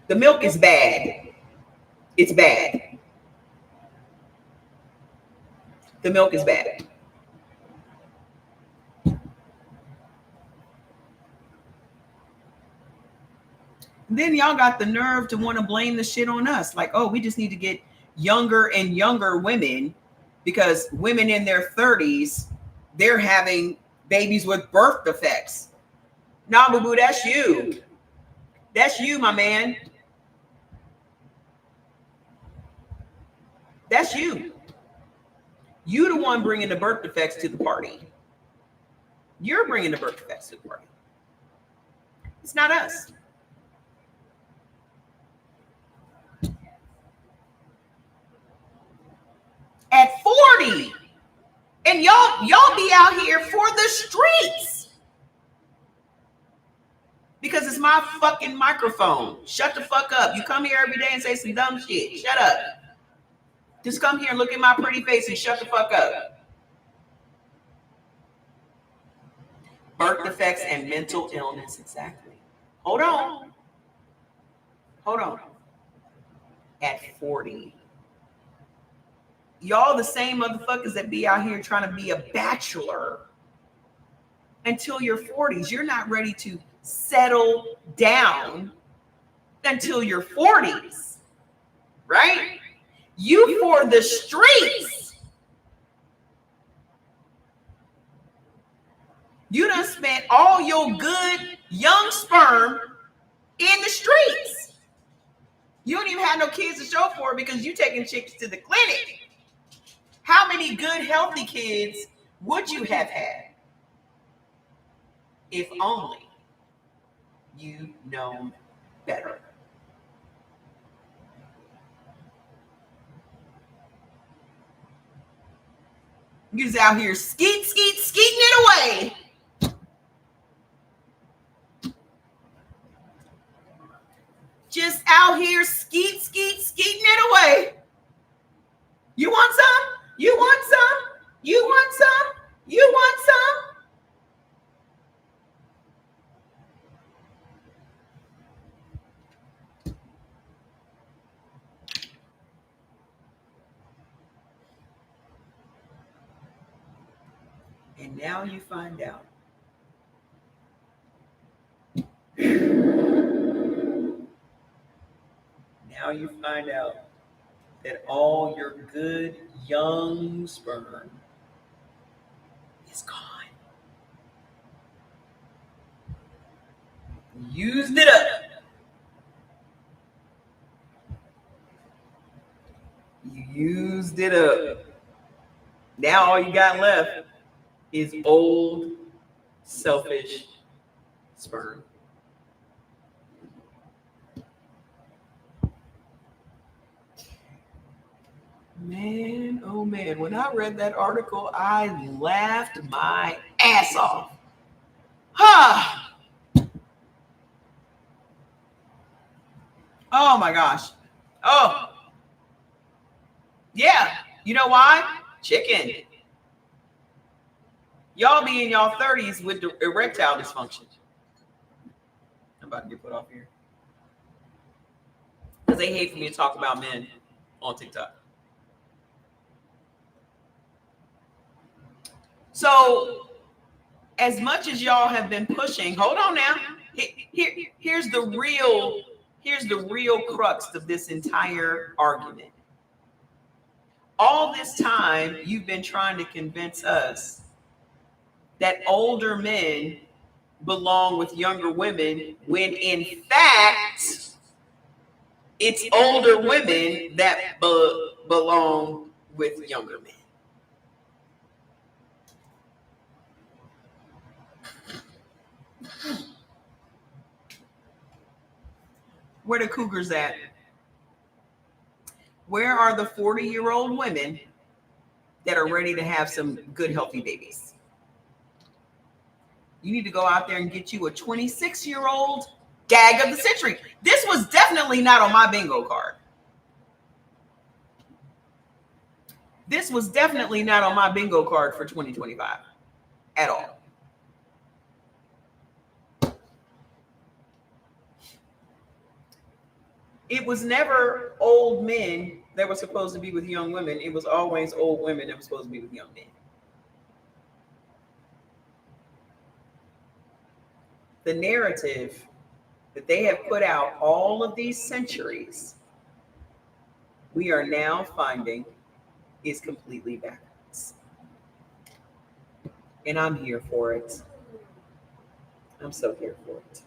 The milk is bad. It's bad. The milk is bad. Then y'all got the nerve to want to blame the shit on us. Like, oh, we just need to get younger and younger women because women in their 30s, they're having babies with birth defects. Nah, boo-boo, that's you. That's you, my man. That's you. You the one bringing the birth defects to the party. You're bringing the birth defects to the party. It's not us. At 40, and y'all be out here for the streets because it's my fucking microphone. Shut the fuck up. You come here every day and say some dumb shit. Shut up. Just come here and look at my pretty face and shut the fuck up. Birth defects and mental illness. Exactly. Hold on. Hold on. At 40. Y'all the same motherfuckers that be out here trying to be a bachelor until your 40s. You're not ready to settle down until your 40s. Right? You for the streets. You done spent all your good young sperm in the streets. You don't even have no kids to show for it because you taking chicks to the clinic. How many good, healthy kids would you have had if only you known better? You just out here skeeting it away. Just out here skeeting it away. You want some? You want some? You want some? You want some? And now you find out. Now you find out that all your good young sperm is gone. Used it up. You used it up. Now all you got left is old, selfish sperm. Man, oh man, when I read that article, I laughed my ass off. Ha! Oh my gosh. Oh. Yeah. You know why? Chicken. Y'all be in y'all 30s with the erectile dysfunction. I'm about to get put off here. Because they hate for me to talk about men on TikTok. So, as much as y'all have been pushing, hold on now. Here's the real crux of this entire argument. All this time, you've been trying to convince us that older men belong with younger women, when in fact, it's older women that belong with younger men. Where the cougars at? Where are the 40-year-old women that are ready to have some good, healthy babies? You need to go out there and get you a 26-year-old gag of the century. This was definitely not on my bingo card. This was definitely not on my bingo card for 2025 at all. It was never old men that were supposed to be with young women. It was always old women that were supposed to be with young men. The narrative that they have put out all of these centuries, we are now finding is completely backwards. And I'm here for it. I'm so here for it.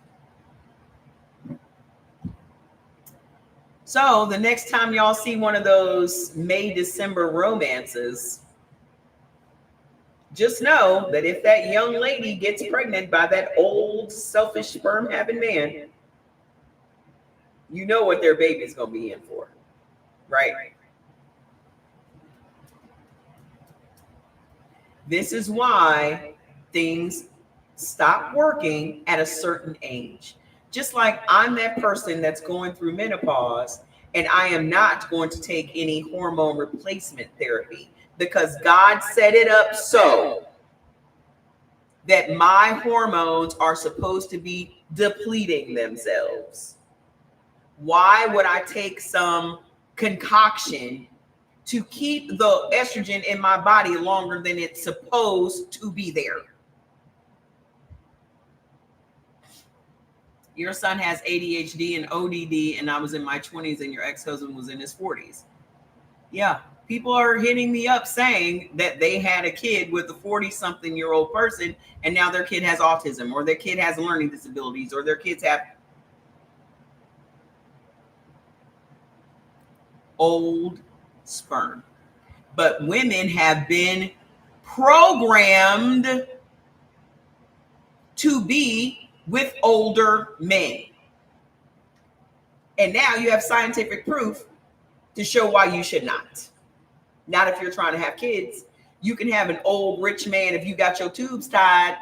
So the next time y'all see one of those May-December romances, just know that if that young lady gets pregnant by that old, selfish, sperm-having man, you know what their baby's going to be in for, right? This is why things stop working at a certain age. Just like I'm that person that's going through menopause And I am not going to take any hormone replacement therapy because God set it up so that my hormones are supposed to be depleting themselves. Why would I take some concoction to keep the estrogen in my body longer than it's supposed to be there? Your son has ADHD and ODD, and I was in my 20s, and your ex-husband was in his 40s. Yeah, people are hitting me up saying that they had a kid with a 40-something-year-old person, and now their kid has autism, or their kid has learning disabilities, or their kids have old sperm. But women have been programmed to be with older men. And now you have scientific proof to show why you should not. Not if you're trying to have kids. You can have an old rich man if you got your tubes tied.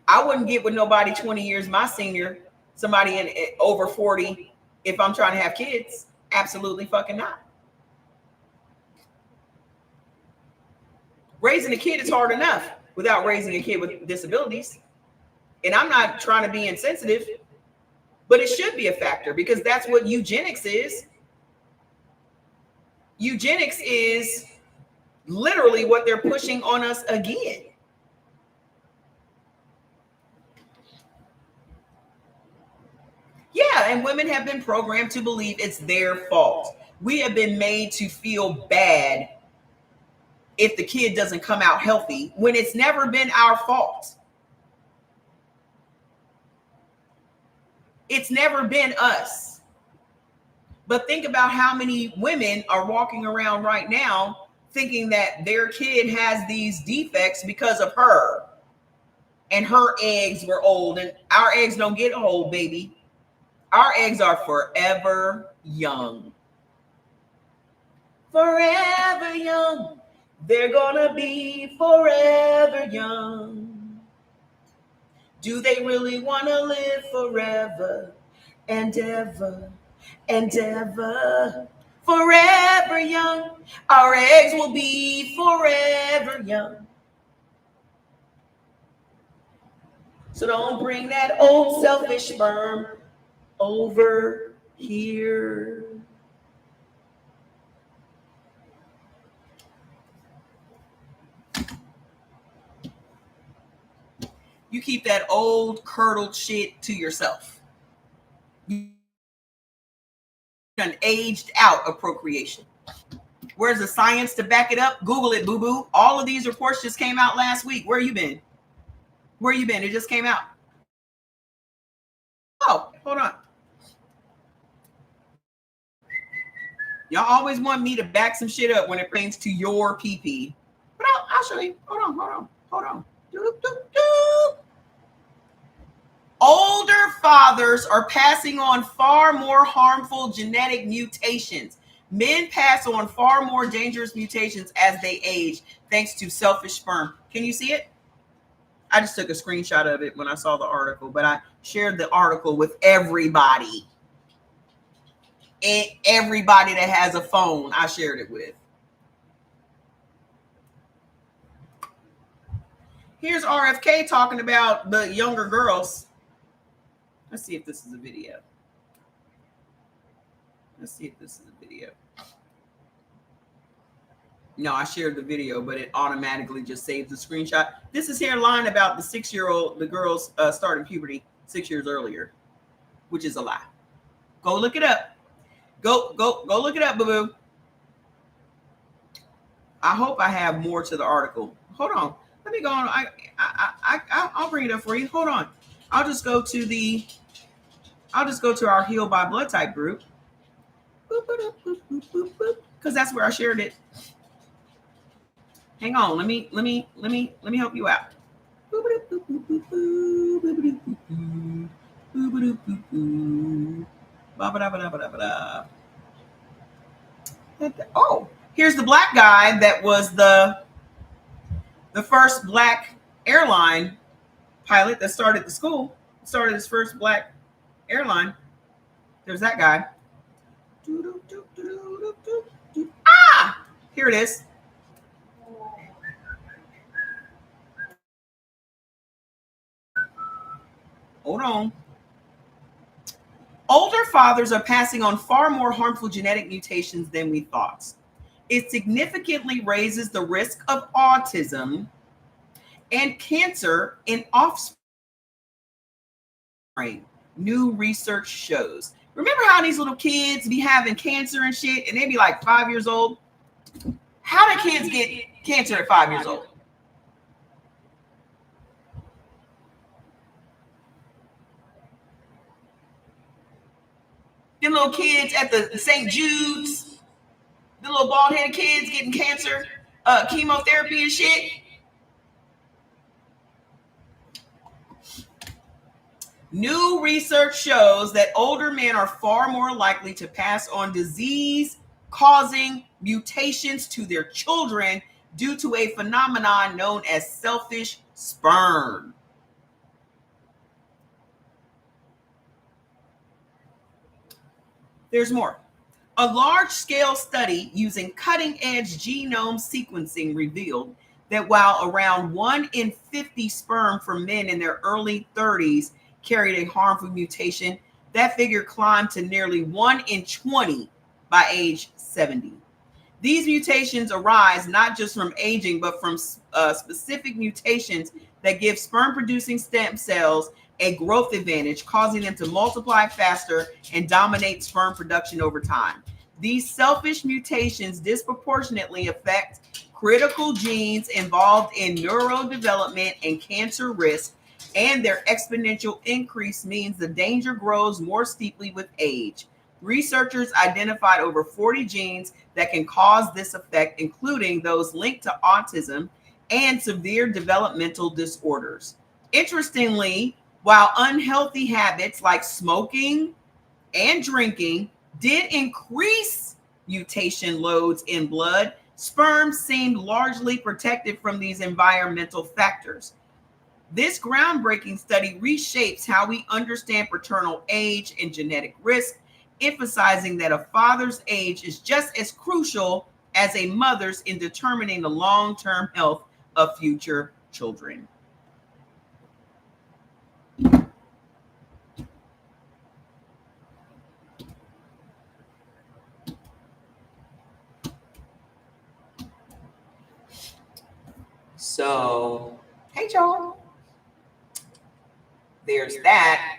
I wouldn't get with nobody 20 years my senior, somebody in over 40, if I'm trying to have kids. Absolutely fucking not. Raising a kid is hard enough without raising a kid with disabilities. And I'm not trying to be insensitive, but it should be a factor because that's what eugenics is. Eugenics is literally what they're pushing on us again. Yeah, and women have been programmed to believe it's their fault. We have been made to feel bad if the kid doesn't come out healthy when it's never been our fault. It's never been us. But think about how many women are walking around right now thinking that their kid has these defects because of her. And her eggs were old, and our eggs don't get old, baby. Our eggs are forever young. Forever young. They're gonna be forever young. Do they really want to live forever and ever and ever? Forever young. Our eggs will be forever young. So don't bring that old selfish sperm over here. You keep that old curdled shit to yourself. You done aged out of procreation. Where's the science to back it up? Google it, boo-boo. All of these reports just came out last week. Where you been? Where you been? It just came out. Oh, hold on. Y'all always want me to back some shit up when it pertains to your PP. But I'll show you. Hold on. Doop, doop, doop. Older fathers are passing on far more harmful genetic mutations. Men pass on far more dangerous mutations as they age, thanks to selfish sperm. Can you see it? I just took a screenshot of it when I saw the article, but I shared the article with everybody. And everybody that has a phone, I shared it with. Here's RFK talking about the younger girls. Let's see if this is a video. No, I shared the video, but it automatically just saves the screenshot. This is here lying about the 6-year-old, the girls starting puberty 6 years earlier, which is a lie. Go look it up. Go look it up, boo-boo. I hope I have more to the article. Hold on. Let me go on. I'll bring it up for you. Hold on. I'll just go to our Heal by Blood Type group. Because that's where I shared it. Hang on. Let me help you out. Oh, here's the black guy that was the first black airline pilot that started the school. started his first black airline. There's that guy. Ah, here it is. Hold on. Older fathers are passing on far more harmful genetic mutations than we thought. It significantly raises the risk of autism and cancer in offspring. New research shows. Remember how these little kids be having cancer and shit, and they be like 5 years old? How do kids get cancer at 5 years old? Them little kids at the St. Jude's, the little bald-headed kids getting cancer, chemotherapy and shit. New research shows that older men are far more likely to pass on disease-causing mutations to their children due to a phenomenon known as selfish sperm. There's more. A large-scale study using cutting-edge genome sequencing revealed that while around 1 in 50 sperm from men in their early 30s carried a harmful mutation, that figure climbed to nearly 1 in 20 by age 70. These mutations arise not just from aging, but from specific mutations that give sperm-producing stem cells a growth advantage, causing them to multiply faster and dominate sperm production over time. These selfish mutations disproportionately affect critical genes involved in neurodevelopment and cancer risk, and their exponential increase means the danger grows more steeply with age. Researchers identified over 40 genes that can cause this effect, including those linked to autism and severe developmental disorders. Interestingly, while unhealthy habits like smoking and drinking did increase mutation loads in blood, sperm seemed largely protected from these environmental factors. This groundbreaking study reshapes how we understand paternal age and genetic risk, emphasizing that a father's age is just as crucial as a mother's in determining the long-term health of future children. So, hey, Joel. There's that.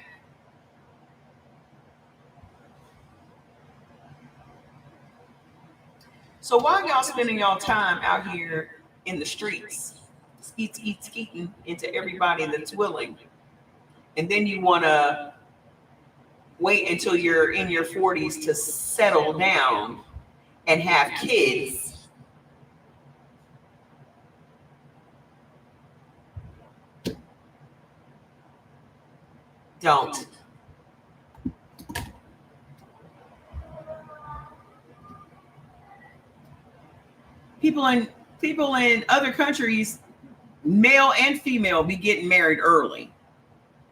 So while y'all spending y'all time out here in the streets, skeeting into everybody that's willing, and then you want to wait until you're in your 40s to settle down and have kids, don't. People in other countries, male and female, be getting married early.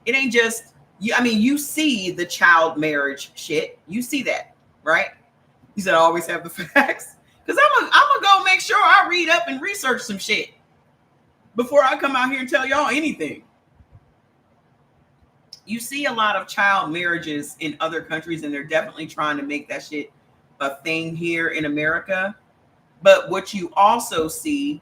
It ain't just you. I mean, you see the child marriage shit. You see that, right? You said I always have the facts, because I'm gonna go make sure I read up and research some shit before I come out here and tell y'all anything. You see a lot of child marriages in other countries, and they're definitely trying to make that shit a thing here in America. But what you also see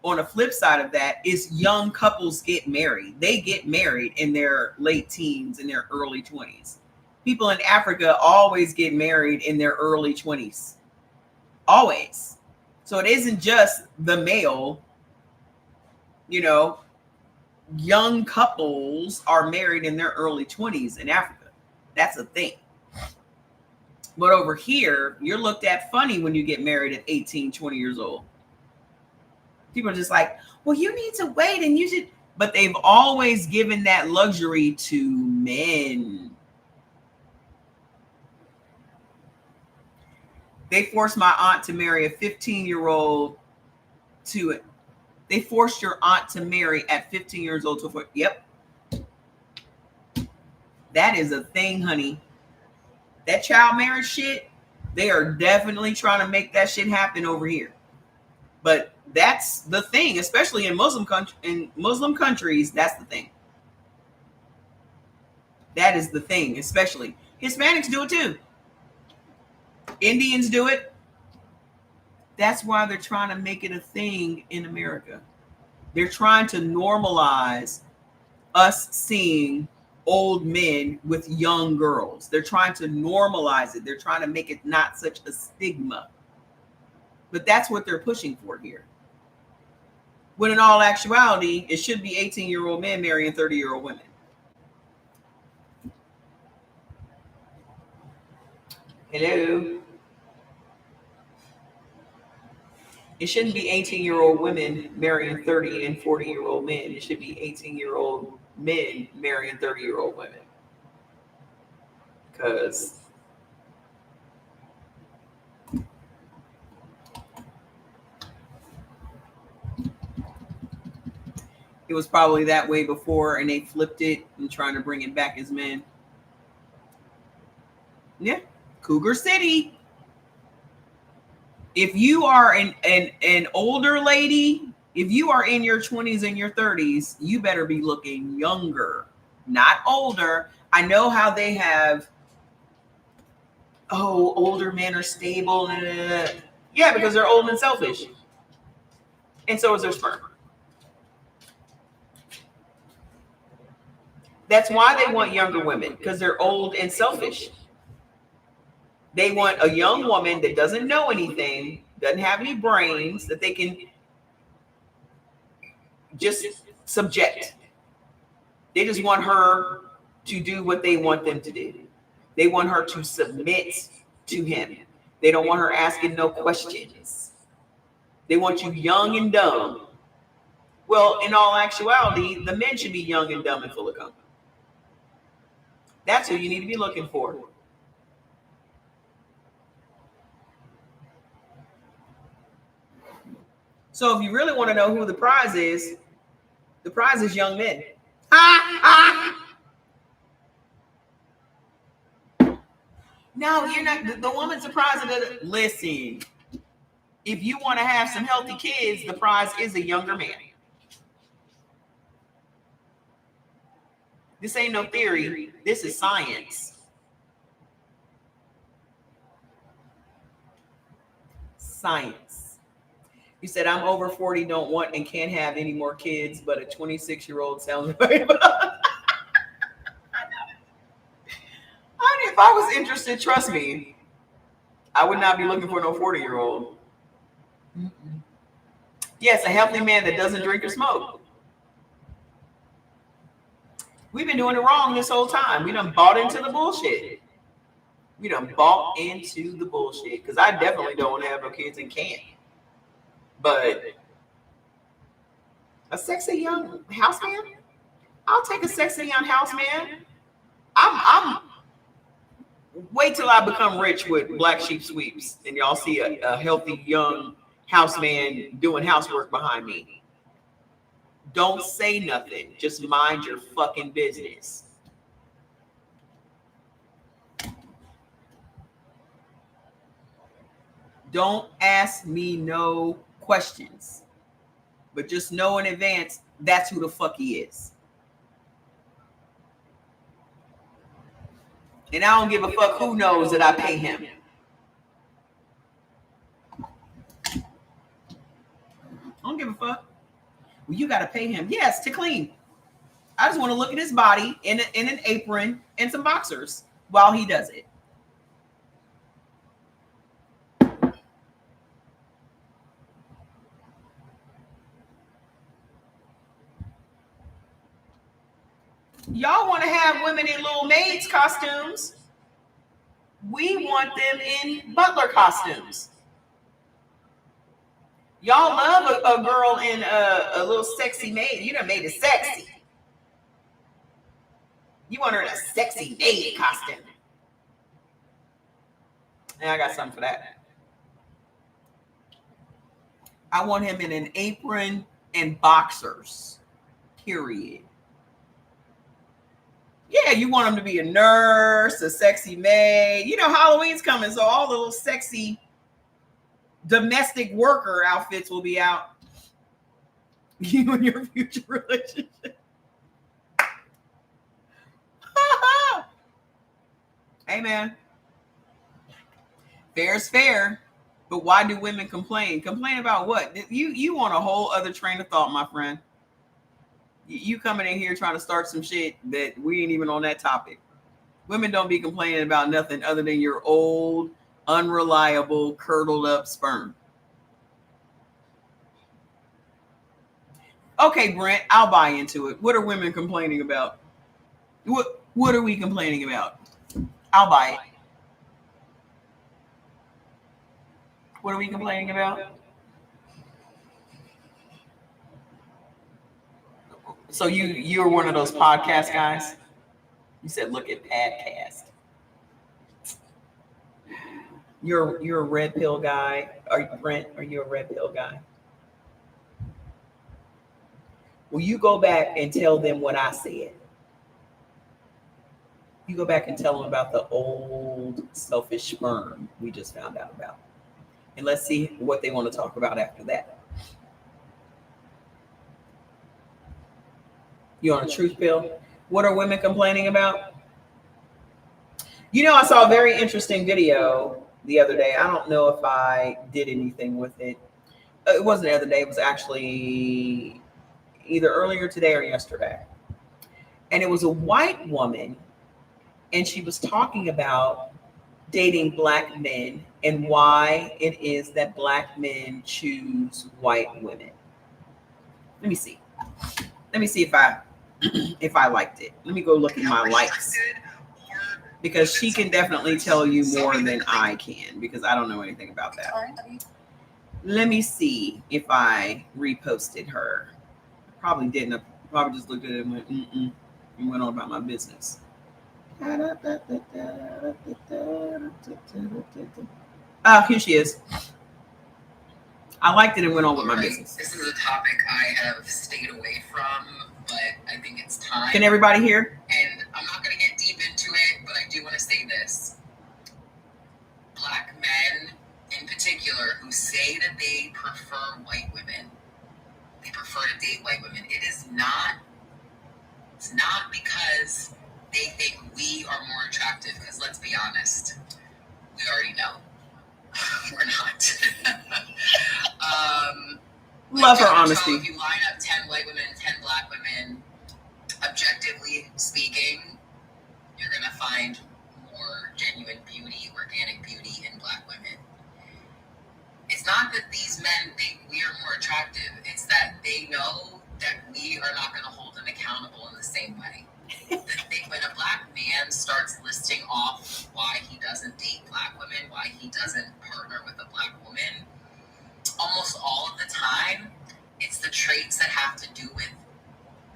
on the flip side of that is young couples get married. They get married in their late teens, in their early 20s. People in Africa always get married in their early 20s. Always. So it isn't just the male, young couples are married in their early 20s in Africa. That's a thing. But over here, you're looked at funny when you get married at 18, 20 years old. People are just like, well, you need to wait and you should. But they've always given that luxury to men. They forced my aunt to marry a 15-year-old to it. They forced your aunt to marry at 15 years old to it. Yep. That is a thing, honey. That child marriage shit, they are definitely trying to make that shit happen over here. But that's the thing, especially in Muslim countries, that's the thing. That is the thing, especially. Hispanics do it too. Indians do it. That's why they're trying to make it a thing in America. They're trying to normalize us seeing old men with young girls. They're trying to normalize it. They're trying to make it not such a stigma. But that's what they're pushing for here. When in all actuality, it should be 18-year-old men marrying 30-year-old women. Hello? It shouldn't be 18-year-old women marrying 30 and 40-year-old men. It should be 18-year-old men marrying 30-year-old women. Because it was probably that way before and they flipped it and trying to bring it back as men. Yeah. Cougar City. If you are an older lady, if you are in your 20s and your 30s, you better be looking younger, not older. I know how they have, oh, older men are stable. Yeah, because they're old and selfish. And so is their sperm. That's why they want younger women, because they're old and selfish. They want a young woman that doesn't know anything, doesn't have any brains, that they can just subject. They just want her to do what they want them to do. They want her to submit to him. They don't want her asking no questions. They want you young and dumb. Well, in all actuality, the men should be young and dumb and full of cum. That's who you need to be looking for. So if you really want to know who the prize is young men. No, you're not. The woman's the prize of the. Listen, if you want to have some healthy kids, the prize is a younger man. This ain't no theory. This is science. Science. You said, I'm over 40, don't want and can't have any more kids, but a 26-year-old sounds right. If I was interested, trust me, I would not be looking for no 40-year-old. Yes, a healthy man that doesn't drink or smoke. We've been doing it wrong this whole time. We done bought into the bullshit. We done bought into the bullshit. Because I definitely don't want to have no kids and can't. But a sexy young house man? I'll take a sexy young house man. I'm wait till I become rich with black sheep sweeps and y'all see a healthy young house man doing housework behind me. Don't say nothing. Just mind your fucking business. Don't ask me no questions. But just know in advance, that's who the fuck he is. And I don't give a fuck who knows that I pay him. I don't give a fuck. Well, you got to pay him. Yes, to clean. I just want to look at his body in an apron and some boxers while he does it. Y'all want to have women in little maids costumes. We want them in butler costumes. Y'all love a girl in a little sexy maid. You done made it sexy. You want her in a sexy maid costume. And I got something for that. I want him in an apron and boxers. Period. Yeah. Yeah, you want them to be a nurse, a sexy maid. You know, Halloween's coming, so all the little sexy domestic worker outfits will be out. You and your future relationship. Hey, man. Fair is fair. But why do women complain? Complain about what? You on a whole other train of thought, my friend. You coming in here trying to start some shit that we ain't even on that topic. Women don't be complaining about nothing other than your old, unreliable, curdled up sperm. Okay, Brent, I'll buy into it. What are women complaining about? What are we complaining about? I'll buy it. What are we complaining about? So you're one of those podcast guys? You said look at podcast. You're a red pill guy. Are you, Brent? Are you a red pill guy? Will you go back and tell them what I said? You go back and tell them about the old selfish sperm we just found out about. And let's see what they want to talk about after that. You on a truth pill? What are women complaining about? You know, I saw a very interesting video the other day. I don't know if I did anything with it. It wasn't the other day. It was actually either earlier today or yesterday. And it was a white woman, and she was talking about dating black men and why it is that black men choose white women. Let me see if I liked it. Let me go look at my likes, because she can definitely tell you more than I can, because I don't know anything about that. Let me see if I reposted her. I probably didn't. I probably just looked at it and went, and went on about my business. Here she is. I liked it and went on with my business. This is a topic I have stayed away from, but I think it's time. Can everybody hear? And I'm not going to get deep into it, but I do want to say this. Black men, in particular, who say that they prefer white women, they prefer to date white women, it's not because they think we are more attractive, because let's be honest, we already know. We're not. Love her honesty. If you line up 10 white women, 10 black women, objectively speaking, you're going to find more genuine beauty, organic beauty in black women. It's not that these men think we are more attractive. It's that they know that we are not going to hold them accountable in the same way. When a black man starts listing off why he doesn't date black women, why he doesn't partner with a black woman, almost all of the time, it's the traits that have to do with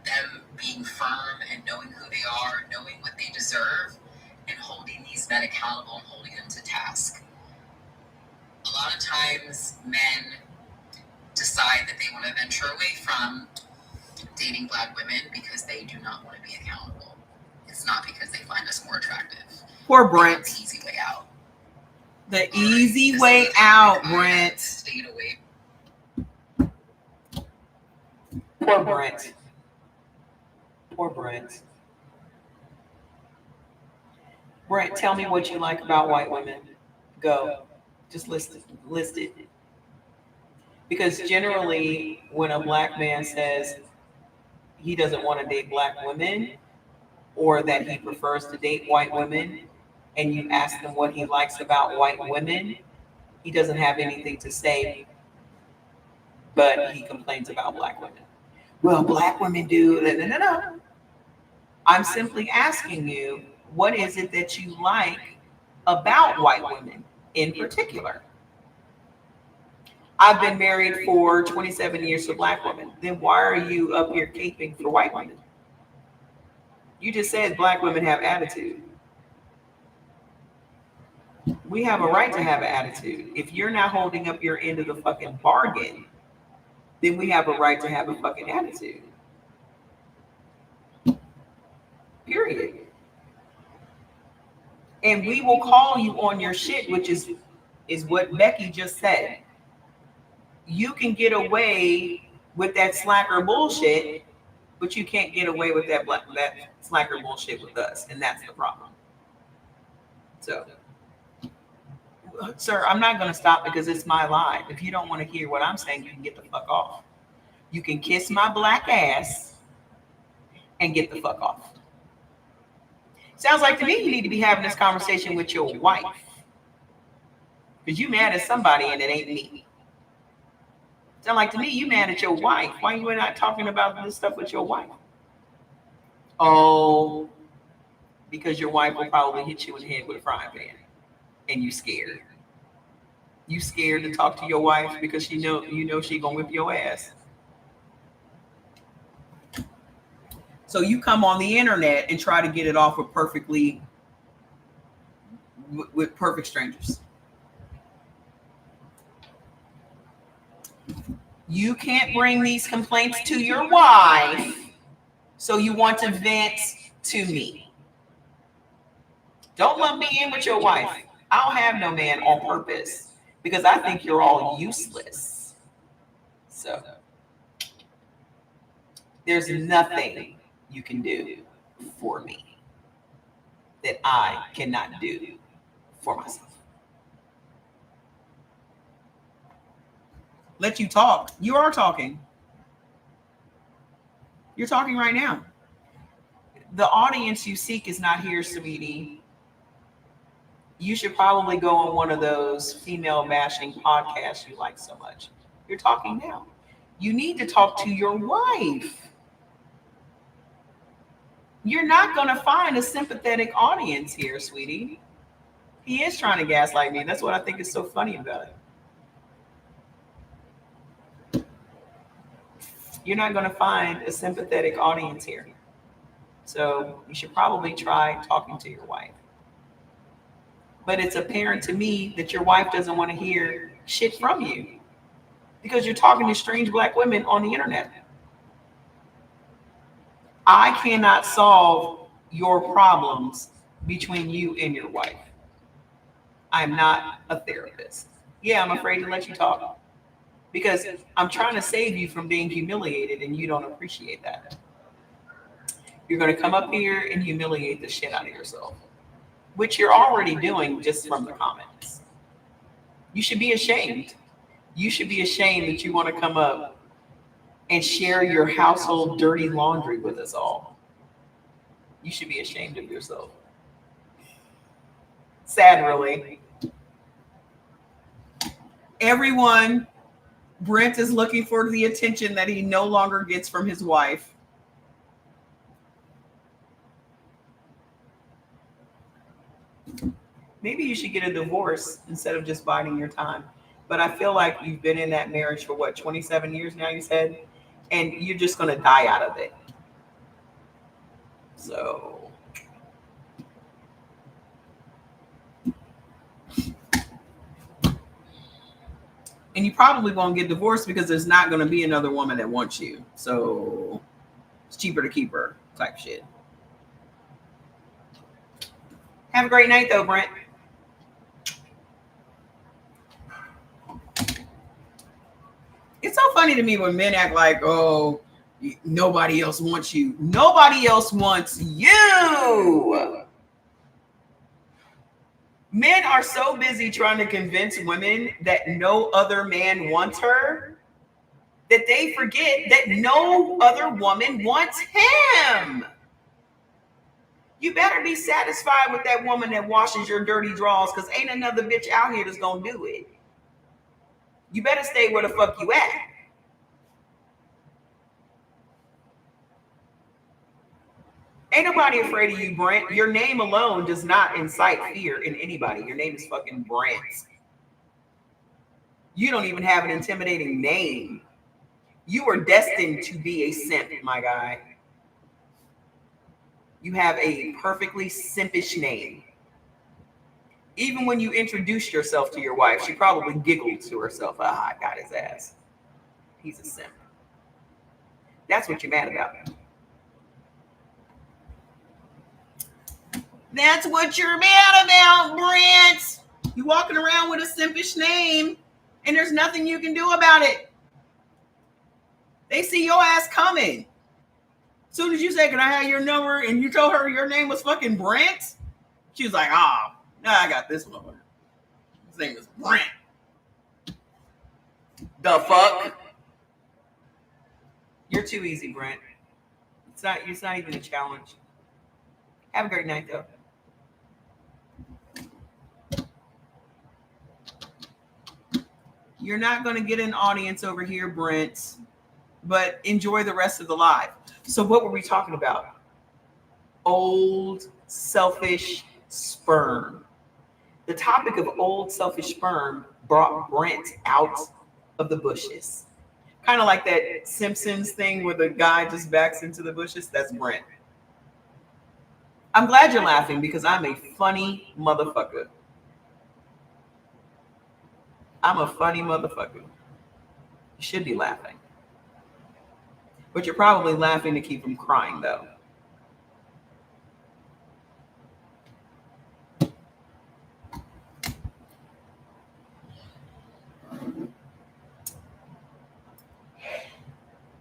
them being firm and knowing who they are, knowing what they deserve, and holding these men accountable and holding them to task. A lot of times, men decide that they want to venture away from dating black women because they do not want to be accountable. It's not because they find us more attractive. Poor Brent. The easy way out. The easy way out, Brent. Stayed away. Poor Brent. Poor Brent. Brent, tell me what you like about white women. Go. Just list it. Because generally, when a black man says he doesn't want to date black women, or that he prefers to date white women, and you ask him what he likes about white women, he doesn't have anything to say, but he complains about black women. Well, black women do. No. I'm simply asking you, what is it that you like about white women in particular? I've been married for 27 years to black women. Then why are you up here caping for white women? You just said black women have attitude. We have a right to have an attitude. If you're not holding up your end of the fucking bargain, then we have a right to have a fucking attitude. Period. And we will call you on your shit, which is what Becky just said. You can get away with that slacker bullshit, but you can't get away with that slacker bullshit with us, and that's the problem. So, sir, I'm not going to stop because it's my live. If you don't want to hear what I'm saying, you can get the fuck off. You can kiss my black ass and get the fuck off. Sounds like to me you need to be having this conversation with your wife, because you mad at somebody and it ain't me. Sound like to me you mad at your wife. Why you not talking about this stuff with your wife? Oh, because your wife will probably hit you in the head with a frying pan, and you scared. You scared to talk to your wife because you know she gonna whip your ass. So you come on the internet and try to get it off with perfect strangers. You can't bring these complaints to your wife, so you want to vent to me. Don't lump me in with your wife. I don't have no man on purpose because I think you're all useless. So there's nothing you can do for me that I cannot do for myself. Let you talk. You are talking. You're talking right now. The audience you seek is not here, sweetie. You should probably go on one of those female bashing podcasts you like so much. You're talking now. You need to talk to your wife. You're not going to find a sympathetic audience here, sweetie. He is trying to gaslight me. That's what I think is so funny about it. You're not going to find a sympathetic audience here. So you should probably try talking to your wife. But it's apparent to me that your wife doesn't want to hear shit from you because you're talking to strange black women on the internet. I cannot solve your problems between you and your wife. I'm not a therapist. Yeah, I'm afraid to let you talk because I'm trying to save you from being humiliated and you don't appreciate that. You're going to come up here and humiliate the shit out of yourself, which you're already doing just from the comments. You should be ashamed. You should be ashamed that you want to come up and share your household dirty laundry with us all. You should be ashamed of yourself. Sad, really. Everyone, Brent is looking for the attention that he no longer gets from his wife. Maybe you should get a divorce instead of just biding your time. But I feel like you've been in that marriage for 27 years now, you said, and you're just going to die out of it. So and you probably won't get divorced because there's not going to be another woman that wants you. So it's cheaper to keep her type shit. Have a great night, though, Brent. It's so funny to me when men act like, oh, nobody else wants you. Nobody else wants you. Men are so busy trying to convince women that no other man wants her that they forget that no other woman wants him. You better be satisfied with that woman that washes your dirty drawers because ain't another bitch out here that's going to do it. You better stay where the fuck you at. Ain't nobody afraid of you, Brent. Your name alone does not incite fear in anybody. Your name is fucking Brent. You don't even have an intimidating name. You are destined to be a simp, my guy. You have a perfectly simpish name. Even when you introduced yourself to your wife, she probably giggled to herself. Ah, I got his ass. He's a simp. That's what you're mad about. That's what you're mad about, Brent. You walking around with a simpish name, and there's nothing you can do about it. They see your ass coming. As soon as you say, "Can I have your number?" and you told her your name was fucking Brent, she was like, "Ah, oh, now I got this one. His name is Brent." The fuck? You're too easy, Brent. It's not even a challenge. Have a great night, though. You're not going to get an audience over here, Brent, but enjoy the rest of the live. So what were we talking about? Old, selfish sperm. The topic of old, selfish sperm brought Brent out of the bushes. Kind of like that Simpsons thing where the guy just backs into the bushes. That's Brent. I'm glad you're laughing because I'm a funny motherfucker. I'm a funny motherfucker. You should be laughing. But you're probably laughing to keep from crying, though.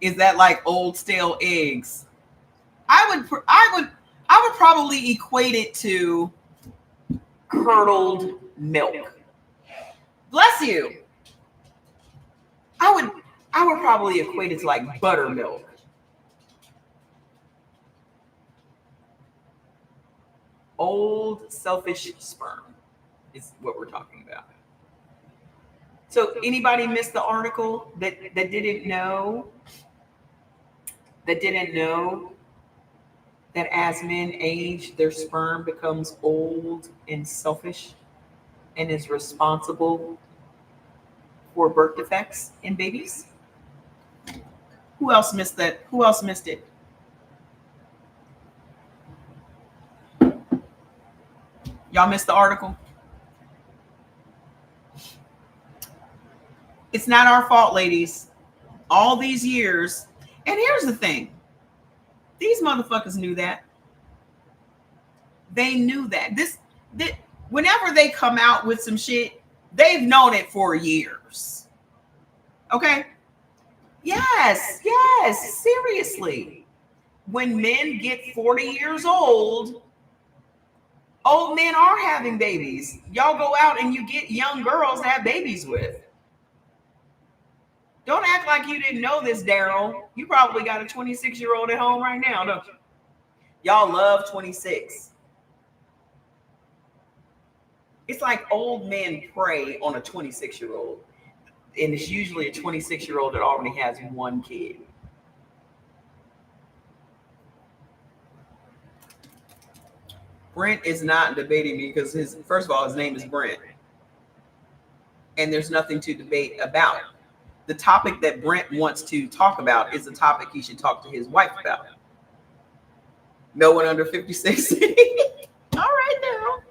Is that like old stale eggs? I would probably equate it to curdled milk. Bless you. I would probably equate it to like buttermilk. Old selfish sperm is what we're talking about. So anybody missed the article that didn't know that as men age, their sperm becomes old and selfish and is responsible for birth defects in babies? Who else missed that? Who else missed it? Y'all missed the article? It's not our fault, ladies. All these years. And here's the thing. These motherfuckers knew that. They knew that. Whenever they come out with some shit, they've known it for years. Okay? Yes, seriously. When men get 40 years old men are having babies. Y'all go out and you get young girls to have babies with. Don't act like you didn't know this, Daryl. You probably got a 26-year-old at home right now, don't you? Y'all love 26. It's like old men prey on a 26-year-old. And it's usually a 26-year-old that already has one kid. Brent is not debating me because first of all, his name is Brent. And there's nothing to debate about. The topic that Brent wants to talk about is the topic he should talk to his wife about. No one under 56. All right now.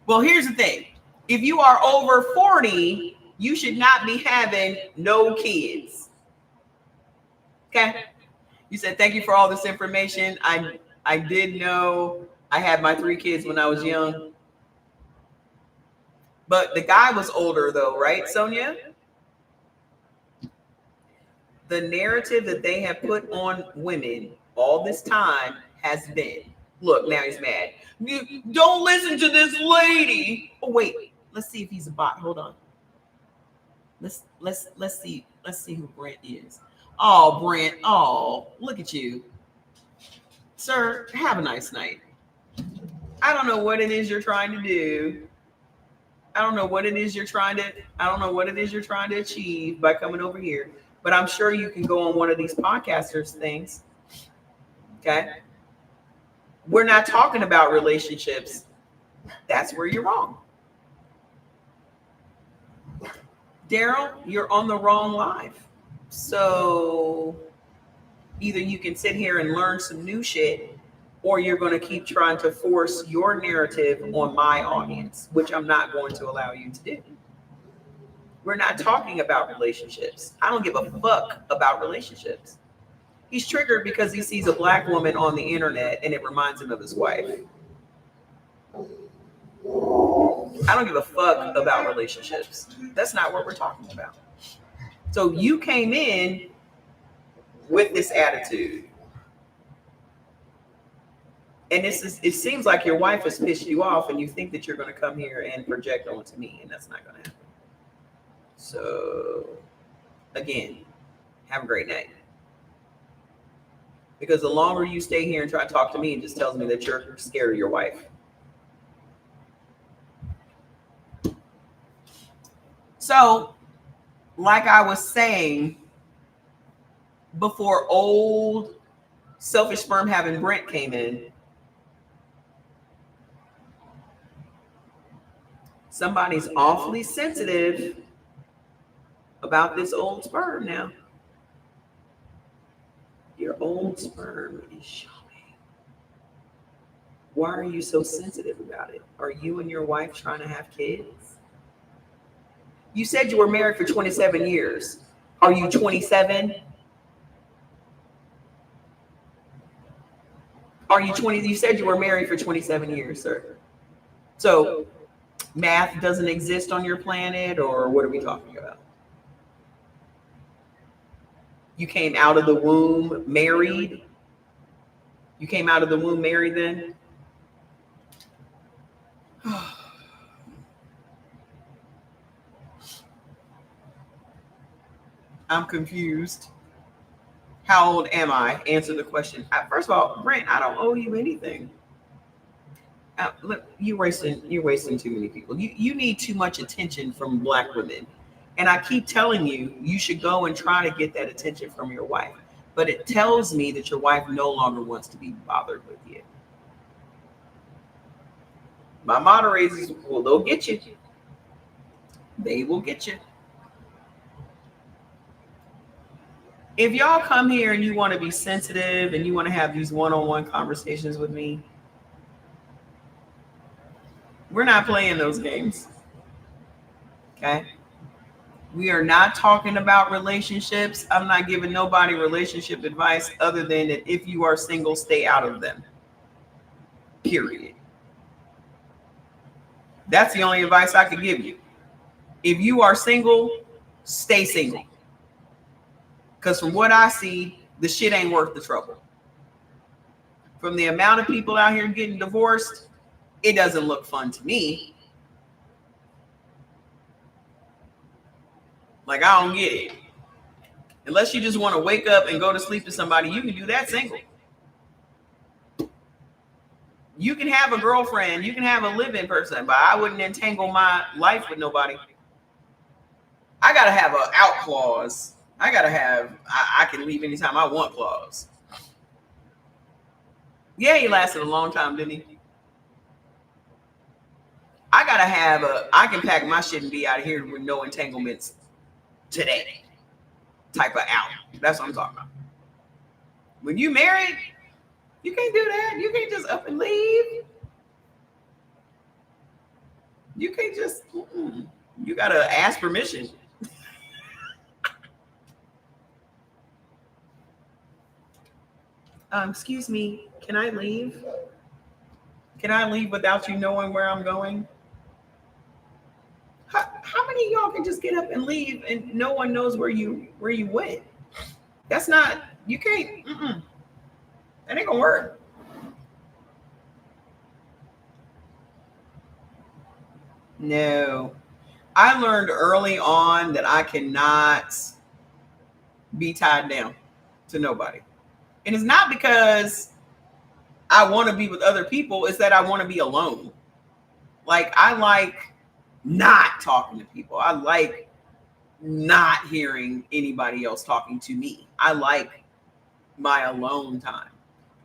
Well, here's the thing. If you are over 40, you should not be having no kids. Okay? You said, thank you for all this information. I did know I had my 3 kids when I was young. But the guy was older though, right, Sonia? The narrative that they have put on women all this time has been, look, now he's mad. Don't listen to this lady. Oh, wait, let's see if he's a bot. Hold on. Let's see who Brent is. Oh, Brent. Oh, look at you. Sir, have a nice night. I don't know what it is you're trying to do. I don't know what it is you're trying to achieve by coming over here. But I'm sure you can go on one of these podcasters things. Okay. We're not talking about relationships. That's where you're wrong. Daryl, you're on the wrong live. So either you can sit here and learn some new shit, or you're going to keep trying to force your narrative on my audience, which I'm not going to allow you to do. We're not talking about relationships. I don't give a fuck about relationships. He's triggered because he sees a black woman on the internet and it reminds him of his wife. I don't give a fuck about relationships. That's not what we're talking about. So you came in with this attitude. And it seems like your wife has pissed you off and you think that you're going to come here and project onto me, and that's not going to happen. So, again, have a great night. Because the longer you stay here and try to talk to me, it just tells me that you're scared of your wife. So, like I was saying, before old selfish sperm having Brent came in, somebody's awfully sensitive about this old sperm now. Your old sperm is showing. Why are you so sensitive about it? Are you and your wife trying to have kids? You said you were married for 27 years. Are you 27? Are you 20? You said you were married for 27 years, sir. So math doesn't exist on your planet, or what are we talking about? You came out of the womb married? You came out of the womb married then? I'm confused. How old am I? Answer the question. First of all, Brent, I don't owe you anything. Look, you're wasting too many people. You need too much attention from black women. And I keep telling you, you should go and try to get that attention from your wife. But it tells me that your wife no longer wants to be bothered with you. My moderators, well, they'll get you. They will get you. If y'all come here and you want to be sensitive and you want to have these one-on-one conversations with me, we're not playing those games. Okay? We are not talking about relationships. I'm not giving nobody relationship advice other than that if you are single, stay out of them. Period. That's the only advice I could give you. If you are single, stay single. Because from what I see, the shit ain't worth the trouble. From the amount of people out here getting divorced, it doesn't look fun to me. Like, I don't get it. Unless you just want to wake up and go to sleep with somebody, you can do that single. You can have a girlfriend, you can have a live-in person, but I wouldn't entangle my life with nobody. I got to have an out clause. I got to have, I can leave anytime I want clause. Yeah, he lasted a long time, didn't he? I got to have I can pack my shit and be out of here with no entanglements today type of out. That's what I'm talking about. When you married, you can't do that. You can't just up and leave. You can't just, you got to ask permission. Excuse me, can I leave? Can I leave without you knowing where I'm going? How many of y'all can just get up and leave and no one knows where you went? That's not, you can't, that ain't gonna work. No. I learned early on that I cannot be tied down to nobody. And it's not because I want to be with other people, it's that I want to be alone. Like, I like not talking to people. I like not hearing anybody else talking to me. I like my alone time.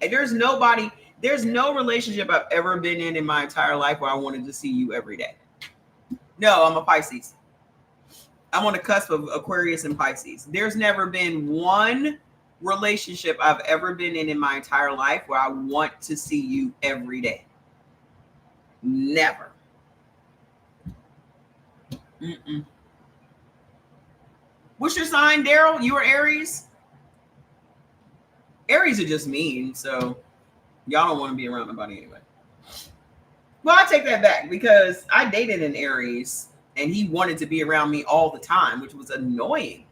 And there's no relationship I've ever been in my entire life where I wanted to see you every day. No, I'm a Pisces. I'm on the cusp of Aquarius and Pisces. There's never been one relationship I've ever been in my entire life where I want to see you every day. Never. What's your sign, Daryl? You are Aries? Aries are just mean, so y'all don't want to be around nobody anyway. Well, I take that back because I dated an Aries and he wanted to be around me all the time, which was annoying.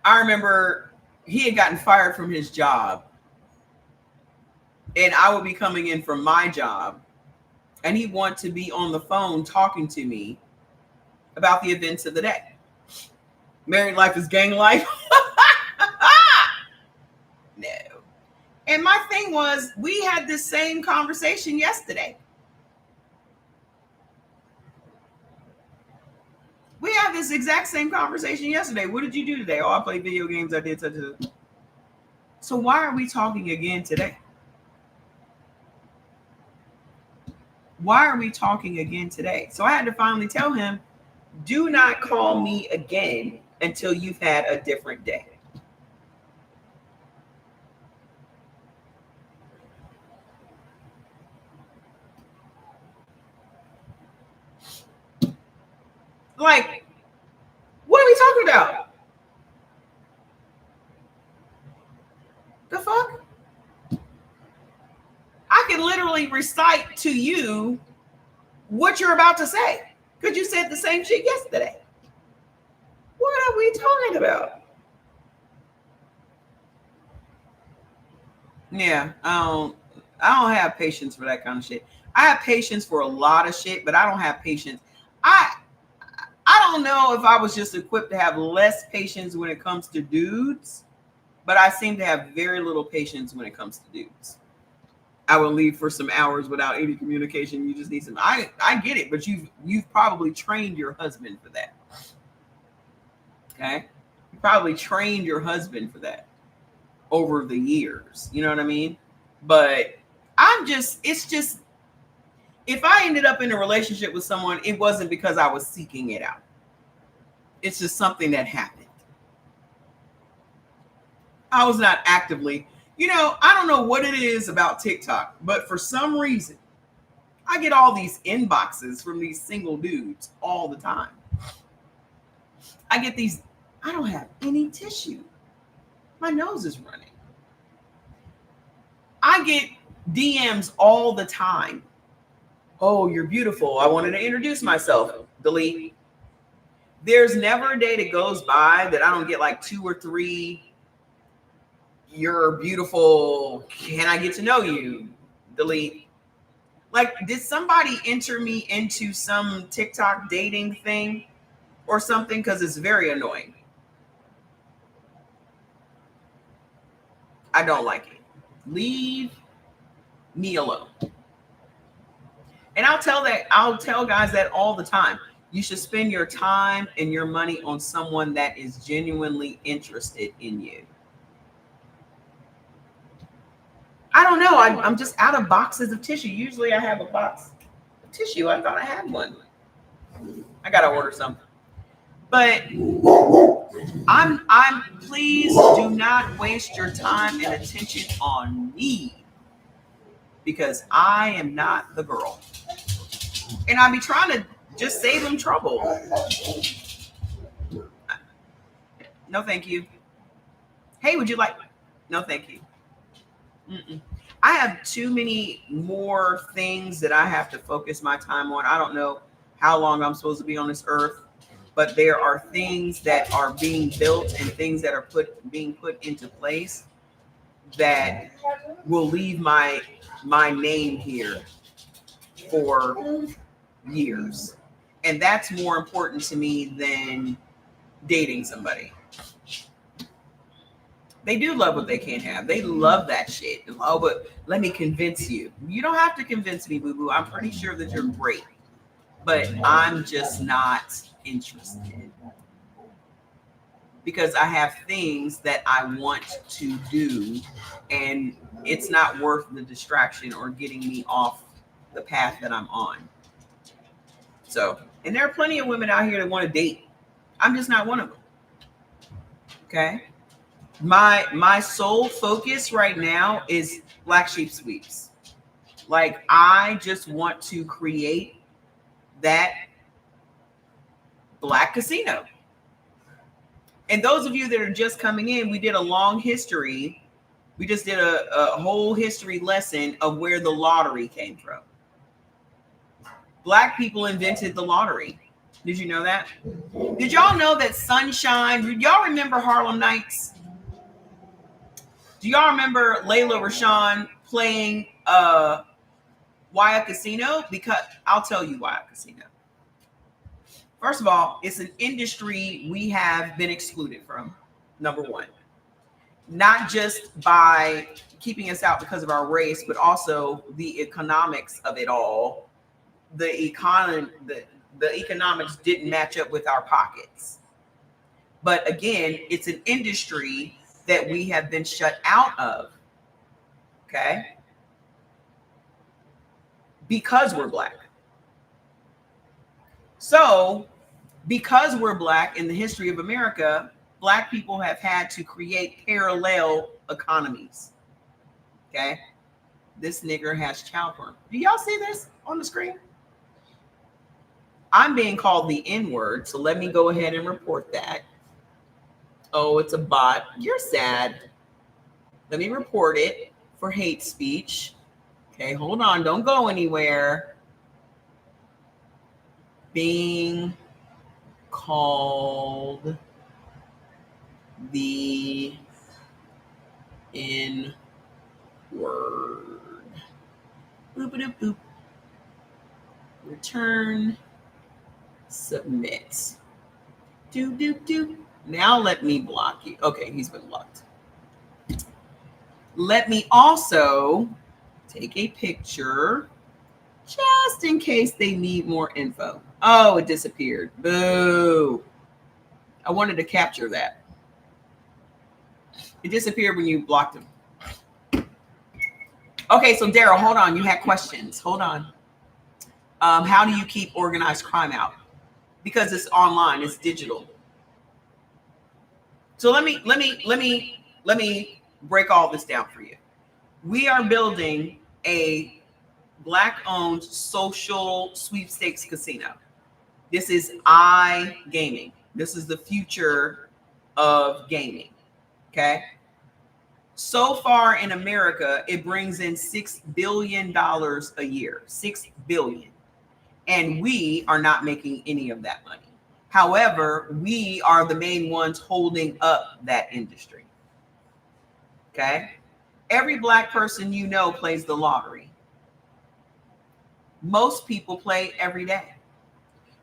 I remember he had gotten fired from his job and I would be coming in from my job and he wanted to be on the phone talking to me about the events of the day. Married life is gang life. No. And my thing was, we had this same conversation yesterday. We had this exact same conversation yesterday. What did you do today? Oh, I played video games. I did such a. So why are we talking again today? Why are we talking again today? So I had to finally tell him, do not call me again until you've had a different day. Like, what are we talking about? The fuck? I can literally recite to you what you're about to say because you said the same shit yesterday. What are we talking about? Yeah, I don't have patience for that kind of shit. I have patience for a lot of shit, but I don't have patience. I don't know if I was just equipped to have less patience when it comes to dudes, but I seem to have very little patience when it comes to dudes. I will leave for some hours without any communication. You just need some. I get it, but you've probably trained your husband for that. Okay, you probably trained your husband for that over the years. You know what I mean? But it's just, if I ended up in a relationship with someone, it wasn't because I was seeking it out. It's just something that happened. I was not actively, I don't know what it is about TikTok, but for some reason, I get all these inboxes from these single dudes all the time. I get these, I don't have any tissue. My nose is running. I get DMs all the time. Oh, you're beautiful. I wanted to introduce myself. Delete. There's never a day that goes by that I don't get like 2 or 3. You're beautiful. Can I get to know you? Delete. Like, did somebody enter me into some TikTok dating thing or something? Because it's very annoying. I don't like it. Leave me alone. And I'll tell guys that all the time. You should spend your time and your money on someone that is genuinely interested in you. I don't know. I'm just out of boxes of tissue. Usually I have a box of tissue. I thought I had one. I gotta order some. But I'm please do not waste your time and attention on me because I am not the girl. And I'll be trying to just save them trouble. No, thank you. Hey, would you like? No, thank you. Mm-mm. I have too many more things that I have to focus my time on. I don't know how long I'm supposed to be on this earth, but there are things that are being built and things that are being put into place that will leave my name here for years. And that's more important to me than dating somebody. They do love what they can't have. They love that shit. Oh, but let me convince you. You don't have to convince me, boo-boo. I'm pretty sure that you're great. But I'm just not interested. Because I have things that I want to do, and it's not worth the distraction or getting me off the path that I'm on. So, and there are plenty of women out here that want to date. I'm just not one of them. Okay? My sole focus right now is Black Sheep Sweeps. Like, I just want to create that Black casino. And those of you that are just coming in, we did a long history. We just did a whole history lesson of where the lottery came from. Black people invented the lottery. Did you know that? Did y'all know that Sunshine? Do y'all remember Harlem Nights? Do y'all remember Layla Rashawn playing Why a Casino? Because I'll tell you why a casino. First of all, it's an industry we have been excluded from, number one. Not just by keeping us out because of our race, but also the economics of it all. The economics didn't match up with our pockets. But again, it's an industry that we have been shut out of. Okay? Because we're Black. So, because we're Black in the history of America, Black people have had to create parallel economies. Okay? This nigger has child porn. Do y'all see this on the screen? I'm being called the N-word, so let me go ahead and report that. Oh, it's a bot. You're sad. Let me report it for hate speech. Okay, hold on. Don't go anywhere. Being called the N-word. Boop-a-doop-boop. Return. Submit. Do. Now let me block you. Okay, he's been blocked. Let me also take a picture just in case they need more info. Oh, it disappeared. Boo. I wanted to capture that. It disappeared when you blocked him. Okay, so Daryl, hold on. You had questions. Hold on. How do you keep organized crime out? Because it's online, it's digital. So let me break all this down for you. We are building a Black-owned social sweepstakes casino. This is iGaming. This is the future of gaming. Okay. So far in America, it brings in $6 billion a year. $6 billion. And we are not making any of that money. However, we are the main ones holding up that industry. Okay. Every Black person you know plays the lottery. Most people play every day.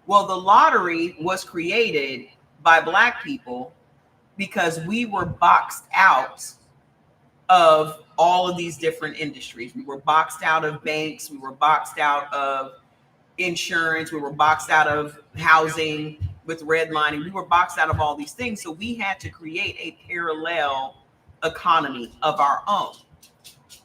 Well, the lottery was created by Black people because we were boxed out of all of these different industries. We were boxed out of banks. We were boxed out of insurance. We were boxed out of housing with redlining. We were boxed out of all these things. So we had to create a parallel economy of our own.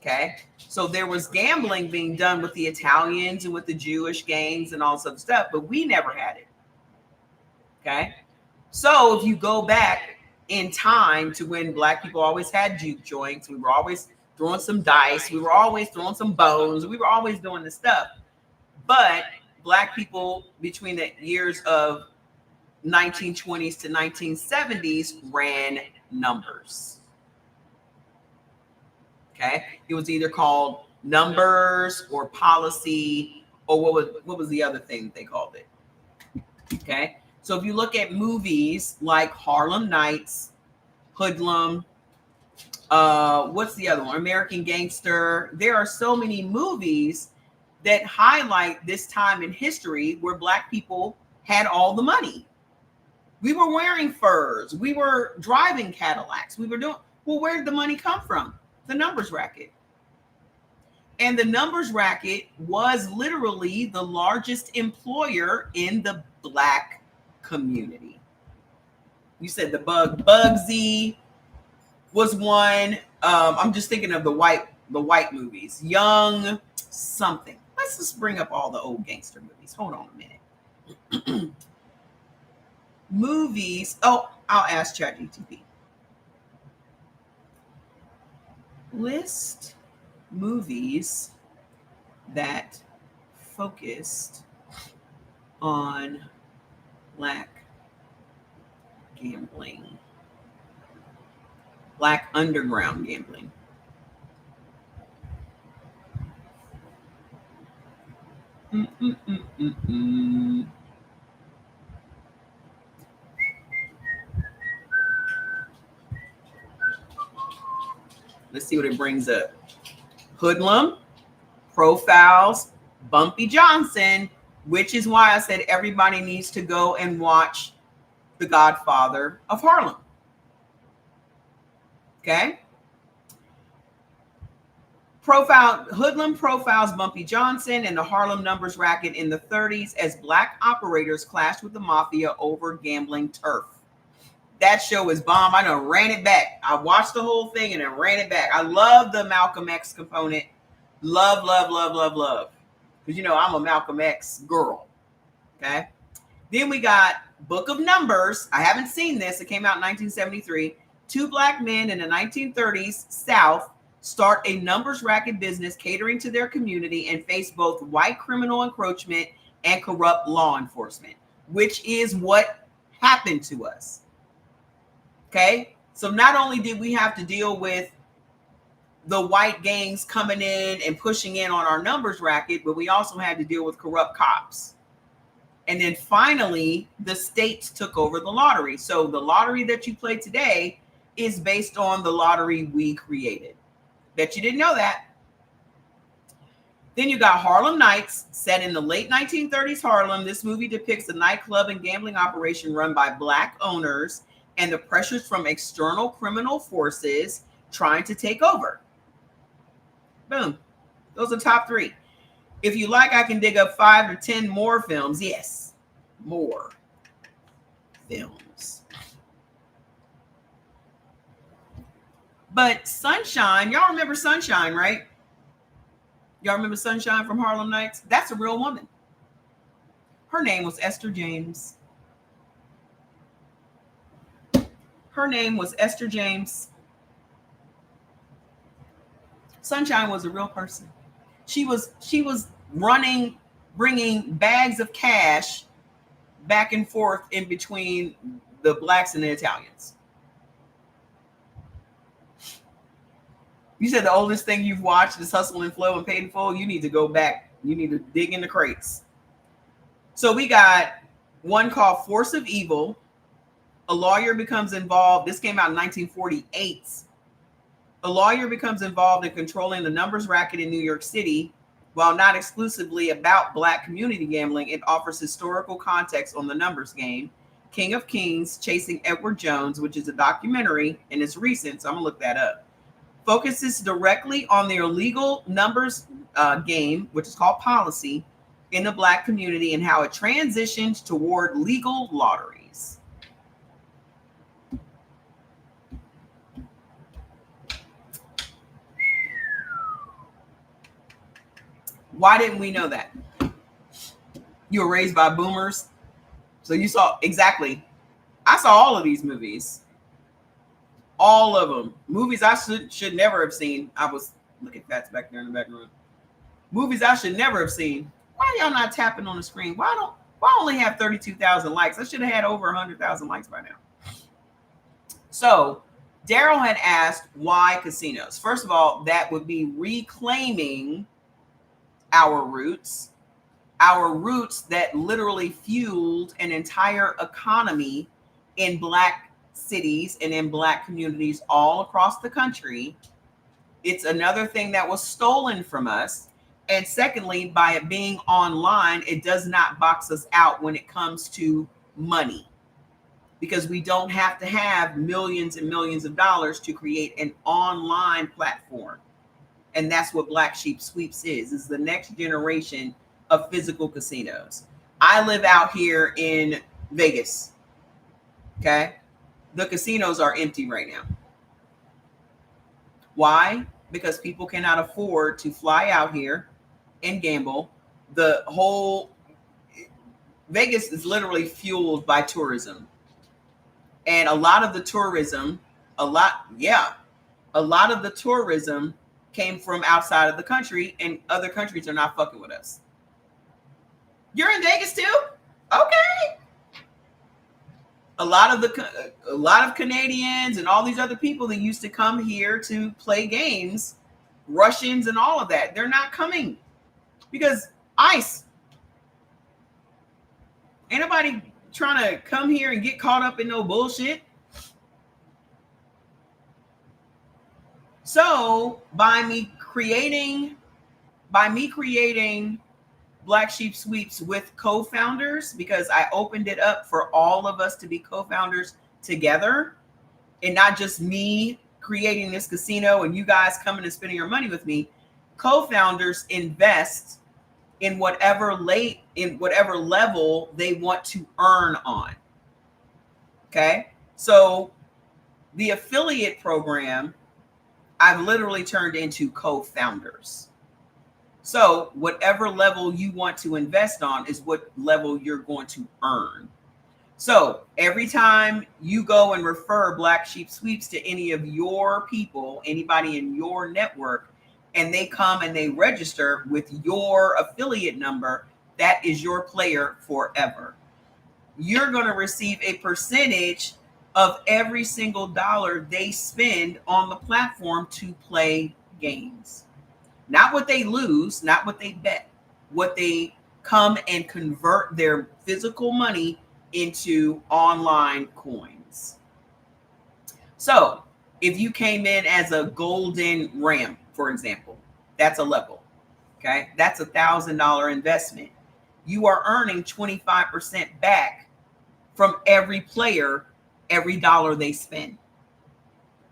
Okay. So there was gambling being done with the Italians and with the Jewish gangs and all this other stuff, but we never had it. Okay. So if you go back in time to when Black people always had juke joints, we were always throwing some dice, we were always throwing some bones, we were always doing this stuff. But Black people between the years of 1920s to 1970s ran numbers. Okay, it was either called numbers or policy, or what was the other thing they called it? Okay, so if you look at movies like Harlem Nights, Hoodlum, what's the other one? American Gangster. There are so many movies that highlight this time in history where Black people had all the money. We were wearing furs. We were driving Cadillacs. We were doing, well, where did the money come from? The numbers racket. And the numbers racket was literally the largest employer in the Black community. You said the Bugsy was one. I'm just thinking of the white movies. Young something. Let's just bring up all the old gangster movies. Hold on a minute. Movies. Oh, I'll ask ChatGPT. List movies that focused on Black gambling. Black underground gambling. Let's see what it brings up. Hoodlum profiles Bumpy Johnson, which is why I said everybody needs to go and watch The Godfather of Harlem. Okay? Hoodlum profiles Bumpy Johnson and the Harlem numbers racket in the 30s as black operators clashed with the mafia over gambling turf. That show is bomb. I done ran it back. I watched the whole thing and then ran it back. I love the Malcolm X component. Love. Because, you know, I'm a Malcolm X girl. Okay? Then we got Book of Numbers. I haven't seen this. It came out in 1973. Two black men in the 1930s South start a numbers racket business catering to their community and face both white criminal encroachment and corrupt law enforcement, which is what happened to us. Okay? So not only did we have to deal with the white gangs coming in and pushing in on our numbers racket, but we also had to deal with corrupt cops. And then finally, the states took over the lottery. So the lottery that you play today is based on the lottery we created. Bet you didn't know that. Then you got Harlem Nights, set in the late 1930s Harlem. This movie depicts a nightclub and gambling operation run by black owners and the pressures from external criminal forces trying to take over. Boom. Those are top three. If you like, I can dig up 5 or 10 more films. Yes, more films. But Sunshine, y'all remember Sunshine, right? Y'all remember Sunshine from Harlem Nights? That's a real woman. Her name was Esther James. Her name was Esther James. Sunshine was a real person. She was running, bringing bags of cash back and forth in between the blacks and the Italians. You said the oldest thing you've watched is Hustle and Flow and Paid in Full. You need to go back. You need to dig in the crates. So we got one called Force of Evil. A lawyer becomes involved. This came out in 1948. A lawyer becomes involved in controlling the numbers racket in New York City. While not exclusively about black community gambling, it offers historical context on the numbers game. King of Kings, Chasing Edward Jones, which is a documentary, and it's recent, so I'm going to look that up. Focuses directly on the illegal numbers game, which is called Policy, in the black community and how it transitioned toward legal lotteries. Why didn't we know that? You were raised by boomers. So you saw exactly. I saw all of these movies. All of them. Movies I should never have seen. Look at Fats back there in the background. Movies I should never have seen. Why y'all not tapping on the screen? Why only have 32,000 likes? I should have had over 100,000 likes by now. So Daryl had asked why casinos. First of all, that would be reclaiming our roots that literally fueled an entire economy in black cities and in black communities all across the country. It's another thing that was stolen from us. And secondly, by it being online, it does not box us out when it comes to money, because we don't have to have millions and millions of dollars to create an online platform. And that's what Black Sheep Sweeps is the next generation of physical casinos. I live out here in Vegas. Okay. The casinos are empty right now. Why? Because people cannot afford to fly out here and gamble. The whole Vegas is literally fueled by tourism. And a lot of the tourism came from outside of the country, and other countries are not fucking with us. You're in Vegas too? Okay. a lot of Canadians and all these other people that used to come here to play games, Russians and all of that, they're not coming because ICE. Ain't nobody trying to come here and get caught up in no bullshit. So by me creating Black Sheep Sweeps with co-founders, because I opened it up for all of us to be co-founders together and not just me creating this casino and you guys coming and spending your money with me. Co-founders invest in whatever level they want to earn on. Okay. So the affiliate program, I've literally turned into co-founders. So whatever level you want to invest on is what level you're going to earn. So every time you go and refer Black Sheep Sweeps to any of your people, anybody in your network, and they come and they register with your affiliate number, that is your player forever. You're going to receive a percentage of every single dollar they spend on the platform to play games. Not what they lose, not what they bet, what they come and convert their physical money into online coins. So if you came in as a golden ram, for example, that's a level. Okay. That's $1,000 investment. You are earning 25% back from every player, every dollar they spend.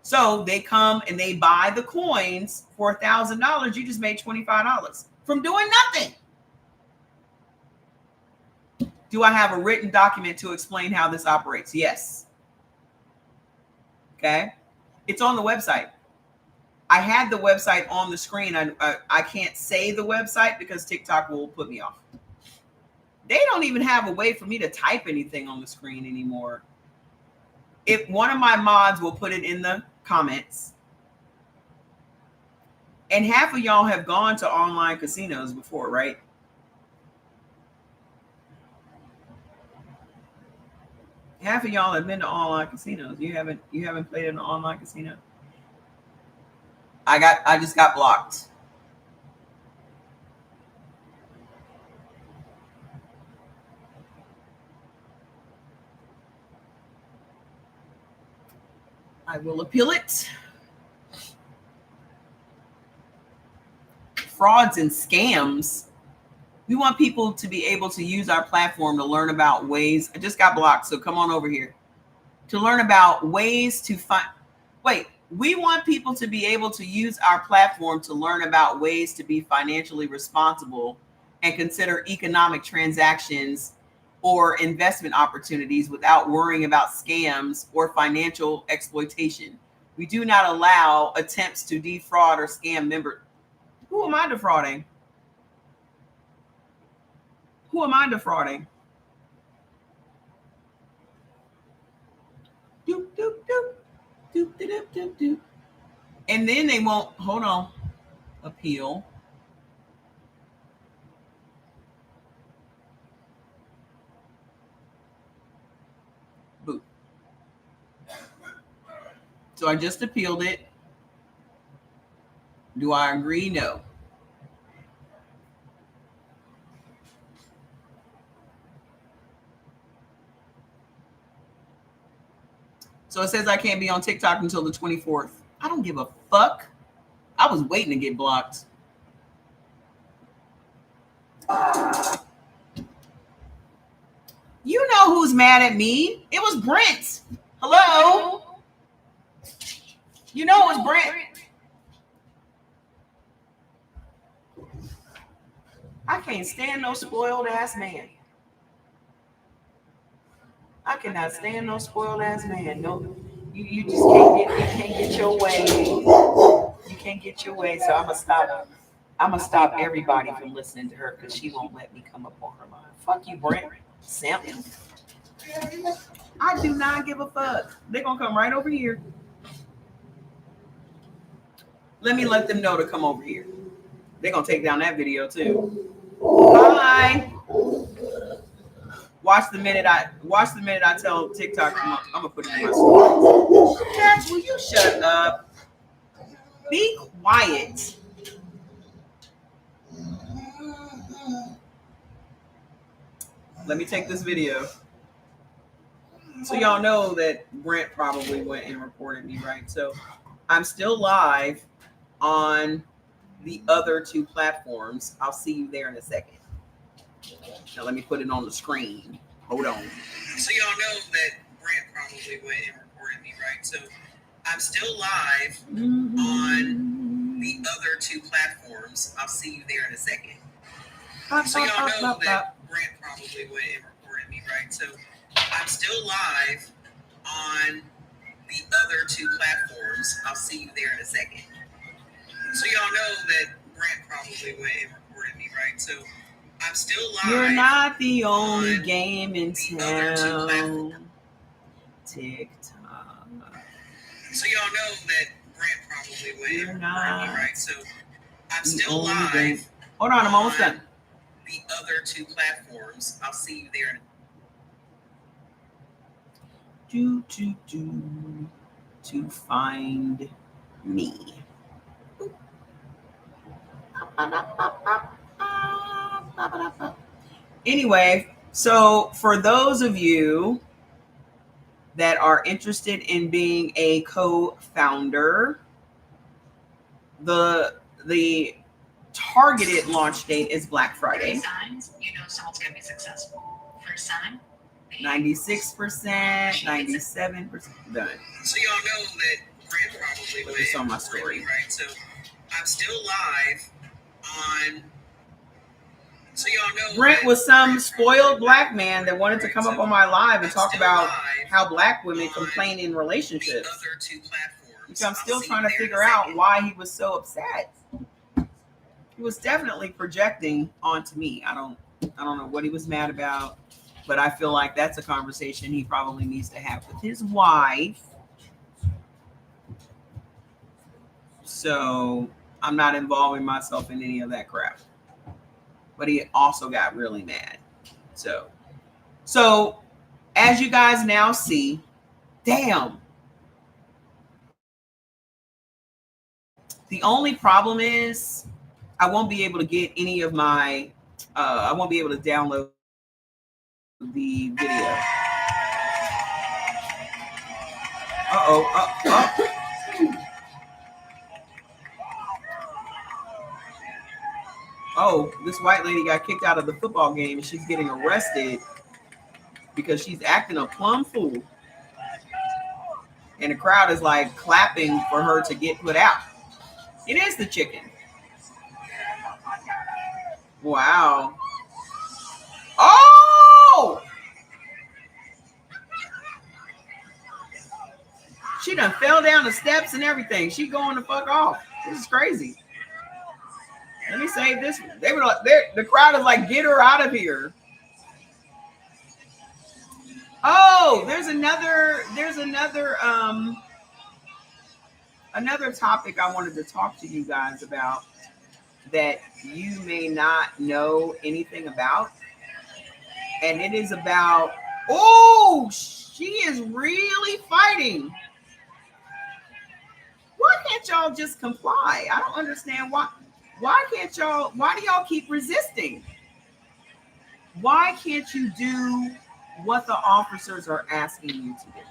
So they come and they buy the coins for $1,000. You just made $25 from doing nothing. Do I have a written document to explain how this operates? Yes. Okay. It's on the website. I had the website on the screen. I can't say the website because TikTok will put me off. They don't even have a way for me to type anything on the screen anymore. If one of my mods will put it in the comments. And half of y'all have gone to online casinos before, right? Half of y'all have been to online casinos. You haven't played in an online casino? I just got blocked. I will appeal it. Frauds and scams. We want people to be able to use our platform to learn about ways. I just got blocked, so come on over here. To learn about ways to find. Wait, we want people to be able to use our platform to learn about ways to be financially responsible and consider economic transactions or investment opportunities without worrying about scams or financial exploitation. We do not allow attempts to defraud or scam members. Who am I defrauding? Who am I defrauding? Doop, doop, doop. Doop, doop, doop, doop. And then they won't, hold on, appeal. Boop. So I just appealed it. Do I agree? No. So it says I can't be on TikTok until the 24th. I don't give a fuck. I was waiting to get blocked. You know who's mad at me? It was Brent. Hello? You know it was Brent. I can't stand no spoiled ass man. I cannot stand no spoiled ass man. No, you just can't get your way. You can't get your way. So I'm gonna stop everybody from listening to her because she won't let me come up on her line. Fuck you, Brent. Simp. I do not give a fuck. They're gonna come right over here. Let me let them know to come over here. They're gonna take down that video too. Bye. Watch the minute I tell TikTok I'm gonna put it in my story. Jax, will you shut up? Be quiet. Let me take this video. So y'all know that Brent probably went and reported me, right? So I'm still live on the other two platforms. I'll see you there in a second. Now let me put it on the screen. Hold on. So y'all know that Brent probably went and reported me, right? So I'm still live on the other two platforms. I'll see you there in a second. So y'all know that Brent probably went and reported me, right? So I'm still live on the other two platforms. I'll see you there in a second. So y'all know that Brent probably went and reported me, right? So I'm still live. You're not the only game in town. TikTok. So y'all know that Brent probably went and reported me, right? So I'm still live. Game. Hold on, I'm almost done. The other two platforms. I'll see you there. To find me. Anyway, so for those of you that are interested in being a co-founder, the targeted launch date is Black Friday. 3 signs you know someone's going to be successful. First sign, 96%, 97% done. So y'all know that Brent probably put this on my story, right? So I'm still live on. So y'all know Brent was some spoiled black man that wanted to come up on my live and talk about how black women complain in relationships. Which I'm still trying to figure out why he was so upset. He was definitely projecting onto me. I don't know what he was mad about, but I feel like that's a conversation he probably needs to have with his wife. So I'm not involving myself in any of that crap. But he also got really mad. So as you guys now see, damn. The only problem is I won't be able to get any of my, I won't be able to download the video. Oh, this white lady got kicked out of the football game and she's getting arrested because she's acting a plumb fool. And the crowd is like clapping for her to get put out. It is the chicken. Wow. Oh! She done fell down the steps and everything. She going the fuck off. This is crazy. Let me save this. They were like, the crowd is like, get her out of here. Oh, there's another topic I wanted to talk to you guys about that you may not know anything about. And it is about, oh, she is really fighting. Why can't y'all just comply? I don't understand why. Why do y'all keep resisting? Why can't you do what the officers are asking you to do?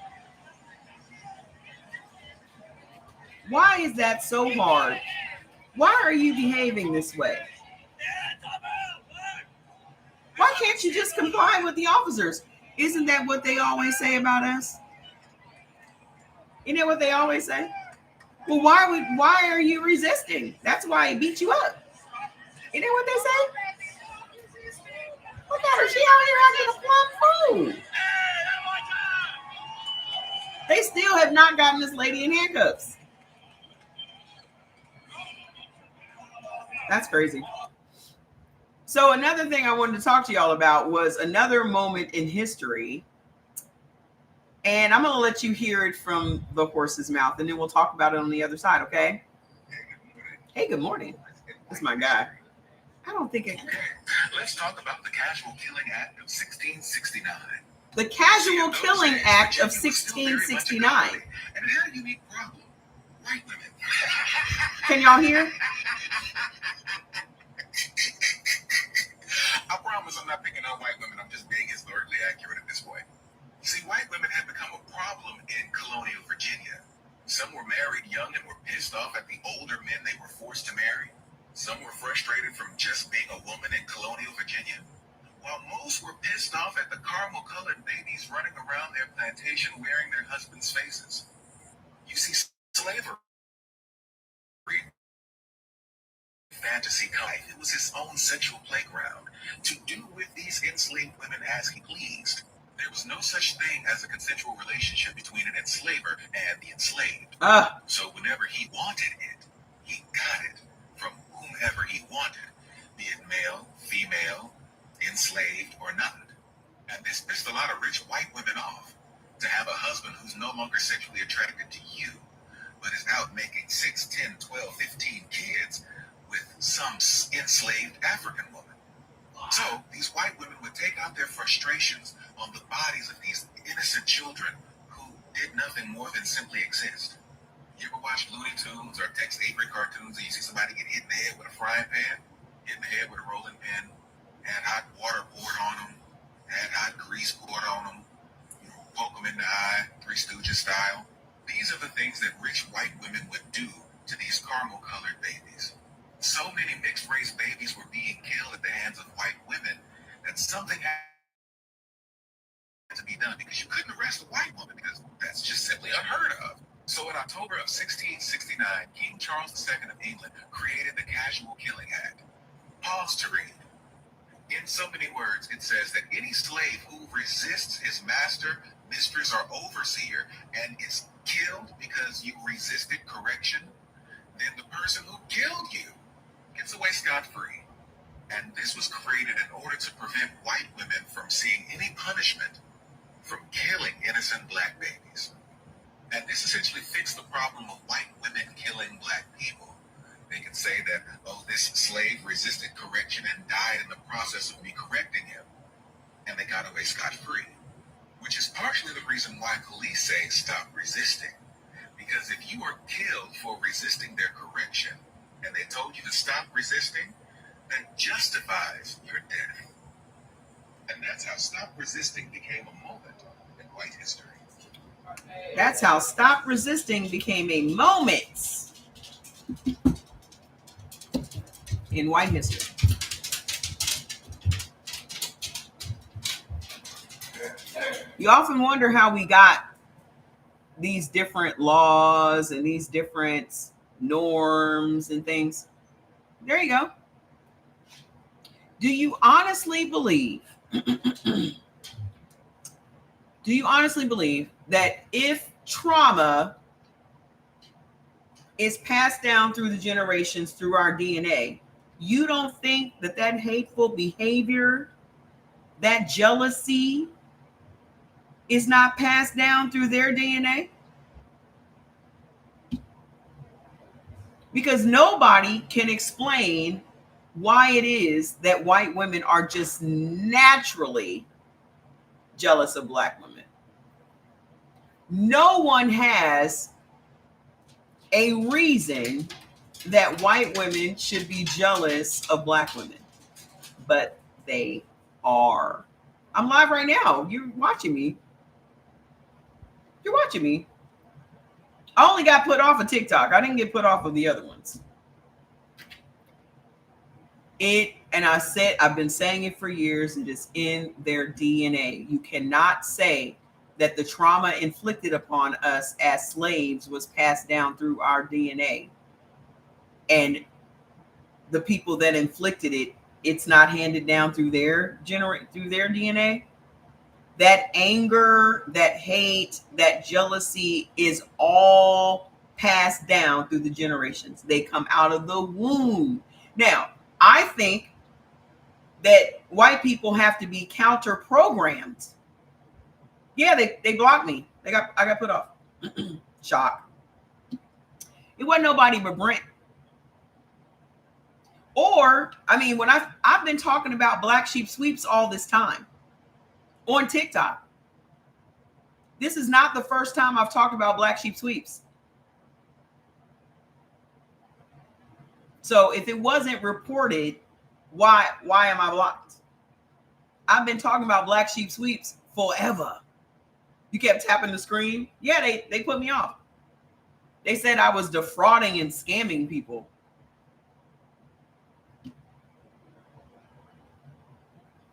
Why is that so hard? Why are you behaving this way? Why can't you just comply with the officers? Isn't that what they always say about us? Isn't that what they always say? Well, why are you resisting? That's why he beat you up. Isn't that what they say? Look at her. She out here acting a plum fool. They still have not gotten this lady in handcuffs. That's crazy. So another thing I wanted to talk to y'all about was another moment in history. And I'm going to let you hear it from the horse's mouth, and then we'll talk about it on the other side, okay? Hey, good morning. That's my guy. I don't think it. Okay, let's talk about the Casual Killing Act of 1669. The Casual See, in Killing those days, Act of Virginia was still very much a 1669. colony, and it had a unique problem. White women. Can y'all hear? I promise I'm not picking on white women. I'm just being historically accurate at this point. See, white women had become a problem in colonial Virginia. Some were married young and were pissed off at the older men they were forced to marry. Some were frustrated from just being a woman in colonial Virginia. While most were pissed off at the caramel-colored babies running around their plantation wearing their husbands' faces. You see, slavery, fantasy life, it was his own sexual playground to do with these enslaved women as he pleased. There was no such thing as a consensual relationship between an enslaver and the enslaved. So whenever he wanted it, he got it from whomever he wanted, be it male, female, enslaved, or not. And this pissed a lot of rich white women off, to have a husband who's no longer sexually attracted to you, but is out making 6, 10, 12, 15 kids with some enslaved African woman. So these white women would take out their frustrations on the bodies of these innocent children who did nothing more than simply exist. You ever watch Looney Tunes or Tex Avery cartoons and you see somebody get hit in the head with a frying pan, hit in the head with a rolling pin, had hot water poured on them, had hot grease poured on them, poke them in the eye, Three Stooges style? These are the things that rich white women would do to these caramel-colored babies. So many mixed-race babies were being killed at the hands of white women that something had to be done, because you couldn't arrest a white woman because that's just simply unheard of. So in October of 1669, King Charles II of England created the Casual Killing Act. Pause to read. In so many words, it says that any slave who resists his master, mistress, or overseer and is killed because you resisted correction, then the person who killed you gets away scot-free. And this was created in order to prevent white women from seeing any punishment from killing innocent black babies. And this essentially fixed the problem of white women killing black people. They can say that, oh, this slave resisted correction and died in the process of me correcting him, and they got away scot-free. Which is partially the reason why police say stop resisting. Because if you are killed for resisting their correction, and they told you to stop resisting, that justifies your death. And that's how stop resisting became a moment in white history. That's how stop resisting became a moment in white history. You often wonder how we got these different laws and these different norms and things. There you go. Do you honestly believe that if trauma is passed down through the generations through our DNA, you don't think that that hateful behavior, that jealousy is not passed down through their DNA? Because nobody can explain why it is that white women are just naturally jealous of black women. No one has a reason that white women should be jealous of black women, but they are. I'm live right now. You're watching me. I only got put off of TikTok. I didn't get put off of the other ones. I've been saying it for years, it is in their DNA. You cannot say that the trauma inflicted upon us as slaves was passed down through our DNA. And the people that inflicted it, it's not handed down through their DNA. That anger, that hate, that jealousy is all passed down through the generations. They come out of the womb. Now, I think that white people have to be counter-programmed. Yeah, they blocked me. I got put off. Shock. It wasn't nobody but Brent. Or, I mean, when I've been talking about black sheep sweeps all this time on TikTok. This is not the first time I've talked about black sheep sweeps. So if it wasn't reported, why am I blocked? I've been talking about black sheep sweeps forever. You kept tapping the screen. Yeah, they put me off. They said I was defrauding and scamming people.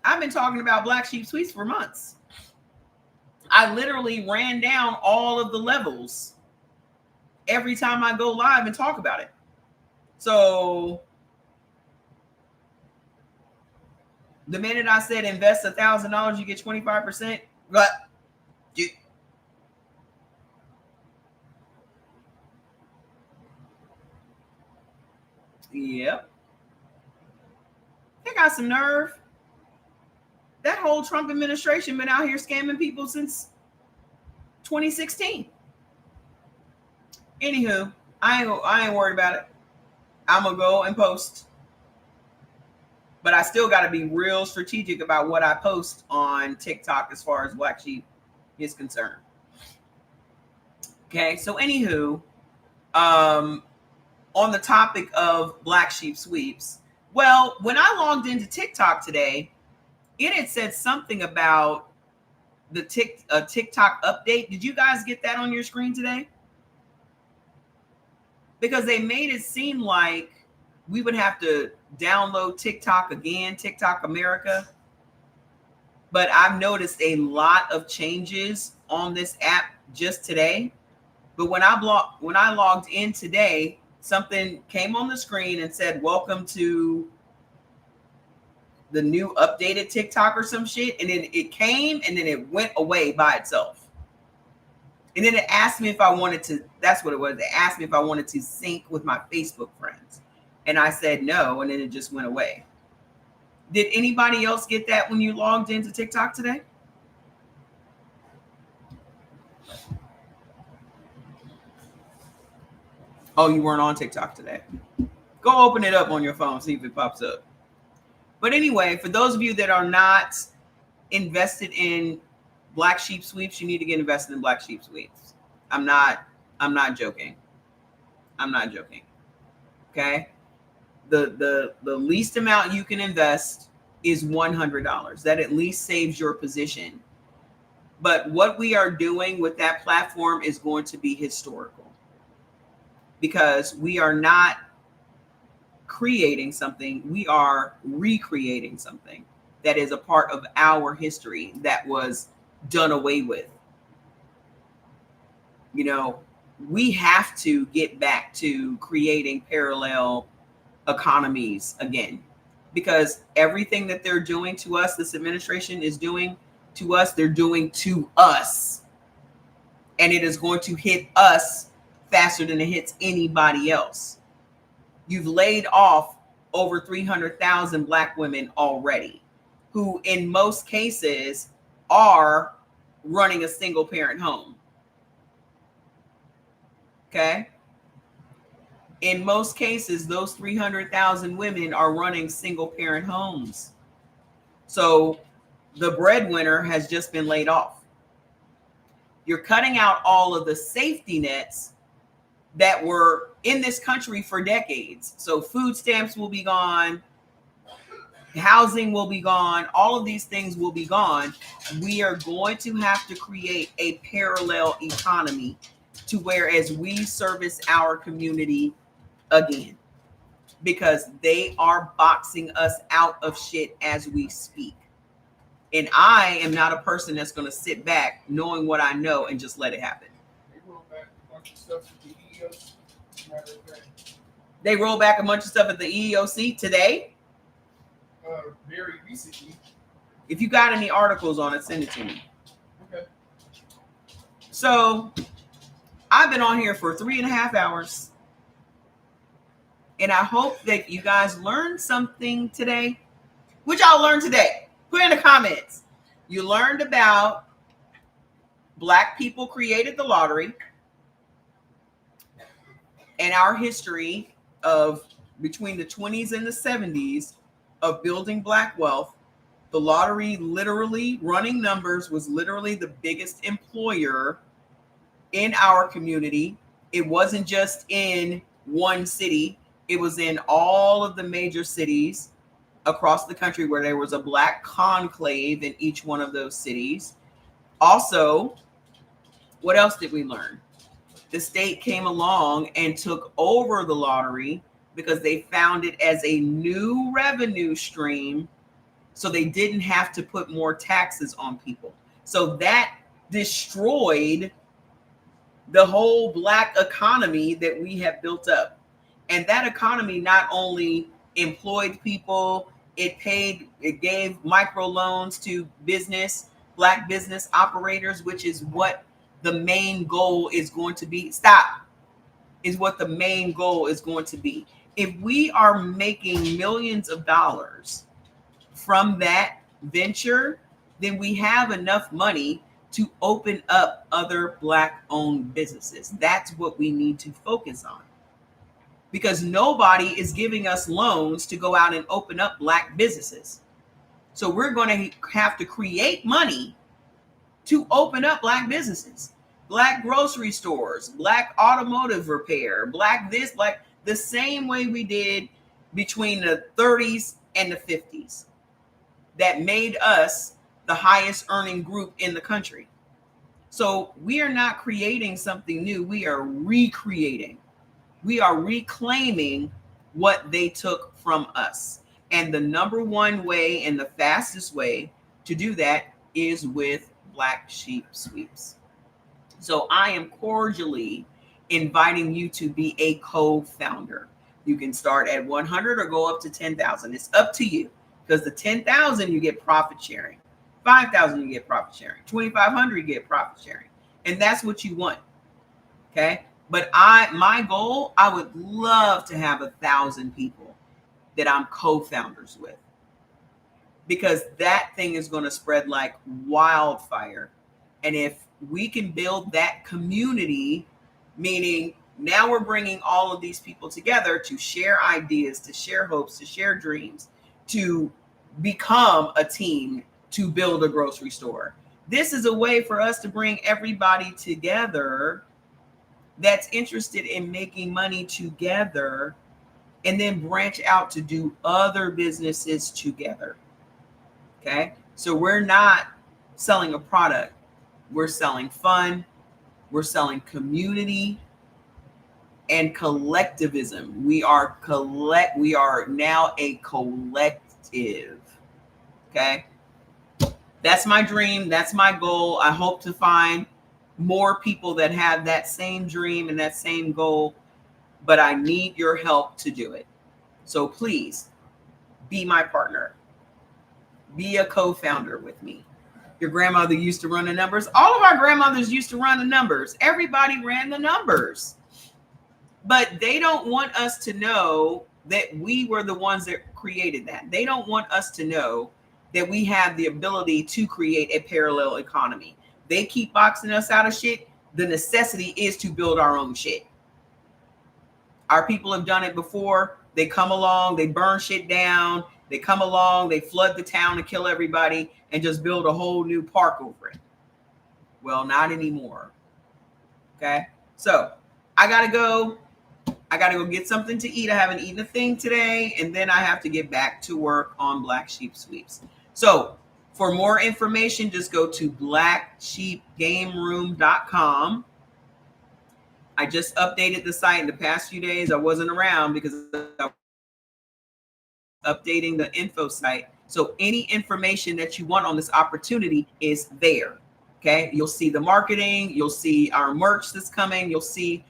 I've been talking about black sheep sweeps for months. I literally ran down all of the levels every time I go live and talk about it. So the minute I said invest $1,000, you get 25%. But yep. They got some nerve. That whole Trump administration been out here scamming people since 2016. Anywho, I ain't worried about it. I'm gonna go and post, but I still got to be real strategic about what I post on TikTok as far as black sheep is concerned. Okay, so anywho, on the topic of black sheep sweeps, well, when I logged into TikTok today, it had said something about the TikTok update. Did you guys get that on your screen today? Because they made it seem like we would have to download TikTok again, TikTok America. But I've noticed a lot of changes on this app just today. But when I logged in today, something came on the screen and said, "Welcome to the new updated TikTok," or some shit. And then it came and then it went away by itself. And then it asked me if I wanted to, that's what it was. It asked me if I wanted to sync with my Facebook friends. And I said no, and then it just went away. Did anybody else get that when you logged into TikTok today? Oh, you weren't on TikTok today. Go open it up on your phone, see if it pops up. But anyway, for those of you that are not invested in black sheep sweeps, you need to get invested in black sheep sweeps. I'm not joking. I'm not joking. Okay. The least amount you can invest is $100. That at least saves your position. But what we are doing with that platform is going to be historical, because we are not creating something, we are recreating something that is a part of our history that was done away with. You know, we have to get back to creating parallel economies again, because everything that they're doing to us, this administration is doing to us, they're doing to us. And it is going to hit us faster than it hits anybody else. You've laid off over 300,000 black women already, who in most cases are running a single parent home. Okay. In most cases, those 300,000 women are running single parent homes. So the breadwinner has just been laid off. You're cutting out all of the safety nets that were in this country for decades. So food stamps will be gone. Housing will be gone. All of these things will be gone. We are going to have to create a parallel economy to whereas we service our community again, because they are boxing us out of shit as we speak. And I am not a person that's going to sit back knowing what I know and just let it happen. They rolled back a bunch of stuff at the EEOC today. Very recently. If you got any articles on it, send it to me. Okay. So I've been on here for 3.5 hours. And I hope that you guys learned something today. What y'all learned today? Put in the comments. You learned about black people created the lottery and our history of between the 20s and the 70s of building black wealth, the lottery literally running numbers was literally the biggest employer in our community. It wasn't just in one city. It was in all of the major cities across the country where there was a black conclave in each one of those cities. Also, what else did we learn? The state came along and took over the lottery because they found it as a new revenue stream, so they didn't have to put more taxes on people. So that destroyed the whole black economy that we have built up. And that economy not only employed people, it gave microloans to black business operators, which is what the main goal is going to be. Is what the main goal is going to be. If we are making millions of dollars from that venture, then we have enough money to open up other black owned businesses. That's what we need to focus on, because nobody is giving us loans to go out and open up black businesses. So we're going to have to create money to open up black businesses, black grocery stores, black automotive repair, black this, black, the same way we did between the 30s and the 50s that made us the highest earning group in the country. So we are not creating something new. We are recreating. We are reclaiming what they took from us. And the number one way and the fastest way to do that is with Black Sheep Sweeps. So I am cordially inviting you to be a co-founder. You can start at 100 or go up to 10,000. It's up to you, because the 10,000 you get profit sharing, 5,000 you get profit sharing, 2,500 you get profit sharing, and that's what you want. Okay, but my goal, I would love to have 1,000 people that I'm co-founders with, because that thing is going to spread like wildfire. And if we can build that community, meaning now we're bringing all of these people together to share ideas, to share hopes, to share dreams, to become a team to build a grocery store. This is a way for us to bring everybody together that's interested in making money together, and then branch out to do other businesses together. Okay, so we're not selling a product, we're selling fun, we're selling community and collectivism. We are now a collective. Okay, that's my dream, that's my goal. I hope to find more people that have that same dream and that same goal, but I need your help to do it. So please be my partner. Be a co-founder with me. Your grandmother used to run the numbers. All of our grandmothers used to run the numbers. Everybody ran the numbers. But they don't want us to know that we were the ones that created that. They don't want us to know that we have the ability to create a parallel economy. They keep boxing us out of shit. The necessity is to build our own shit. Our people have done it before. They come along, they burn shit down. They come along, they flood the town and kill everybody and just build a whole new park over it. Well, not anymore. Okay, so I gotta go get something to eat. I haven't eaten a thing today, and then I have to get back to work on Black Sheep Sweeps. So for more information, just go to blacksheepgameroom.com. I just updated the site in the past few days. I wasn't around because I was updating the info site. So any information that you want on this opportunity is there. Okay, you'll see the marketing, you'll see our merch that's coming, you'll see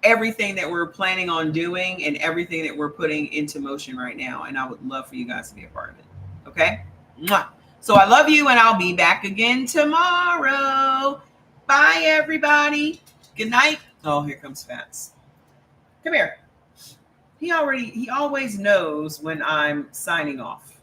everything that we're planning on doing and everything that we're putting into motion right now. And I would love for you guys to be a part of it. Okay. Mwah. So I love you, and I'll be back again tomorrow. Bye, everybody. Good night. Oh, here comes Fats. Come here. He always knows when I'm signing off.